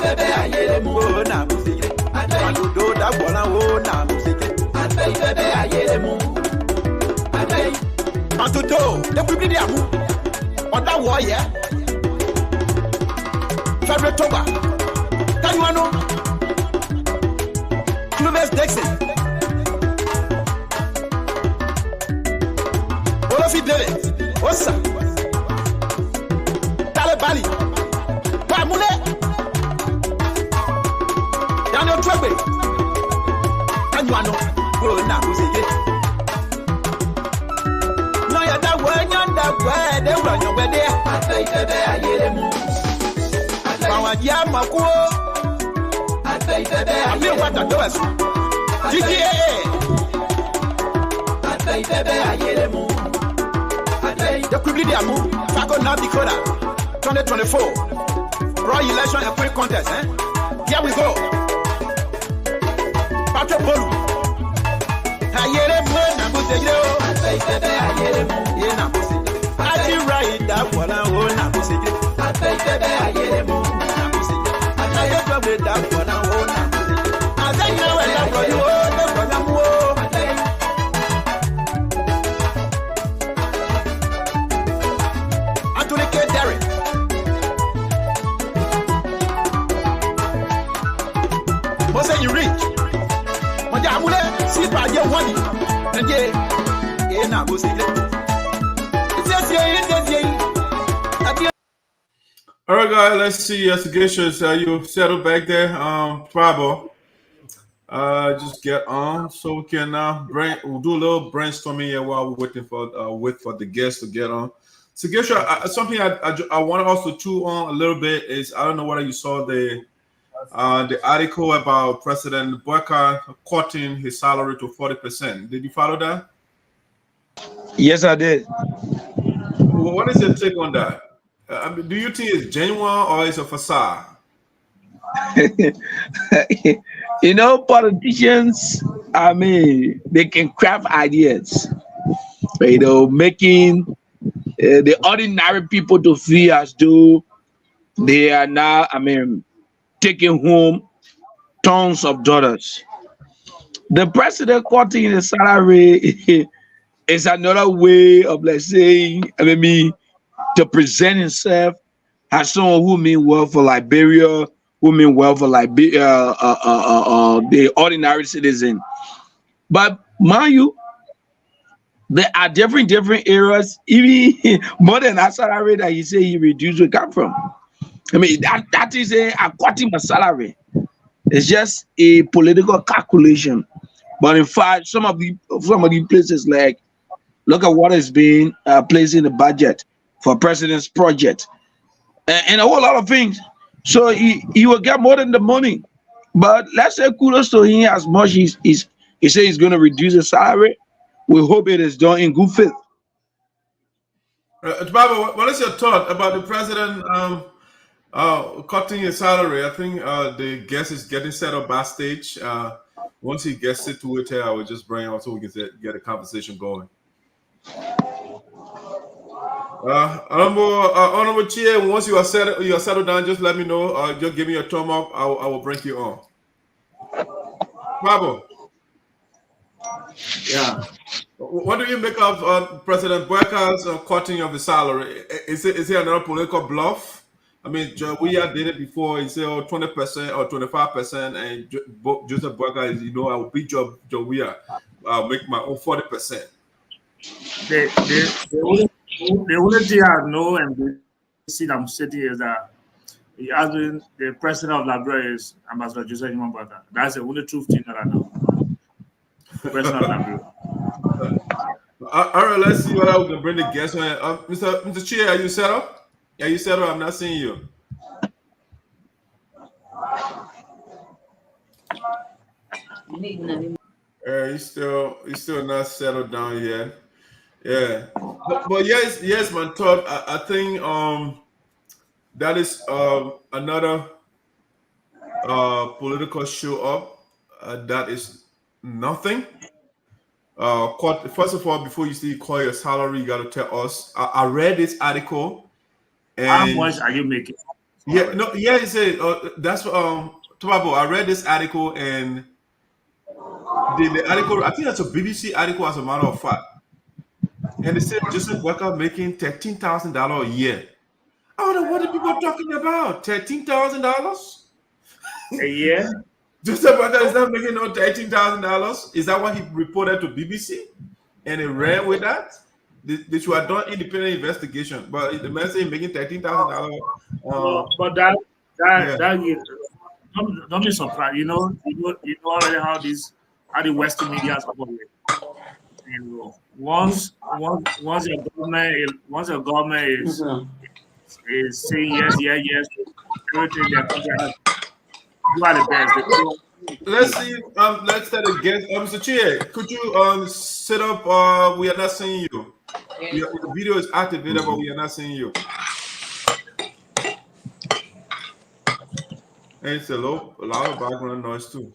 S2: yeremu now. I do that one now. I pay yeremu. I pay. And to do the people there. On that war, yeah. February Toba. Can you know? Clovis Dixon. Olofi David. Osa. Talebali. Pamule. Daniel Trebe. Can you know? Go now, who's it? No, you're that way, they run your way there. I say, I feel what I do. GTA. The Liberian Hon, North Dakota, 2024. Raw election and free contest. Here we go. Patrick Bolu. Atai da wala o na musiki. Atai bebe ayere mo na musiki. Atai bebe da wala o na musiki. Atai na wala for you o na for you o. Atule ke dare. Mo say you rich. Mo ja amule si pa je woni. Nje e na musiki.
S1: All right, guys, let's see. Investigations, you settled back there? Tribal. Just get on so we can we'll do a little brainstorming here while we're waiting for wait for the guests to get on. So, something I want us to chew on a little bit is, I don't know whether you saw the article about President Boakai cutting his salary to 40%. Did you follow that?
S3: Yes, I did.
S1: What is your take on that? I mean, do you think it's genuine or is it a facade?
S3: You know, politicians, I mean, they can craft ideas, you know, making the ordinary people to feel as though they are now, I mean, taking home tons of dollars. The president cutting the salary is another way of, let's say, to present himself as someone who mean well for Liberia, who mean well for the ordinary citizen. But mind you, there are different areas, even more than that salary that he say he reduced will come from. I mean, that is a cutting a salary. It's just a political calculation. But in fact, some of the places, like, look at what is being placed in the budget for president's project and a whole lot of things. So he will get more than the money. But let's say kudos to him as much as he says he's going to reduce the salary. We hope it is done in good faith.
S1: Baba, what is your thought about the president cutting his salary? I think the guest is getting set up backstage. Once he gets situated, I will just bring him on so we can get a conversation going. Honorable Chea, once you are settled down, just let me know. Just give me a thumb up. I will bring you on. Bravo. Yeah. What do you make of President Boakai's cutting of the salary? Is it another political bluff? I mean, we had did it before. He said 20% or 25%, and Joseph Boakai is, I will beat Jawia. I'll make my own 40%.
S7: The only thing I know and see I'm sitting is that he has been the president of Liberia is Ambassador Joseph Boakai. That's the only truth thing that I know. President of Liberia.
S1: All right, let's see what I can bring the guests on. Mr. Chea, are you set up? Are you set up? I'm not seeing you. He's still not settled down yet. Yeah, but yes, my thought. I think that is another political show up. That is nothing. First of all, before you still call your salary, you got to tell us. I read this article. And
S7: how much are you making?
S1: Yeah, no, yeah, he said that's Tobabo. I read this article and the article. I think that's a BBC article, as a matter of fact. And they said Joseph Boakai making $13,000 a year. I don't know what are people talking about. $13,000
S7: a year.
S1: Joseph Boakai is not making no $13,000. Is that what he reported to BBC? And he ran with that. They should have done independent investigation, but the man saying making $13,000.
S7: But that don't be surprised. You know already how the Western media operate. Once your government is saying yes, everything they're talking, you are the best.
S1: Let's see. Let's start again. Mr. Chea, could you set up? We are not seeing you. The video is activated, but we are not seeing you. And it's a lot of background noise too.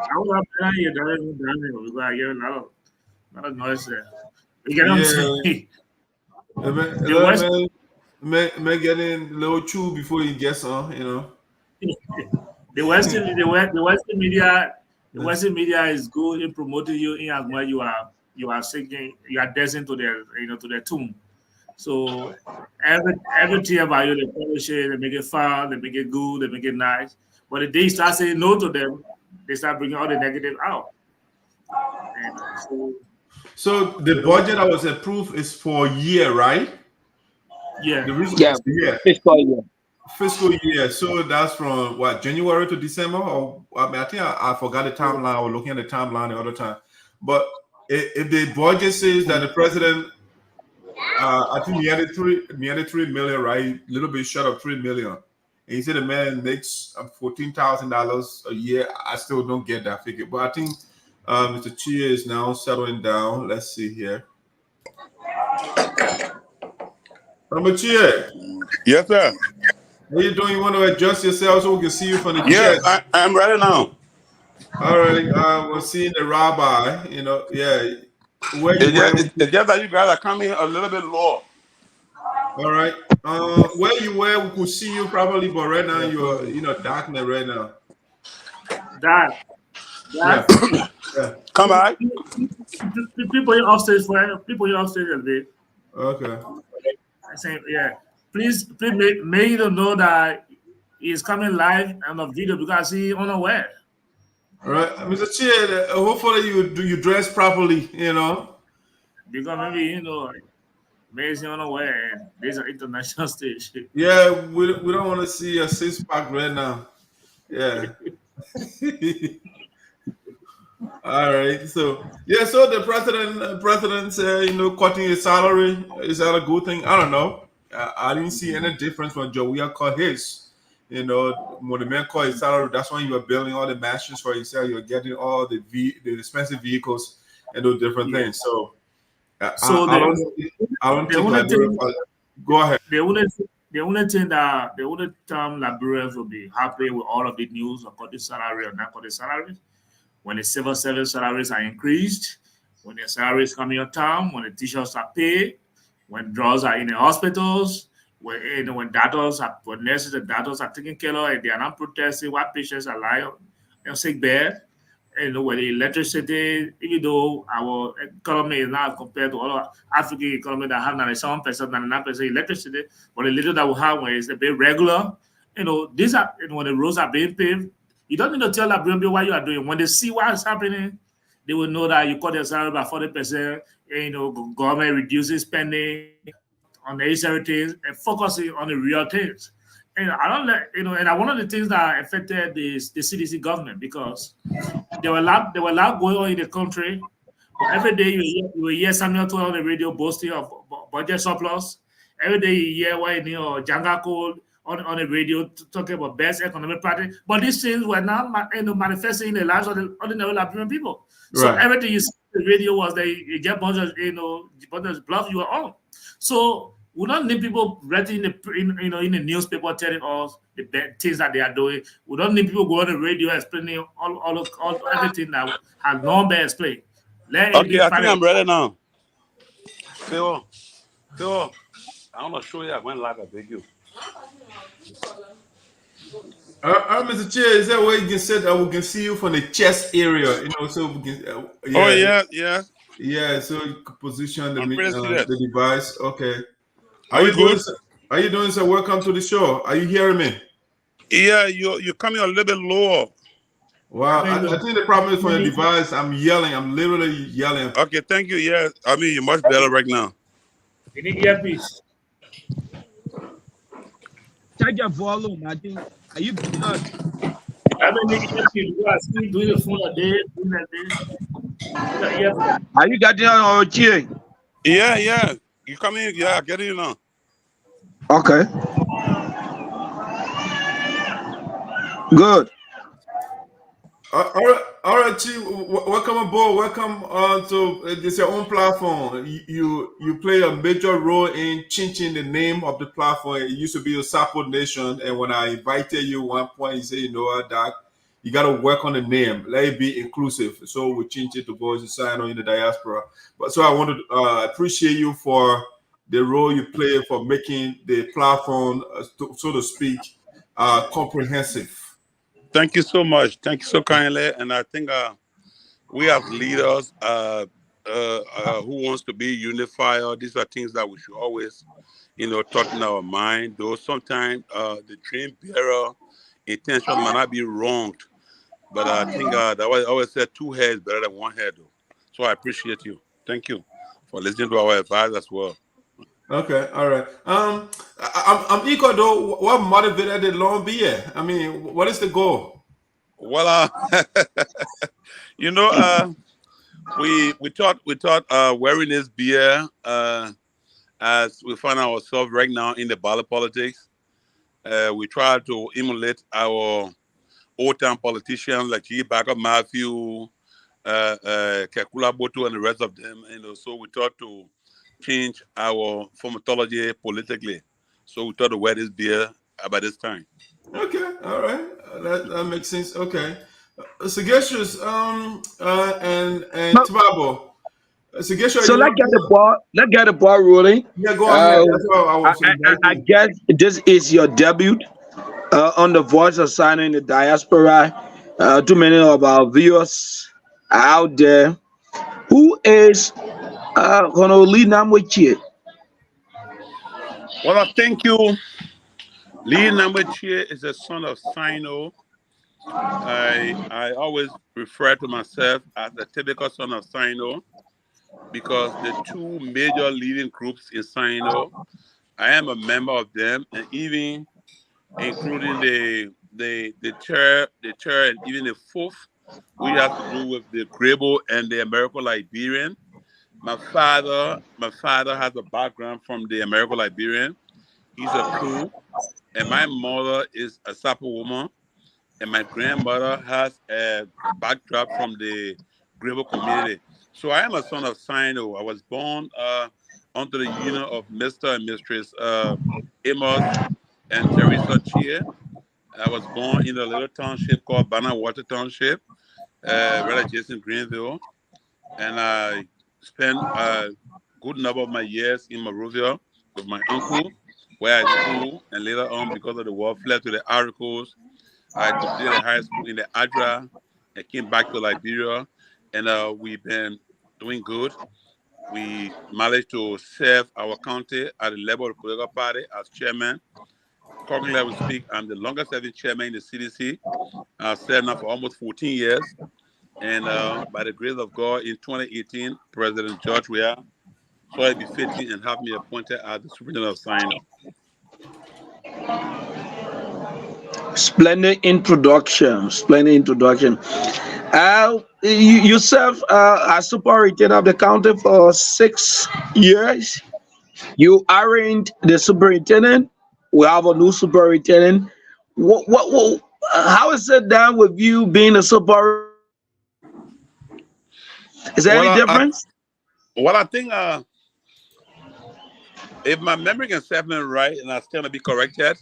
S7: I was up there, you a lot of noise there. You get what I'm saying? The West,
S1: May get in a little chew before he gets on, you know.
S7: the Western media, is good in promoting you in as much you are singing, you are dancing to their to their tune. So everything about you, they polish it, they make it fun, they make it good, they make it nice. But the day you start saying no to them, they start bringing all the negative out. And
S1: so the budget that was approved is for a year, right?
S7: yeah.
S1: The reason
S3: Yeah, fiscal year.
S1: So that's from what, January to December? Or I mean, I think I forgot the timeline. I was looking at the timeline the other time. But if the budget says that the president, I think he added 3 million, right? A little bit short of 3 million. And he said the man makes $14,000 a year. I still don't get that figure. But I think Mr. Chea is now settling down. Let's see here. Mr. Chea.
S9: Yes, sir.
S1: How you doing? You want to adjust yourself so we can see you from the
S9: Yes,
S1: chat?
S9: I'm ready now.
S1: All right. We're seeing the rabbi. Yeah. Where you
S9: It's just that you guys are coming a little bit low.
S1: All right. Where you were, we could see you probably, but right now you're darkness right now.
S7: That.
S1: Yeah.
S9: Come back.
S7: People in upstairs a bit.
S1: Okay.
S7: I say, yeah. Please make you know that he's coming live on the video because he's unaware.
S1: All right, Mr. Chea, hopefully you dress properly,
S7: Because maybe maybe he's unaware and there's an international stage.
S1: Yeah, we don't want to see a 6-pack right now. Yeah. All right. So the president said, cutting his salary, is that a good thing? I don't know. I didn't see any difference when Joey cut his. When the man cut his salary, that's when you were building all the machines for yourself. You're getting all the expensive vehicles and those different things. So, I don't think. Go ahead.
S7: The only time Liberians will be happy with all of the news of cutting salary or not cutting salaries when the civil service salaries are increased, when the salaries coming on time, when the teachers are paid, when drugs are in the hospitals, when nurses and doctors are taken care of and they are not protesting while patients are lying on sick bed. When the electricity, even though our economy is not compared to other African economy that have 97%, 99% electricity, but the little that we have when it's a bit regular, these are when the roads are being paved, you don't need to tell Liberian people what you are doing. When they see what's happening, they will know that you cut your salary by 40%. Government reduces spending on the things and focusing on the real things. And one of the things that affected the CDC government because there were a lot going on in the country. Every day you will hear Samuel Toy on the radio boasting of budget surplus. Every day you hear Janga Cole on the radio talking about best economic practice. But these things were not manifesting in the lives of the ordinary Liberian people. So everything you see on the radio was they get bunch of bluff you were on. So we don't need people writing in the newspaper telling us the bad things that they are doing. We don't need people going on the radio explaining all everything that has not been explained.
S9: Okay, I think I'm ready now. Phil, I want to show you I went live. I beg you.
S1: Mr. Chea, is that where you can sit that we can see you from the chest area? So we can. Yeah. So you can position the device. Okay. Are you good? How you doing, sir? Welcome to the show. Are you hearing me?
S9: Yeah, you're coming a little bit lower.
S1: Wow, I think the problem is for the device. I'm yelling. I'm literally yelling.
S9: Okay, thank you. Yeah, I mean, you're much better right now.
S7: You need earpiece.
S6: Check your volume. I think. Are you good?
S7: I mean, you are still doing the phone a day,
S3: Are you getting on Chea?
S9: Yeah. You come in? Yeah, get in now.
S3: Okay. Good.
S1: All right, Chief. Welcome aboard. Welcome to this your own platform. You play a major role in changing the name of the platform. It used to be a Sapo Nation, and when I invited you one point, you say, that you got to work on the name. Let it be inclusive. So we changed it to Voices of Sinoe in the Diaspora. But so I want to appreciate you for the role you play for making the platform, so to speak, comprehensive.
S9: Thank you so much. Thank you so kindly. And I think we as leaders who wants to be unified, these are things that we should always, talk in our mind. Though sometimes the dream bearer intention might not be wronged, but I think that I always said 2 heads better than 1 head. Though. So I appreciate you. Thank you for listening to our advice as well.
S1: Okay, all right. I'm eager though. What motivated the Long Beer? I mean, what is the goal?
S9: Well, we thought wearing this beer as we find ourselves right now in the ballot politics. We try to emulate our old-time politicians like G. Backup Matthew, Kekula Boto, and the rest of them. So we thought to change our formatology politically. So we thought to wear this beer about this time.
S1: Okay, all right, that makes sense. Okay, Sagacious and Tibabo.
S6: So let's get the ball rolling.
S1: Yeah, go ahead. That's what I was
S6: I guess this is your debut on the Voice of Sinoe in the Diaspora. Too many of our viewers are out there. Who is Nagbe Chea?
S9: Well, I thank you. Nagbe Chea is a son of Sinoe. I always refer to myself as the typical son of Sinoe because the 2 major leading groups in Sinoe, I am a member of them, and even including the chair, and even the 4th, we have to do with the Grebo and the American-Liberian. My father has a background from the American-Liberian. He's a crew, and my mother is a Sapo woman, and my grandmother has a backdrop from the Grebo community. So I am a son of Sinoe. I was born under the union of Mr. and Mistress Amos and Teresa Chea. I was born in a little township called Bannerwater Township, right adjacent Greenville, and I spent a good number of my years in Monrovia with my uncle, where I schooled, and later on, because of the war, fled to the Aricos. I completed high school in the Adra and came back to Liberia, and we've been doing good. We managed to serve our county at the level of the political party as chairman. Currently, I will speak. I'm the longest serving chairman in the CDC. I've served now for almost 14 years. And by the grace of God, in 2018, President George Weah saw it be fitting and have me appointed as the Superintendent of Sinoe.
S6: Splendid introduction. You serve as superintendent of the county for 6 years. You aren't the superintendent. We have a new superintendent. How is it done with you being a superintendent? Is there any difference?
S9: I think if my memory can serve me right, and I still to be corrected,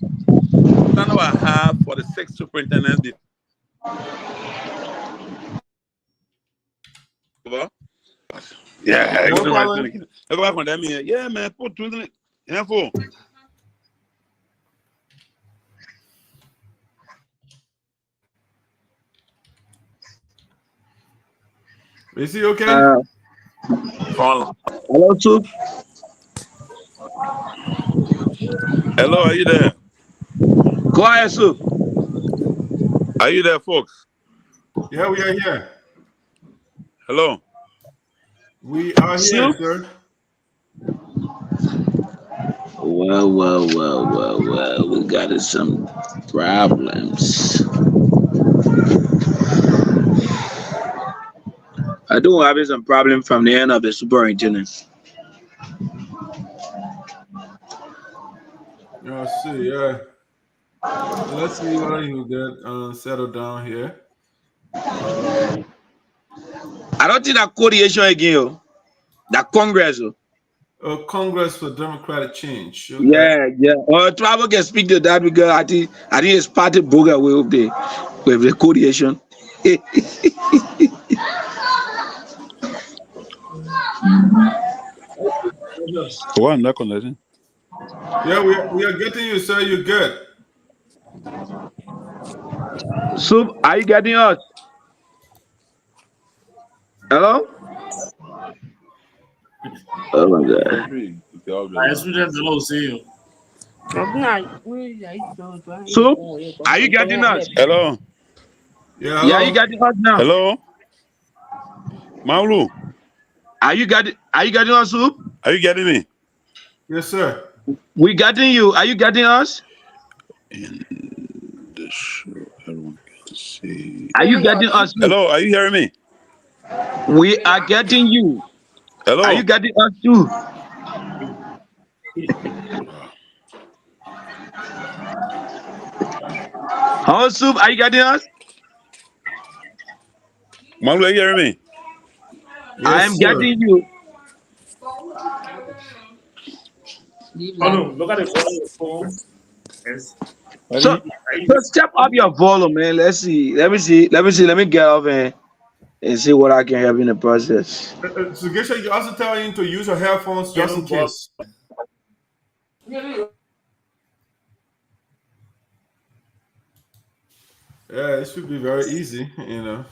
S9: I know I have for the 6 superintendents. Yeah, yeah, man. Put 20 info.
S1: Is he okay?
S9: Hello,
S6: too.
S9: Hello, are you there?
S6: Go ahead, sir.
S9: Are you there, folks?
S1: Yeah, we are here.
S9: Hello.
S1: We are here, sir.
S6: Well, we got some problems. I do have some problem from the end of the superintendent.
S1: Yeah, I see. Yeah. Let's see what you get settled down here.
S6: I don't think that coalition again. That Congress.
S1: Congress for Democratic Change. Okay.
S6: Yeah. Travel can speak to that because I think it's party booger way up there.
S3: with the coordination.
S9: One, not connecting.
S1: Yeah, we are getting you, sir. You're good.
S3: Soup, are you getting us? Hello? Oh my God.
S7: I students don't see you.
S3: Soup, are you getting us?
S9: Hello.
S1: Yeah,
S3: Yeah,
S1: hello.
S3: you getting us now?
S9: Hello. Maulu,
S3: Are you getting us, Soup?
S9: are you getting me?
S1: Yes, sir.
S3: We getting you. Are you getting us?
S9: In the show, everyone can see.
S3: Are you getting us? Soup?
S9: Hello, are you hearing me?
S3: We are getting you.
S9: Hello.
S3: Are you getting us too? How, Soup, are you getting us?
S9: Maulu, are you hearing me?
S1: Yes,
S3: I am
S1: sir.
S3: getting you.
S7: Oh no, look at the phone on your phone. Yes.
S3: So step up your volume, man. Let's see. Let me see. Let me get off and see what I can help in the process.
S1: So get sure you also tell him to use your headphones just in case. Yeah, it should be very easy, you know.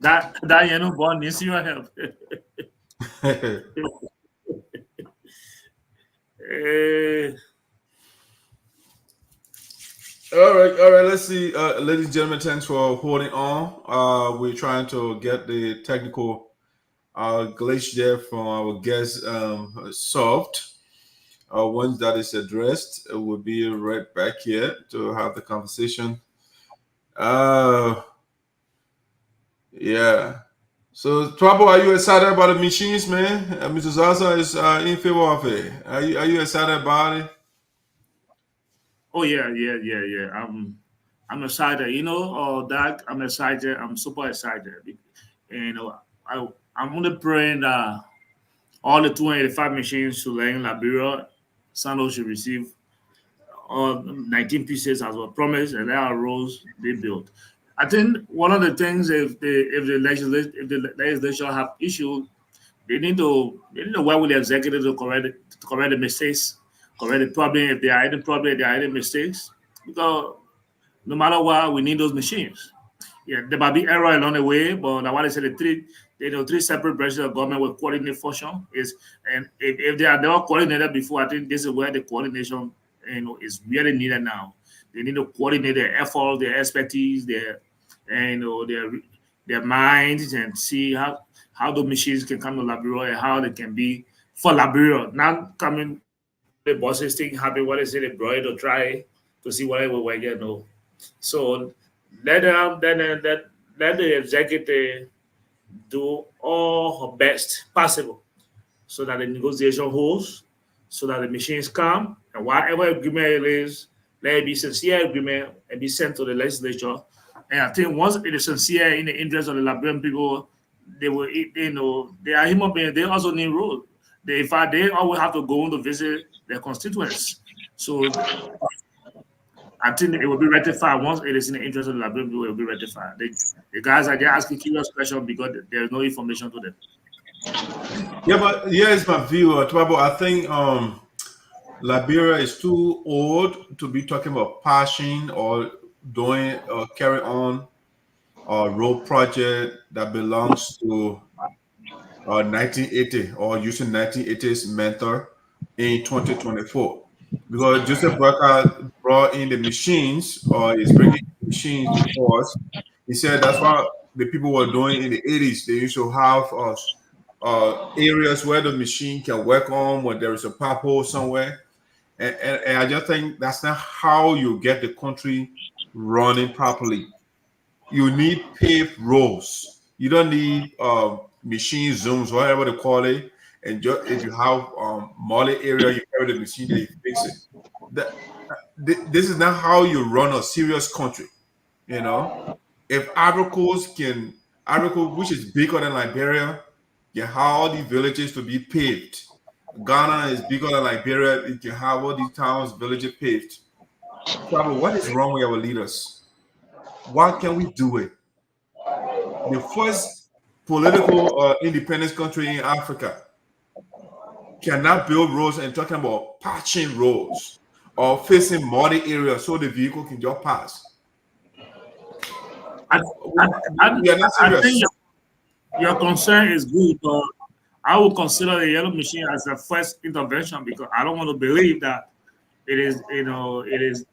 S7: That you know, born needs your help.
S1: All right. Let's see, ladies and gentlemen. Thanks for holding on. We're trying to get the technical glitch there from our guest solved. Once that is addressed, we'll be right back here to have the conversation. Yeah. So, Trouble, are you excited about the machines, man? Mr. Zarzar is in favor of it. Are you excited about it?
S7: Oh yeah. I'm excited. You know, that I'm excited. I'm super excited. You know, I'm only praying that all the 285 machines to learn Liberia, Sinoe should receive 19 pieces as was promised, and there are roads they built. I think one of the things if the legislature have issues, they need to work with the executive to correct the mistakes, correct the problem if there are any problem, if there are any mistakes. Because no matter what, we need those machines. Yeah, there might be error along the way, but I want to say the three separate branches of government with coordinate function is, and if they are not coordinated before, I think this is where the coordination is really needed now. They need to coordinate their effort, their expertise, their minds, and see how the machines can come to Liberia and how they can be for Liberia, not coming the bosses thing happen what they say they brought it to try to see whatever we get no. So let the executive do all her best possible so that the negotiation holds, so that the machines come, and whatever agreement it is, let it be sincere agreement and be sent to the legislature. And I think once it is sincere in the interest of the Liberian people, they will, they are human beings. They also need rules. They always have to go to visit their constituents. So I think it will be rectified once it is in the interest of the Liberian people. It will be rectified. The guys are there asking curious questions because there is no information to them.
S1: Yeah, but here's my view, Trouble. I think Liberia is too old to be talking about passing or doing or carry on a road project that belongs to 1980 or using 1980s mentor in 2024. Because Joseph Boakai brought in the machines or is bringing machines because he said that's what the people were doing in the 80s. They used to have areas where the machine can work on when there is a pothole somewhere. And I just think that's not how you get the country running properly. You need paved roads. You don't need machine zooms, whatever they call it. And just, if you have molly area, you carry the machine there, you fix it. This is not how you run a serious country. You know, if Ivory Coast, which is bigger than Liberia, can have all these villages to be paved. Ghana is bigger than Liberia. It can have all these towns, villages paved. Trouble, what is wrong with our leaders? Why can we do it? The first political independence country in Africa cannot build roads and talking about patching roads or facing muddy areas so the vehicle can just pass.
S7: I think your concern is good, but I would consider the yellow machine as a first intervention because I don't want to believe that it is, you know, it is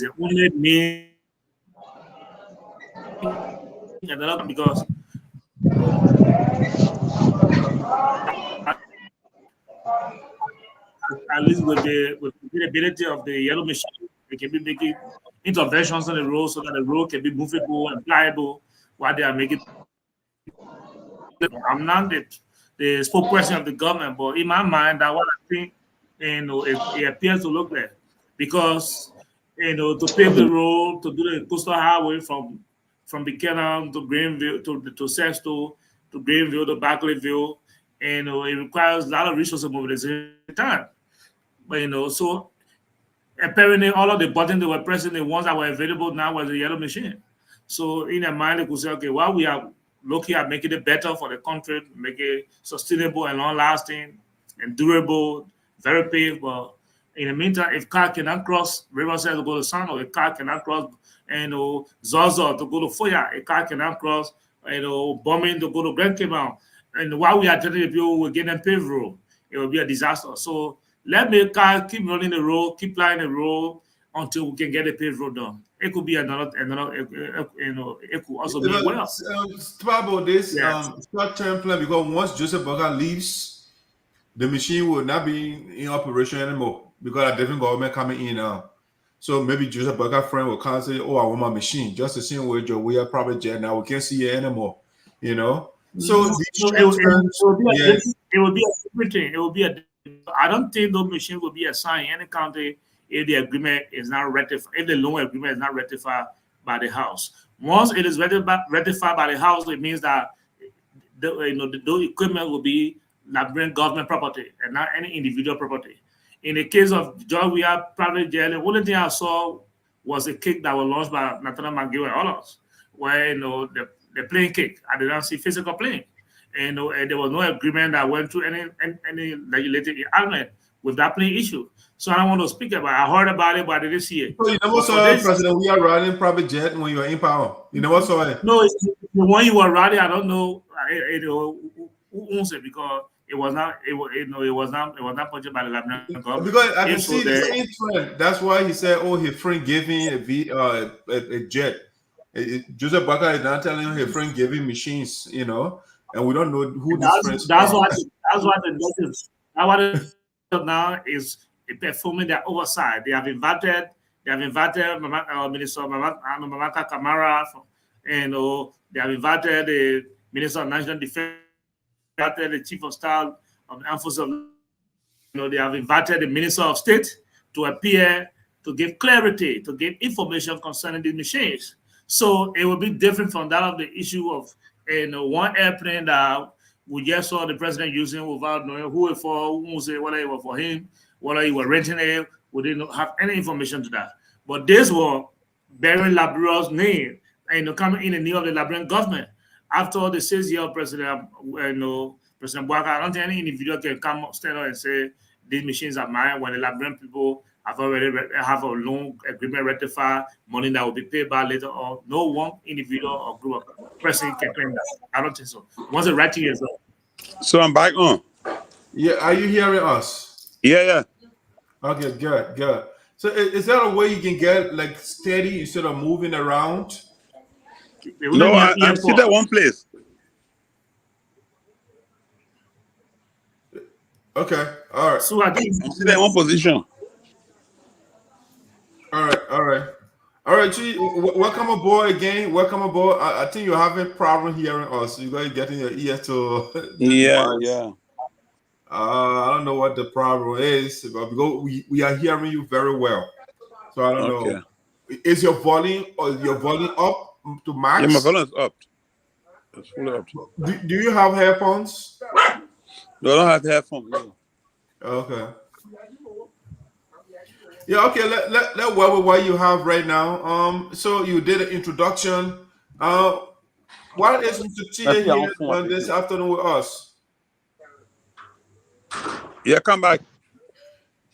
S7: a only mean because at least with the ability of the yellow machine, they can be making interventions on the road so that the road can be movable and pliable while they are making. I'm not the spokesperson of the government, but in my mind, that's what I think, it appears to look like. Because, to pave the road, to do the coastal highway from Buchanan to Greenville, to Sesto, to Greenville, to Barclayville, it requires a lot of resources mobilization time. But, so apparently all of the buttons they were pressing, the ones that were available now was the yellow machine. So in their mind, they could say, okay, well, we are looking at making it better for the country, make it sustainable and long-lasting and durable, very paved. But in the meantime, if car cannot cross Riverside to go to Sinoe, a car cannot cross, Zarzar to go to Foya, a car cannot cross, bombing to go to Grand Cayman. And while we are telling the people we're getting paved road, it will be a disaster. So let the car keep running the road, keep plying the road until we can get a paved road done. It could be another, it could also be well.
S1: Talk about this short-term plan because once Joseph Boakai leaves, the machine will not be in operation anymore because a different government coming in now. So maybe Joseph Boakai friend will come and say, "Oh, I want my machine." Just the same way we are private jet now. We can't see it anymore. So
S7: it will be a different thing. It will be I don't think those machines will be assigned in any county if the agreement is not ratified, if the loan agreement is not ratified by the House. Once it is ratified by the House, it means that the equipment will be Liberian government property and not any individual property. In the case of George, we have private jail. The only thing I saw was a cake that was launched by Nathaniel McGill and others, where the plane cake. I did not see physical plane. And there was no agreement that went through any legislative element with that plane issue. So I don't want to speak about it. I heard about it, but I didn't see it.
S1: So you never saw President we are riding private jet when you were in power. You never saw it.
S7: No, the one you were riding, I don't know who owns it because it was not purchased by the Liberian government.
S1: Because I can see the same trend. That's why he said, "Oh, his friend gave me a jet." Joseph Boakai is not telling him his friend gave him machines, and we don't know who this friends
S7: that's
S1: are.
S7: That's what the notice. Now is performing their oversight. They have invited Minister Mamaka Kamara, and they have invited the Minister of National Defense, the Chief of Staff of the Armed Forces. They have invited the Minister of State to appear to give clarity, to give information concerning these machines. So it will be different from that of the issue of one airplane that we just saw the president using without knowing who it for, whether it was for him, whether he was renting it. We didn't have any information to that. But this was bearing Liberia's name and coming in the name of the Liberian government. After the 6-year President Boakai, I don't think any individual can come stand up and say these machines are mine when the Liberian people have already have a loan agreement ratified, money that will be paid back later on. No one individual or group of person can claim that. I don't think so. Once the writing is up.
S9: So I'm back on.
S1: Yeah, are you hearing us?
S9: Yeah.
S1: Okay, good. So is there a way you can get like steady instead of moving around?
S9: No, I'm still at one place.
S1: Okay, all right.
S7: So I think
S9: I'm still at one position.
S1: All right. Gee, welcome aboard again. Welcome aboard. I think you're having problem hearing us. You guys getting your ear to
S9: Yeah.
S1: I don't know what the problem is, but we are hearing you very well. So I don't know. Is your volume up to max?
S9: Yeah, my volume is up. It's fully up.
S1: Do you have headphones?
S9: No, I don't have headphones. No.
S1: Okay. Yeah, okay. Let well with what you have right now. So you did an introduction. Why is Mr. Chea
S9: Merci,
S1: here
S9: en fond,
S1: on this
S9: appétit.
S1: afternoon with us?
S9: Yeah, come back.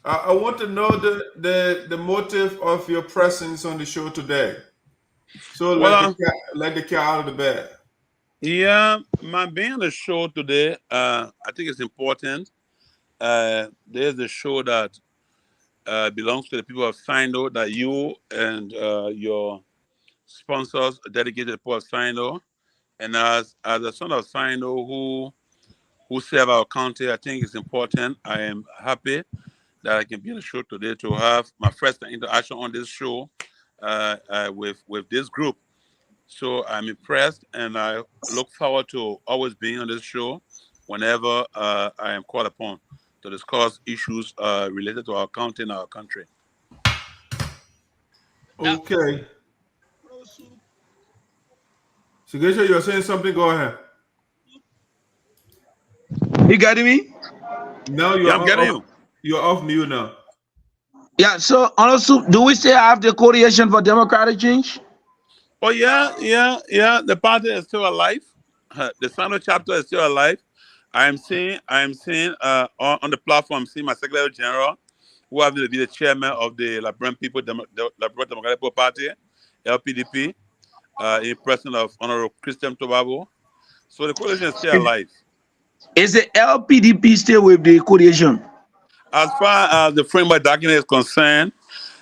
S1: I want to know the motive of your presence on the show today. So
S9: Well,
S1: let the cat out of the bag.
S9: yeah, my being on the show today, I think it's important. There's a show that belongs to the people of Sino that you and your sponsors dedicated to the people of Sino. And as a son of Sino who serve our county, I think it's important. I am happy that I can be on the show today to have my first interaction on this show with this group. So I'm impressed, and I look forward to always being on this show whenever I am called upon to discuss issues related to our county and our country.
S1: Okay. So, Gesha, you're saying something? Go ahead.
S3: You getting me?
S1: No,
S9: Yeah, I'm getting you.
S1: You're off mute now.
S3: Yeah. So also, do we still have the coalition for democratic change?
S9: Oh yeah. The party is still alive. The Sino chapter is still alive. I am seeing on the platform, seeing my Secretary General, who happens to be the chairman of the Liberian Liberian Democratic Party, LPDP, in person of Honorable Christian Tobago. So the coalition is still alive.
S3: Is the LPDP still with the coalition?
S9: As far as the framework document is concerned,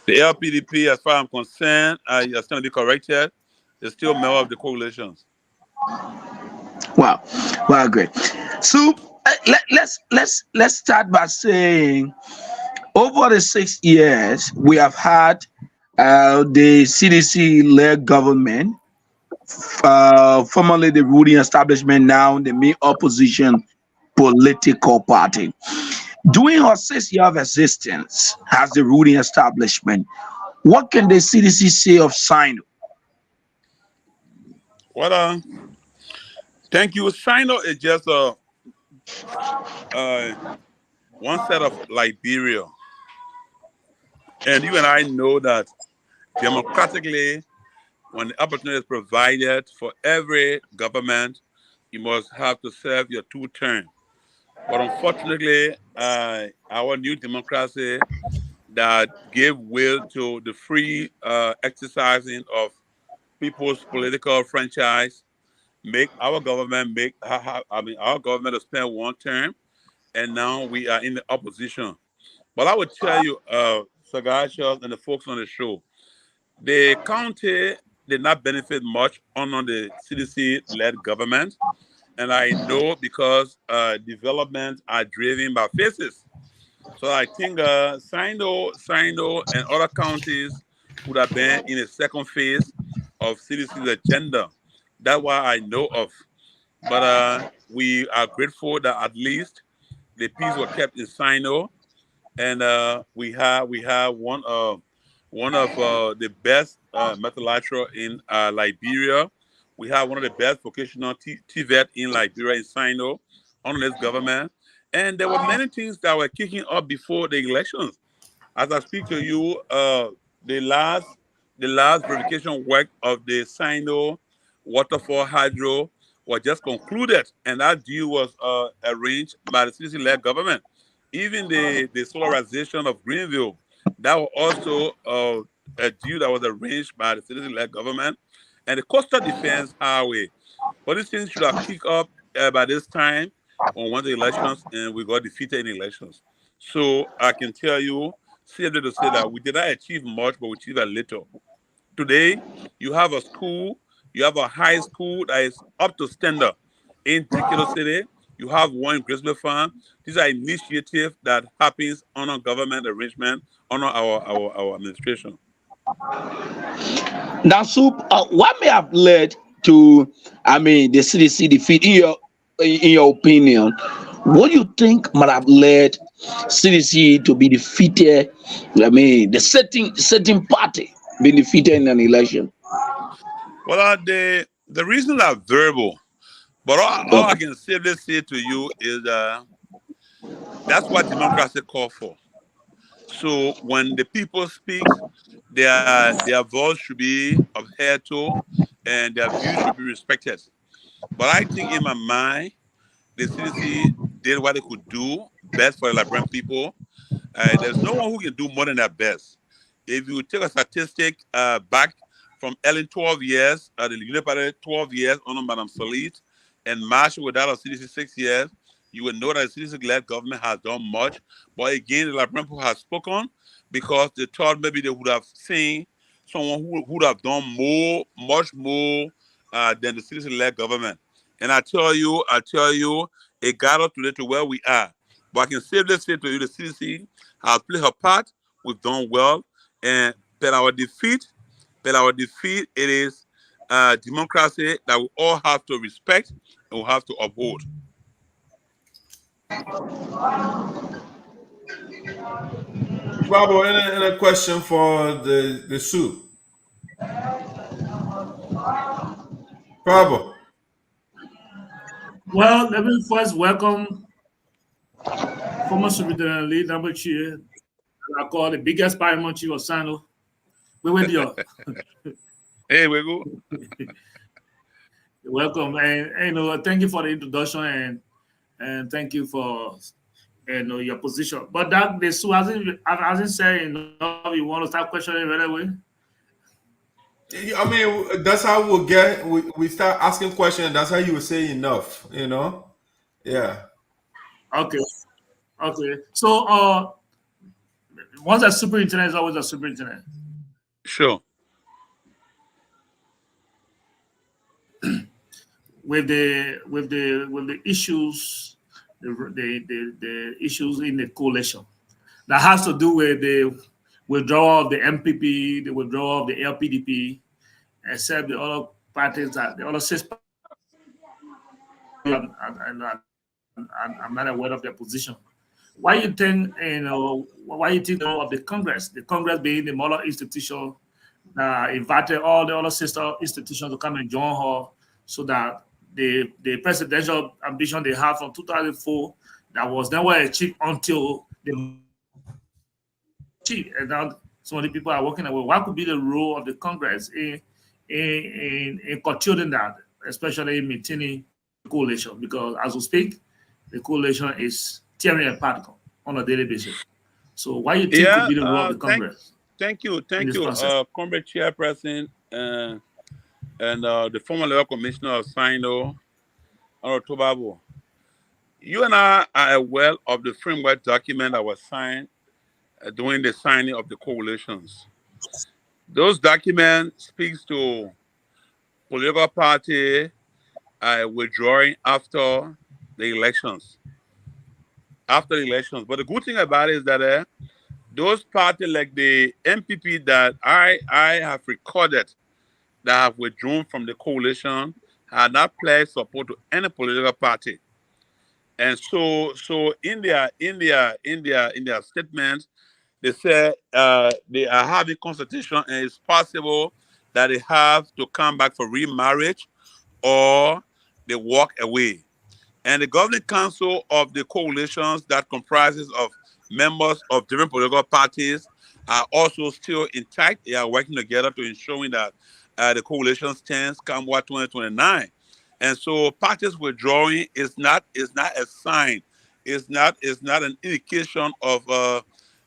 S9: the LPDP, as far as I'm concerned, is going to be corrected. It's still member of the coalitions.
S3: Wow, great. So let's start by saying, over the 6 years we have had the CDC-led government, formerly the ruling establishment, now the main opposition political party. During her 6 years of existence as the ruling establishment, what can the CDC say of Sino?
S9: Well, thank you. Sino is just one set of Liberia. And you and I know that democratically, when the opportunity is provided for every government, you must have to serve your 2 terms. But unfortunately, our new democracy that gave will to the free exercising of people's political franchise make our government our government to spend 1 term, and now we are in the opposition. But I would tell you, Sagashas and the folks on the show, the county did not benefit much under the CDC-led government. And I know because developments are driven by faces. So I think Sino and other counties would have been in a second phase of CDC's agenda. That's what I know of. But we are grateful that at least the peace was kept in Sino, and we have one of the best metallurgical in Liberia. We have one of the best vocational TVET in Liberia in Sino under this government. And there were many things that were kicking up before the elections. As I speak to you, the last verification work of the Sino waterfall hydro was just concluded, and that deal was arranged by the CDC-led government. Even the solarization of Greenville, that was also a deal that was arranged by the CDC-led government. And the coastal defense highway. But these things should have kicked up by this time on one of the elections, and we got defeated in elections. So I can tell you, safely to say that we did not achieve much, but we achieved a little. Today, you have a school, you have a high school that is up to standard in Capital City. You have one in Grizzly Farm. These are initiatives that happens under government arrangement, under our administration.
S3: Now, what may have led to, the CDC defeat, in your opinion? What do you think might have led CDC to be defeated? The setting party being defeated in an election.
S9: Well, the reasons are variable, but all I can safely say to you is that's what democracy calls for. So when the people speaks, their voice should be adhered to, and their views should be respected. But I think in my mind, the CDC did what they could do best for the Liberian people. There's no one who can do more than their best. If you take a statistic back from Ellen 12 years, the Liberia Party 12 years under Madam Salit, and Marshall without a CDC 6 years, you will know that the CDC-led government has done much. But again, the Liberian people have spoken because they thought maybe they would have seen someone who would have done much more than the CDC-led government. And I tell you, it got us today to where we are. But I can safely say to you, the CDC has played her part. We've done well. And per our defeat, it is democracy that we all have to respect and we have to uphold.
S1: Bravo, any question for the Sue? Bravo.
S7: Well, let me first welcome former Superintendent Lee Nagbe Chea, I call the biggest paramount chief of Sinoe. We went there.
S9: Hey, we go.
S7: Welcome, and thank you for the introduction, and thank you for your position. But that the Sue hasn't said enough. You want to start questioning right away?
S1: I mean, that's how we'll get. We start asking questions. That's how you will say enough. Yeah.
S7: Okay. So, once a superintendent is always a superintendent.
S9: Sure.
S7: With the issues, the issues in the coalition, that has to do with the withdrawal of the MPP, the withdrawal of the LPDP, except the other parties, the other 6 parties, I'm not aware of their position. Why you think of the Congress? The Congress being the mother institution, invited all the other sister institutions to come and join her, so that the presidential ambition they have from 2004 that was never achieved until the chief, and now some of the people are working away. What could be the role of the Congress in curtailing that, especially in maintaining the coalition? Because as we speak, the coalition is tearing apart on a daily basis. So why you think could be the role of the Congress?
S9: Thank you, Comrade Chairperson and the former Legal Commissioner of Sinoe, Tobabo. You and I are aware of the framework document that was signed during the signing of the coalitions. Those documents speaks to political party withdrawing after the elections. But the good thing about it is that those parties like the MPP that I have recorded that have withdrawn from the coalition have not pledged support to any political party. And so in their statement, they say they are having consultation and it's possible that they have to come back for remarriage or they walk away. And the governing council of the coalitions that comprises of members of different political parties are also still intact. They are working together to ensuring that the coalition stands come 2029. And so parties withdrawing is not a sign. It's not an indication of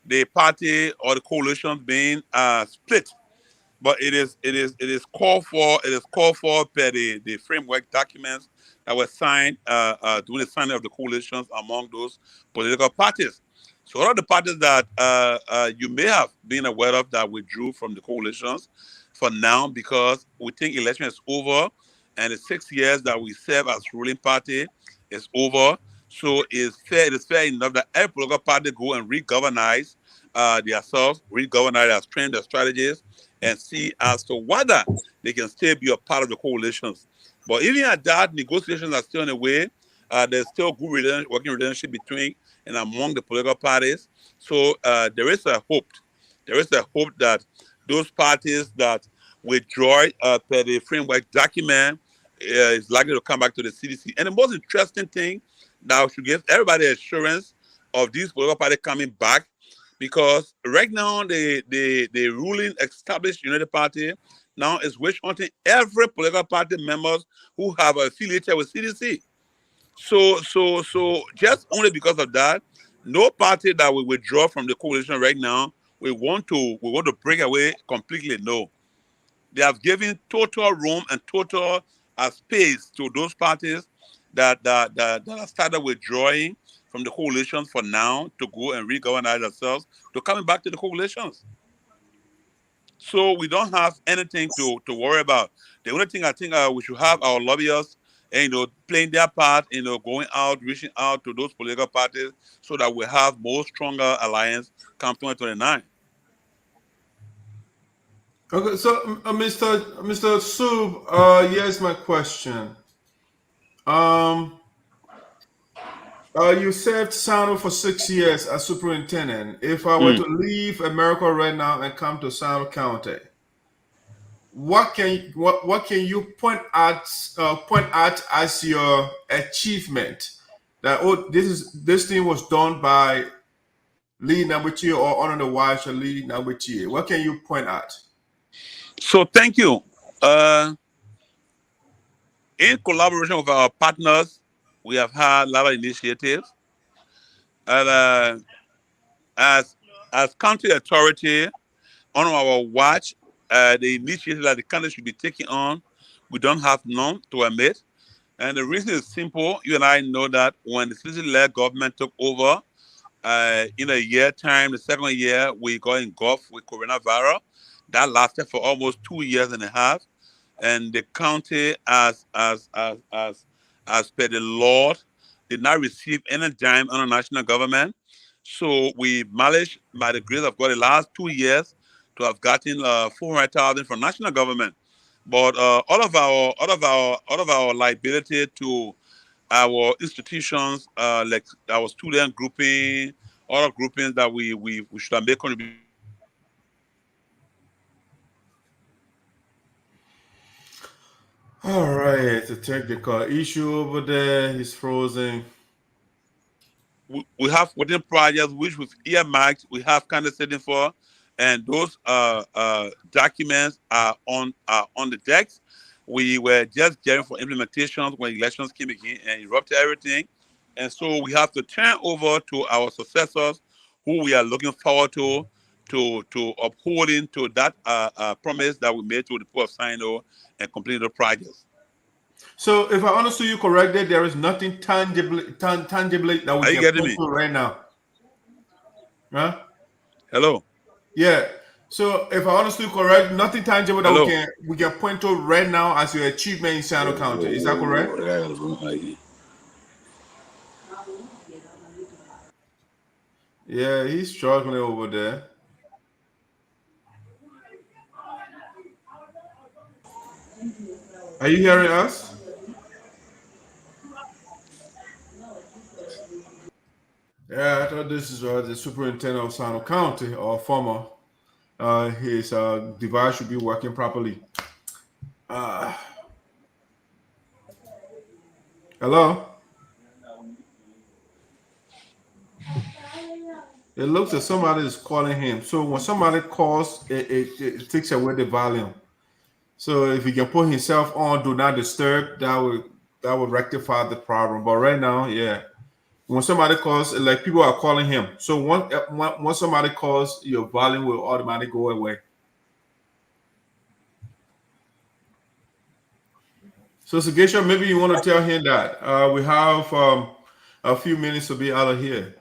S9: the party or the coalition being split. But it is called for per the framework documents that were signed during the signing of the coalitions among those political parties. So all of the parties that you may have been aware of that withdrew from the coalitions for now, because we think election is over and the 6 years that we serve as ruling party is over. So it is fair enough that every political party go and re-governize themselves, re-governize their strength, their strategies, and see as to whether they can still be a part of the coalitions. But even at that, negotiations are still in the way. There's still good working relationship between and among the political parties. So there is a hope. There is a hope that those parties that withdraw per the framework document is likely to come back to the CDC. And the most interesting thing that should give everybody assurance of these political parties coming back, because right now the ruling established United Party now is witch hunting every political party members who have affiliated with CDC. So just only because of that, no party that will withdraw from the coalition right now, we want to break away completely. No. They have given total room and total space to those parties that have started withdrawing from the coalitions for now to go and reorganize themselves to coming back to the coalitions. So we don't have anything to worry about. The only thing I think we should have our lobbyists, playing their part, going out, reaching out to those political parties so that we have more stronger alliance come 2029.
S1: Okay, so Mr. Sub, here's my question. You served Sinoe for 6 years as superintendent. If I were to leave America right now and come to Sinoe County, what can you point out as your achievement that this thing was done by Lee Nagbe Chea or under the watch of Lee Nagbe Chea? What can you point out?
S9: So thank you. In collaboration with our partners, we have had a lot of initiatives. And as county authority, on our watch, the initiatives that the county should be taking on, we don't have none to admit. And the reason is simple. You and I know that when the city-led government took over, in a year time, the second year, we got engulfed with coronavirus. That lasted for almost 2 years and a half. And the county, as per the law, did not receive any dime on the national government. So we managed, by the grace of God, the last 2 years to have gotten 400,000 from national government. But all of our liability to our institutions, like our student grouping, other groupings that we should have made contributions.
S1: All right, it's a technical issue over there. He's frozen.
S9: We have within projects which we've earmarked, we have candidates for, and those documents are on the decks. We were just getting for implementations when elections came again and erupted everything, and so we have to turn over to our successors, who we are looking forward to upholding to that promise that we made to the people of Sinoe and completing the projects.
S1: So, if I understood you correctly, there is nothing tangible that we can point to right now. Huh?
S9: Hello.
S1: Yeah. So, if I understood correct, nothing tangible that we can point to right now as your achievement in Sinoe County. Is that correct? Yeah, he's struggling over there. Are you hearing us? Yeah, I thought this is the superintendent of Sinoe County, or former. His device should be working properly. Hello? It looks like somebody is calling him. So when somebody calls, it takes away the volume. So if he can put himself on do not disturb, that would rectify the problem. But right now, yeah, when somebody calls, like people are calling him. So once somebody calls, your volume will automatically go away. So Sagesha, maybe you want to tell him that we have a few minutes to be out of here.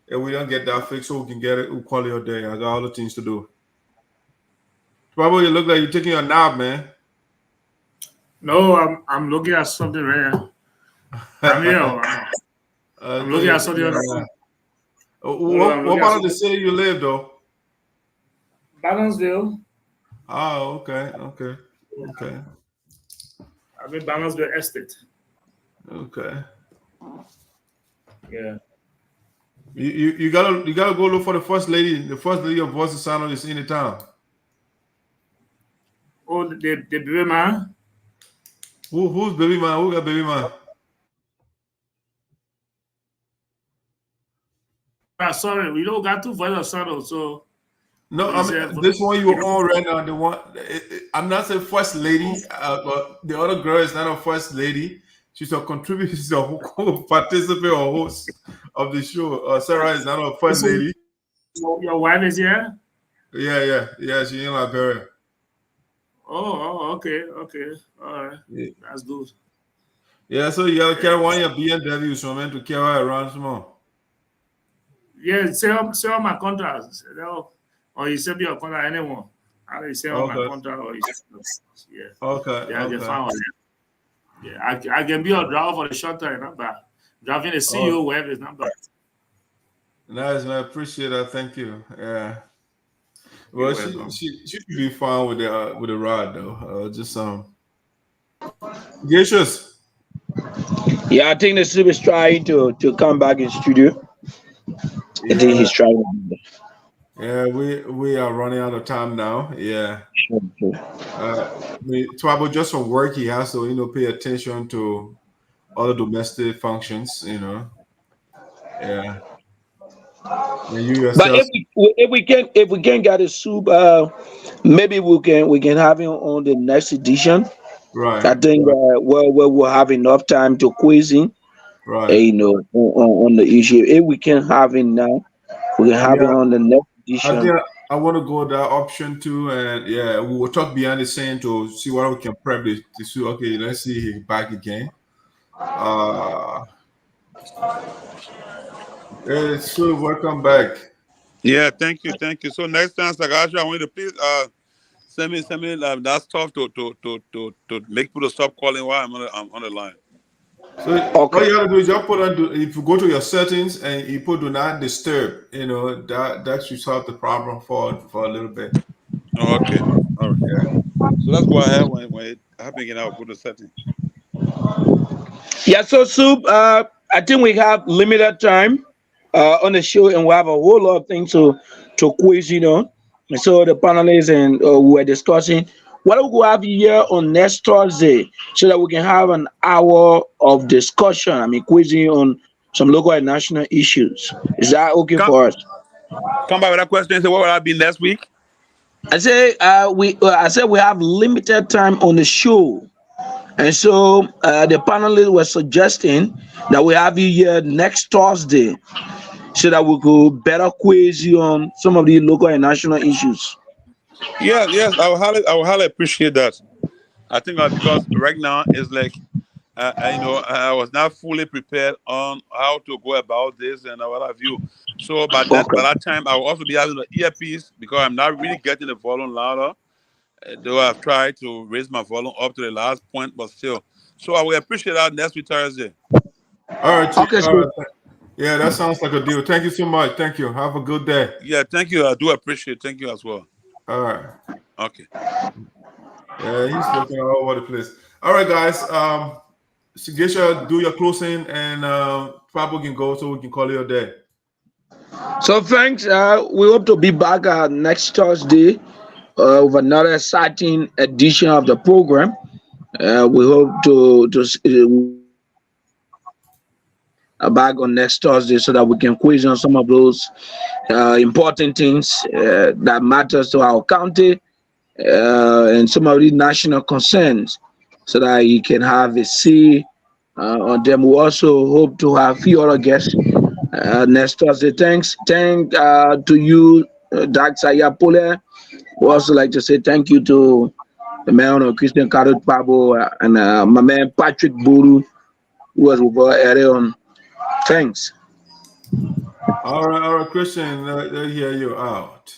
S1: If we don't get that fixed, so we can get it, we'll call you a day. I got other things to do. Probably you look like you're taking a nap, man.
S7: No, I'm looking at something rare. I'm here. I'm looking at something.
S1: What part of the city you live, though?
S7: Balanceville.
S1: Oh, okay.
S7: I'm in Balanceville Estate.
S1: Okay.
S7: Yeah.
S1: You gotta go look for the first lady. The first lady of Voice of Sinoe is in the town.
S7: Oh, the baby man.
S1: Who's baby man? Who got baby man?
S7: Sorry, we don't got two voices of sorrow, so.
S1: No, I mean, this one you were on right now, the one, I'm not saying first lady, but the other girl is not a first lady. She's a contributor, she's a participant or host of the show. Sarah is not a first lady.
S7: Your wife is here?
S1: Yeah, she's in Liberia.
S7: Oh, okay. All right.
S1: Yeah.
S7: That's good.
S1: Yeah, so you gotta carry one of your BMW, so I'm meant to carry her around some more.
S7: Yeah, sell my contracts. Or you sell your contract anyone. I sell my contract or you yeah.
S1: Okay.
S7: Yeah, okay. Yeah, I can be a driver for the short time, not bad. Driving a CEO web is not bad.
S1: Nice, man. I appreciate that. Thank you. Yeah. Well, she should be fine with the ride though. Just Gracious.
S3: Yeah, I think the Super is trying to come back in studio. I think he's trying.
S1: Yeah, we are running out of time now. Yeah.
S3: Sure.
S1: Trouble just from work, he has to pay attention to other domestic functions. Yeah. And you yourself.
S3: But if we can get a Soup, maybe we can have him on the next edition.
S1: Right.
S3: I think we'll have enough time to quiz him.
S1: Right.
S3: On the issue. If we can have him now, we can have him on the next edition.
S1: I want to go that option too, and yeah, we will talk behind the scene to see what we can prep to see. Okay, let's see he's back again. Hey, so welcome back.
S9: Yeah, thank you. So next time, Sagasha, I want you to please send me that stuff to make people stop calling while I'm on the line.
S1: So all you gotta do is just if you go to your settings and you put do not disturb, that should solve the problem for a little bit.
S9: Oh, okay. All right. Yeah. So that's go ahead when it happens again. I'll go to settings.
S3: Yeah. So Soup, I think we have limited time on the show, and we have a whole lot of things to quiz, And so the panelists and we're discussing. What we'll have here on next Thursday so that we can have an hour of discussion. quizzing on some local and national issues. Is that okay for us?
S9: Come back with that question. So what will that be next week?
S3: I say we have limited time on the show, and so the panelists were suggesting that we have you here next Thursday so that we could better quiz you on some of the local and national issues.
S9: Yes, I will highly appreciate that. I think because right now it's like, I was not fully prepared on how to go about this and what have you. So by that time, I will also be having the earpiece because I'm not really getting the volume louder. Though I've tried to raise my volume up to the last point, but still. So I will appreciate that next week Thursday.
S1: All right. Okay. Yeah, that sounds like a deal. Thank you so much. Thank you. Have a good day.
S9: Yeah, thank you. I do appreciate it. Thank you as well.
S1: All right.
S9: Okay.
S1: Yeah, he's looking all over the place. All right, guys. Sigesha, do your closing and Pablo can go so we can call it a day.
S3: So thanks. We hope to be back next Thursday with another exciting edition of the program. We hope to back on next Thursday so that we can quiz on some of those important things that matters to our county and some of the national concerns so that you can have a say on them. We also hope to have a few other guests next Thursday. Thank to you, Dr. Yapole. We also like to say thank you to the man of Christian Karut Pabo and my man Patrick Buru, who was over on. Thanks.
S1: All right, Christian, they hear you out.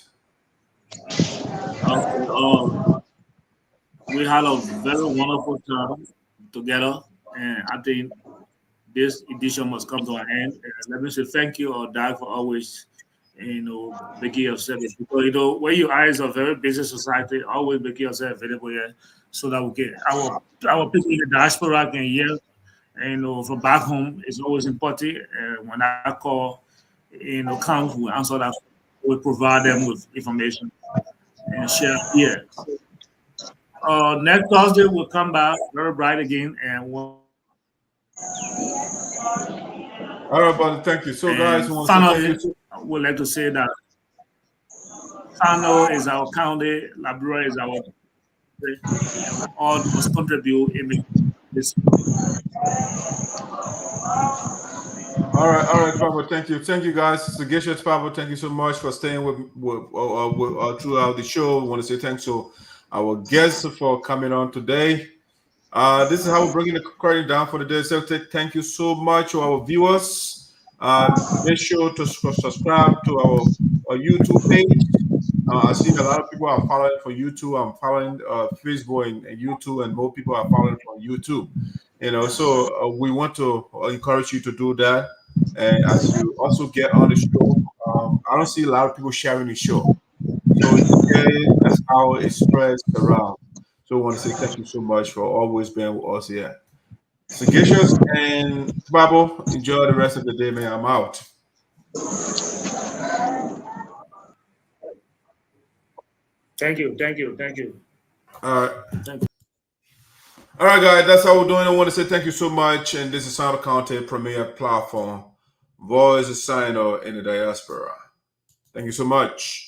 S7: We had a very wonderful time together, and I think this edition must come to an end. Let me say thank you, Doug, for always, making yourself, because when you are in a very busy society, always making yourself available here so that we can our people in the diaspora can hear. From back home, it's always important. When I call, comes, we answer that. We provide them with information and share here. Next Thursday, we'll come back very bright again. And
S1: all right, brother. Thank you. So, guys,
S7: would like to say that Sinoe is our county, Liberia is our country, and we all must contribute in this.
S1: All right, Pablo. Thank you, guys. Sagacious Pablo, thank you so much for staying with throughout the show. We want to say thanks to our guests for coming on today. This is how we're bringing the curtain down for the day. So thank you so much to our viewers. Make sure to subscribe to our YouTube page. I see a lot of people are following for YouTube. I'm following Facebook and YouTube, and more people are following from YouTube. So we want to encourage you to do that. And as you also get on the show, I don't see a lot of people sharing the show. So that's how it spreads around. So I want to say thank you so much for always being with us here. Sagacious and Babo, enjoy the rest of the day, man. I'm out.
S7: Thank you.
S1: All right. Thank you. All right, guys, that's how we're doing. I want to say thank you so much. And this is Sinoe County Premier Platform, Voice of Sinoe in the Diaspora. Thank you so much.